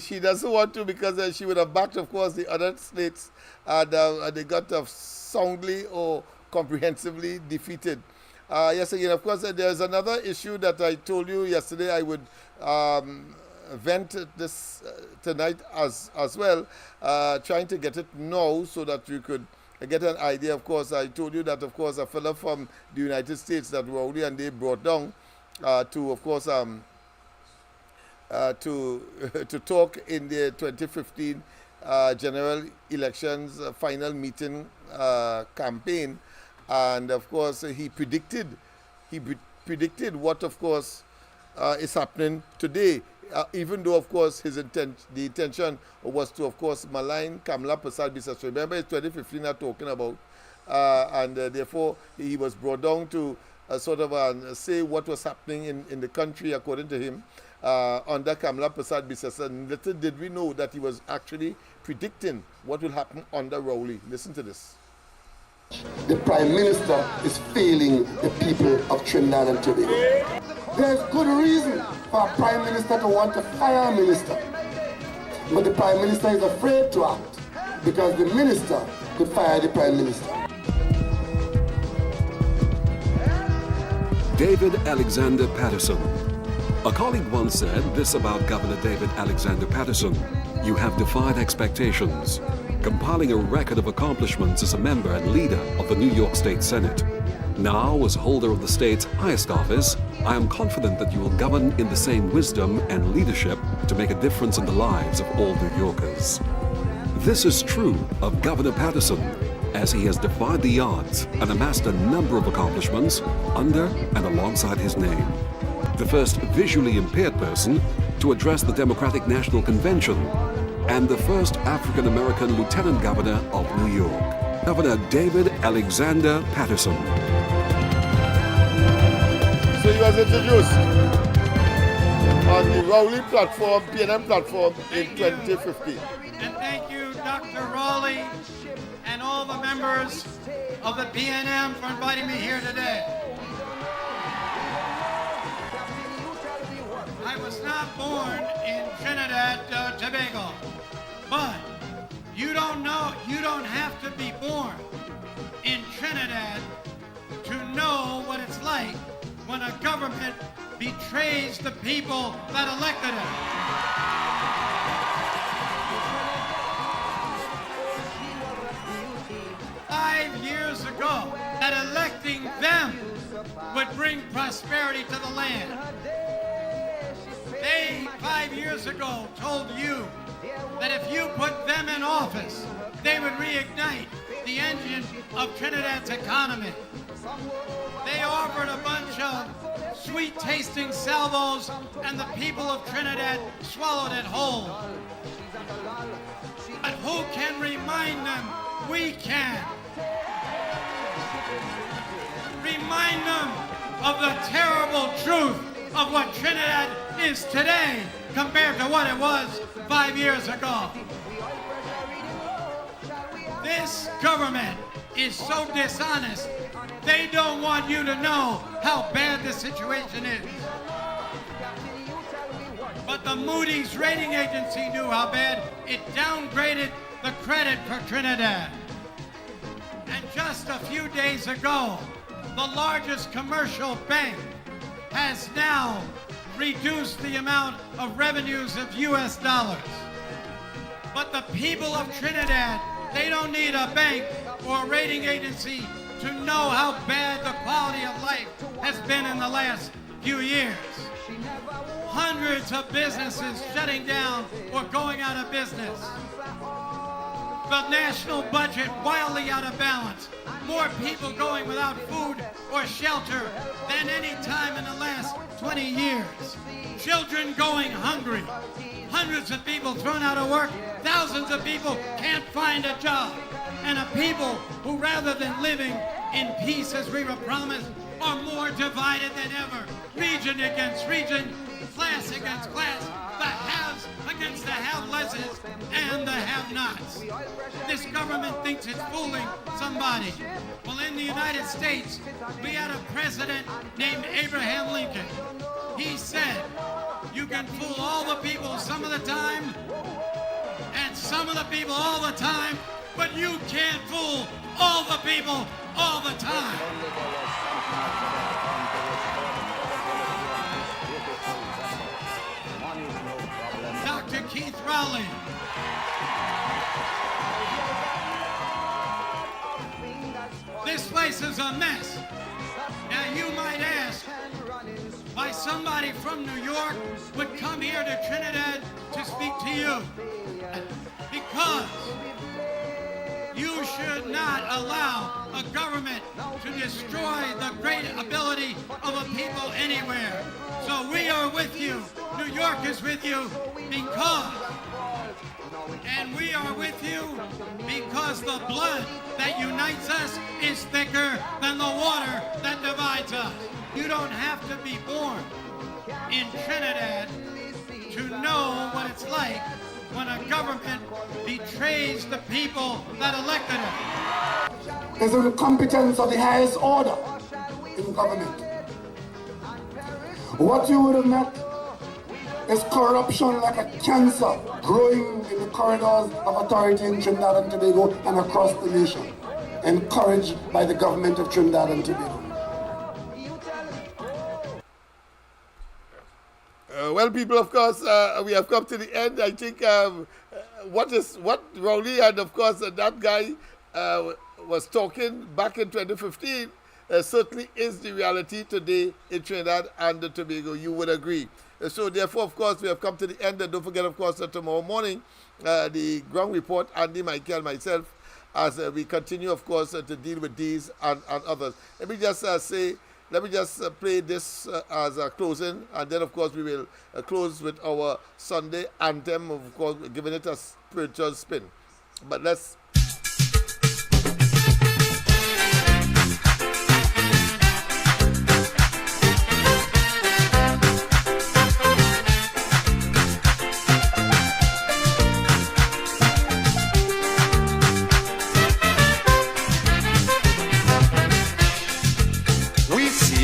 she doesn't want to because she would have backed, of course, the other states and they got soundly or comprehensively defeated. Yes, again, of course, there's another issue that I told you yesterday I would vent this tonight as well, trying to get it now so that you could get an idea. Of course, I told you that, of course, a fellow from the United States that Rowley and they brought down to, of course, to talk in the 2015 general elections final meeting campaign, and of course he predicted what, of course, is happening today. Even though, of course, the intention was to, of course, malign Kamala Persad-Bissessar. Remember, it's 2015 I'm talking about, and therefore he was brought down to sort of say what was happening in the country, according to him, under Kamala Persad-Bissessar. And little did we know that he was actually predicting what will happen under Rowley. Listen to this. The Prime Minister is failing the people of Trinidad and Tobago. There's good reason for a Prime Minister to want to fire a minister. But the Prime Minister is afraid to act because the minister could fire the Prime Minister. David Alexander Patterson. A colleague once said this about Governor David Alexander Patterson: "You have defied expectations, compiling a record of accomplishments as a member and leader of the New York State Senate. Now, as holder of the state's highest office, I am confident that you will govern in the same wisdom and leadership to make a difference in the lives of all New Yorkers." This is true of Governor Patterson, as he has defied the odds and amassed a number of accomplishments under and alongside his name. The first visually impaired person to address the Democratic National Convention, and the first African-American Lieutenant Governor of New York, Governor David Alexander Patterson. So he was introduced on the Rowley platform, PNM platform in 2015. And thank you, Dr. Rowley, and all the members of the PNM for inviting me here today. I was not born in Trinidad, Tobago, but you don't have to be born in Trinidad to know what it's like when a government betrays the people that elected it. 5 years ago, that electing them would bring prosperity to the land. They, 5 years ago, told you that if you put them in office, they would reignite the engine of Trinidad's economy. They offered a bunch of sweet-tasting salvos, and the people of Trinidad swallowed it whole. But who can remind them? We can. Remind them of the terrible truth of what Trinidad is today compared to what it was 5 years ago. This government is so dishonest, they don't want you to know how bad the situation is. But the Moody's rating agency knew how bad. It downgraded the credit for Trinidad. And just a few days ago, the largest commercial bank has now reduced the amount of revenues of US dollars. But the people of Trinidad, they don't need a bank or a rating agency to know how bad the quality of life has been in the last few years. Hundreds of businesses shutting down or going out of business. The national budget wildly out of balance. More people going without food or shelter than any time in the last 20 years. Children going hungry. Hundreds of people thrown out of work. Thousands of people can't find a job. And a people who, rather than living in peace as we were promised, are more divided than ever. Region against region, class against class, the haves against the have-lesses and the have-nots. This government thinks it's fooling somebody. Well, in the United States, we had a president named Abraham Lincoln. He said, you can fool all the people some of the time, and some of the people all the time, but you can't fool all the people all the time. Dr. Keith Rowley. This place is a mess. Now you might ask why somebody from New York would come here to Trinidad to speak to you. Because you should not allow a government to destroy the great ability of a people anywhere. So we are with you. New York is with you because, and we are with you because the blood that unites us is thicker than the water that divides us. You don't have to be born in Trinidad to know what it's like when a government betrays the people that elected it. It's the competence of the highest order in government. What you would have met is corruption like a cancer growing in the corridors of authority in Trinidad and Tobago and across the nation, encouraged by the government of Trinidad and Tobago. Well, people, of course, we have come to the end. I think what Rowley and, of course, that guy was talking back in 2015 certainly is the reality today in Trinidad and Tobago. You would agree. So, therefore, of course, we have come to the end. And don't forget, of course, that tomorrow morning, the ground report, Andy, Michael, and myself, as we continue, of course, to deal with these and others. Let me just play this as a closing, and then, of course, we will close with our Sunday anthem, of course, giving it a spiritual spin. But let's...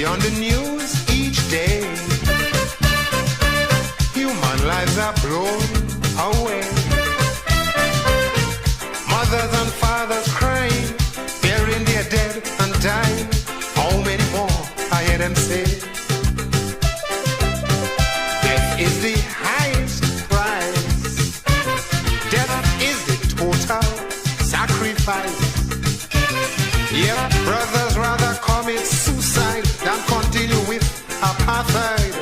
On the news each day, human lives are blown away. Mothers and fathers crying, burying their dead and dying. How many more, I hear them say. Death is the highest price. Death is the total sacrifice. Yeah, brothers rather commit suicide than continue with apartheid.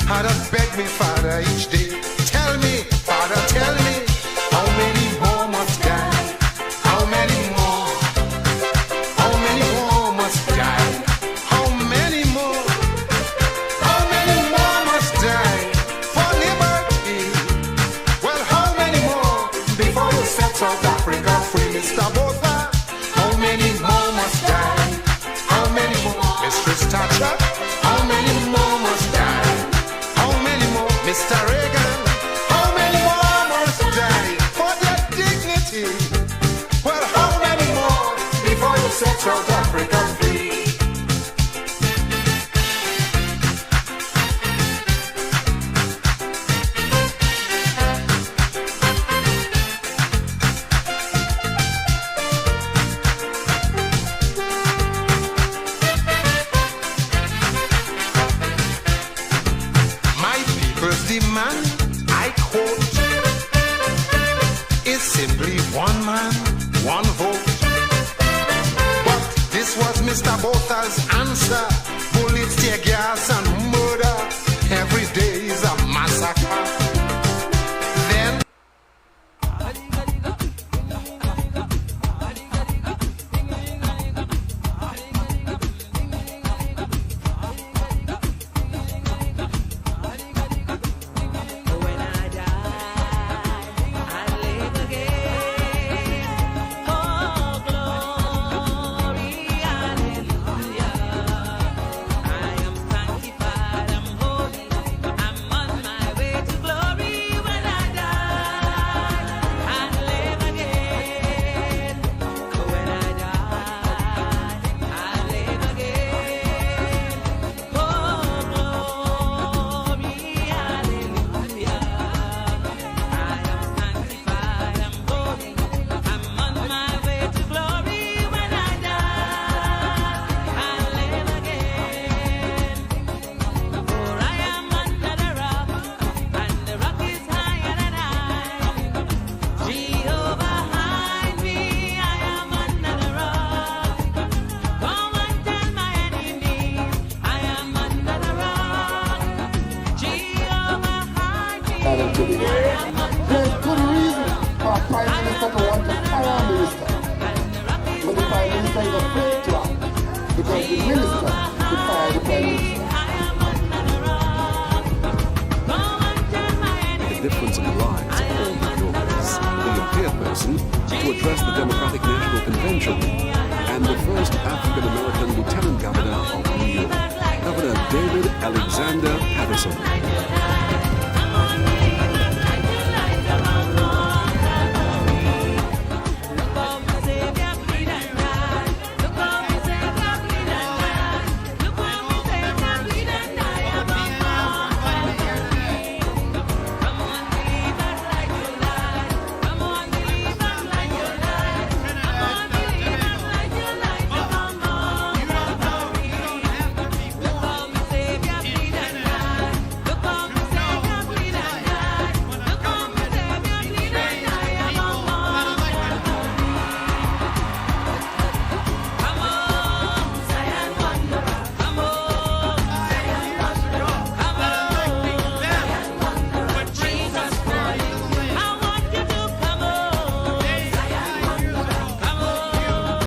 I just beg me, Father, each day. Tell me, Father, tell me, how many more must die? How many more? How many more must die? How many more? How many more must die for liberty? Well, how many more before you set South Africa free, Mr. Botha? How many more must die? How many more? Mistress Thatcher? How many more must die? How many more? Mr. Botha's answer. Bullets, tear gas, and murder. Every day is a massacre. Then There's good reason for a Prime Minister to want to fire a minister. But the Prime Minister is afraid to act because the minister could fire the Prime Minister. The difference in the lives of all the Yorkers, the impaired person, to address the Democratic National Convention, and the first African-American Lieutenant Governor of New York, Governor David Alexander Patterson.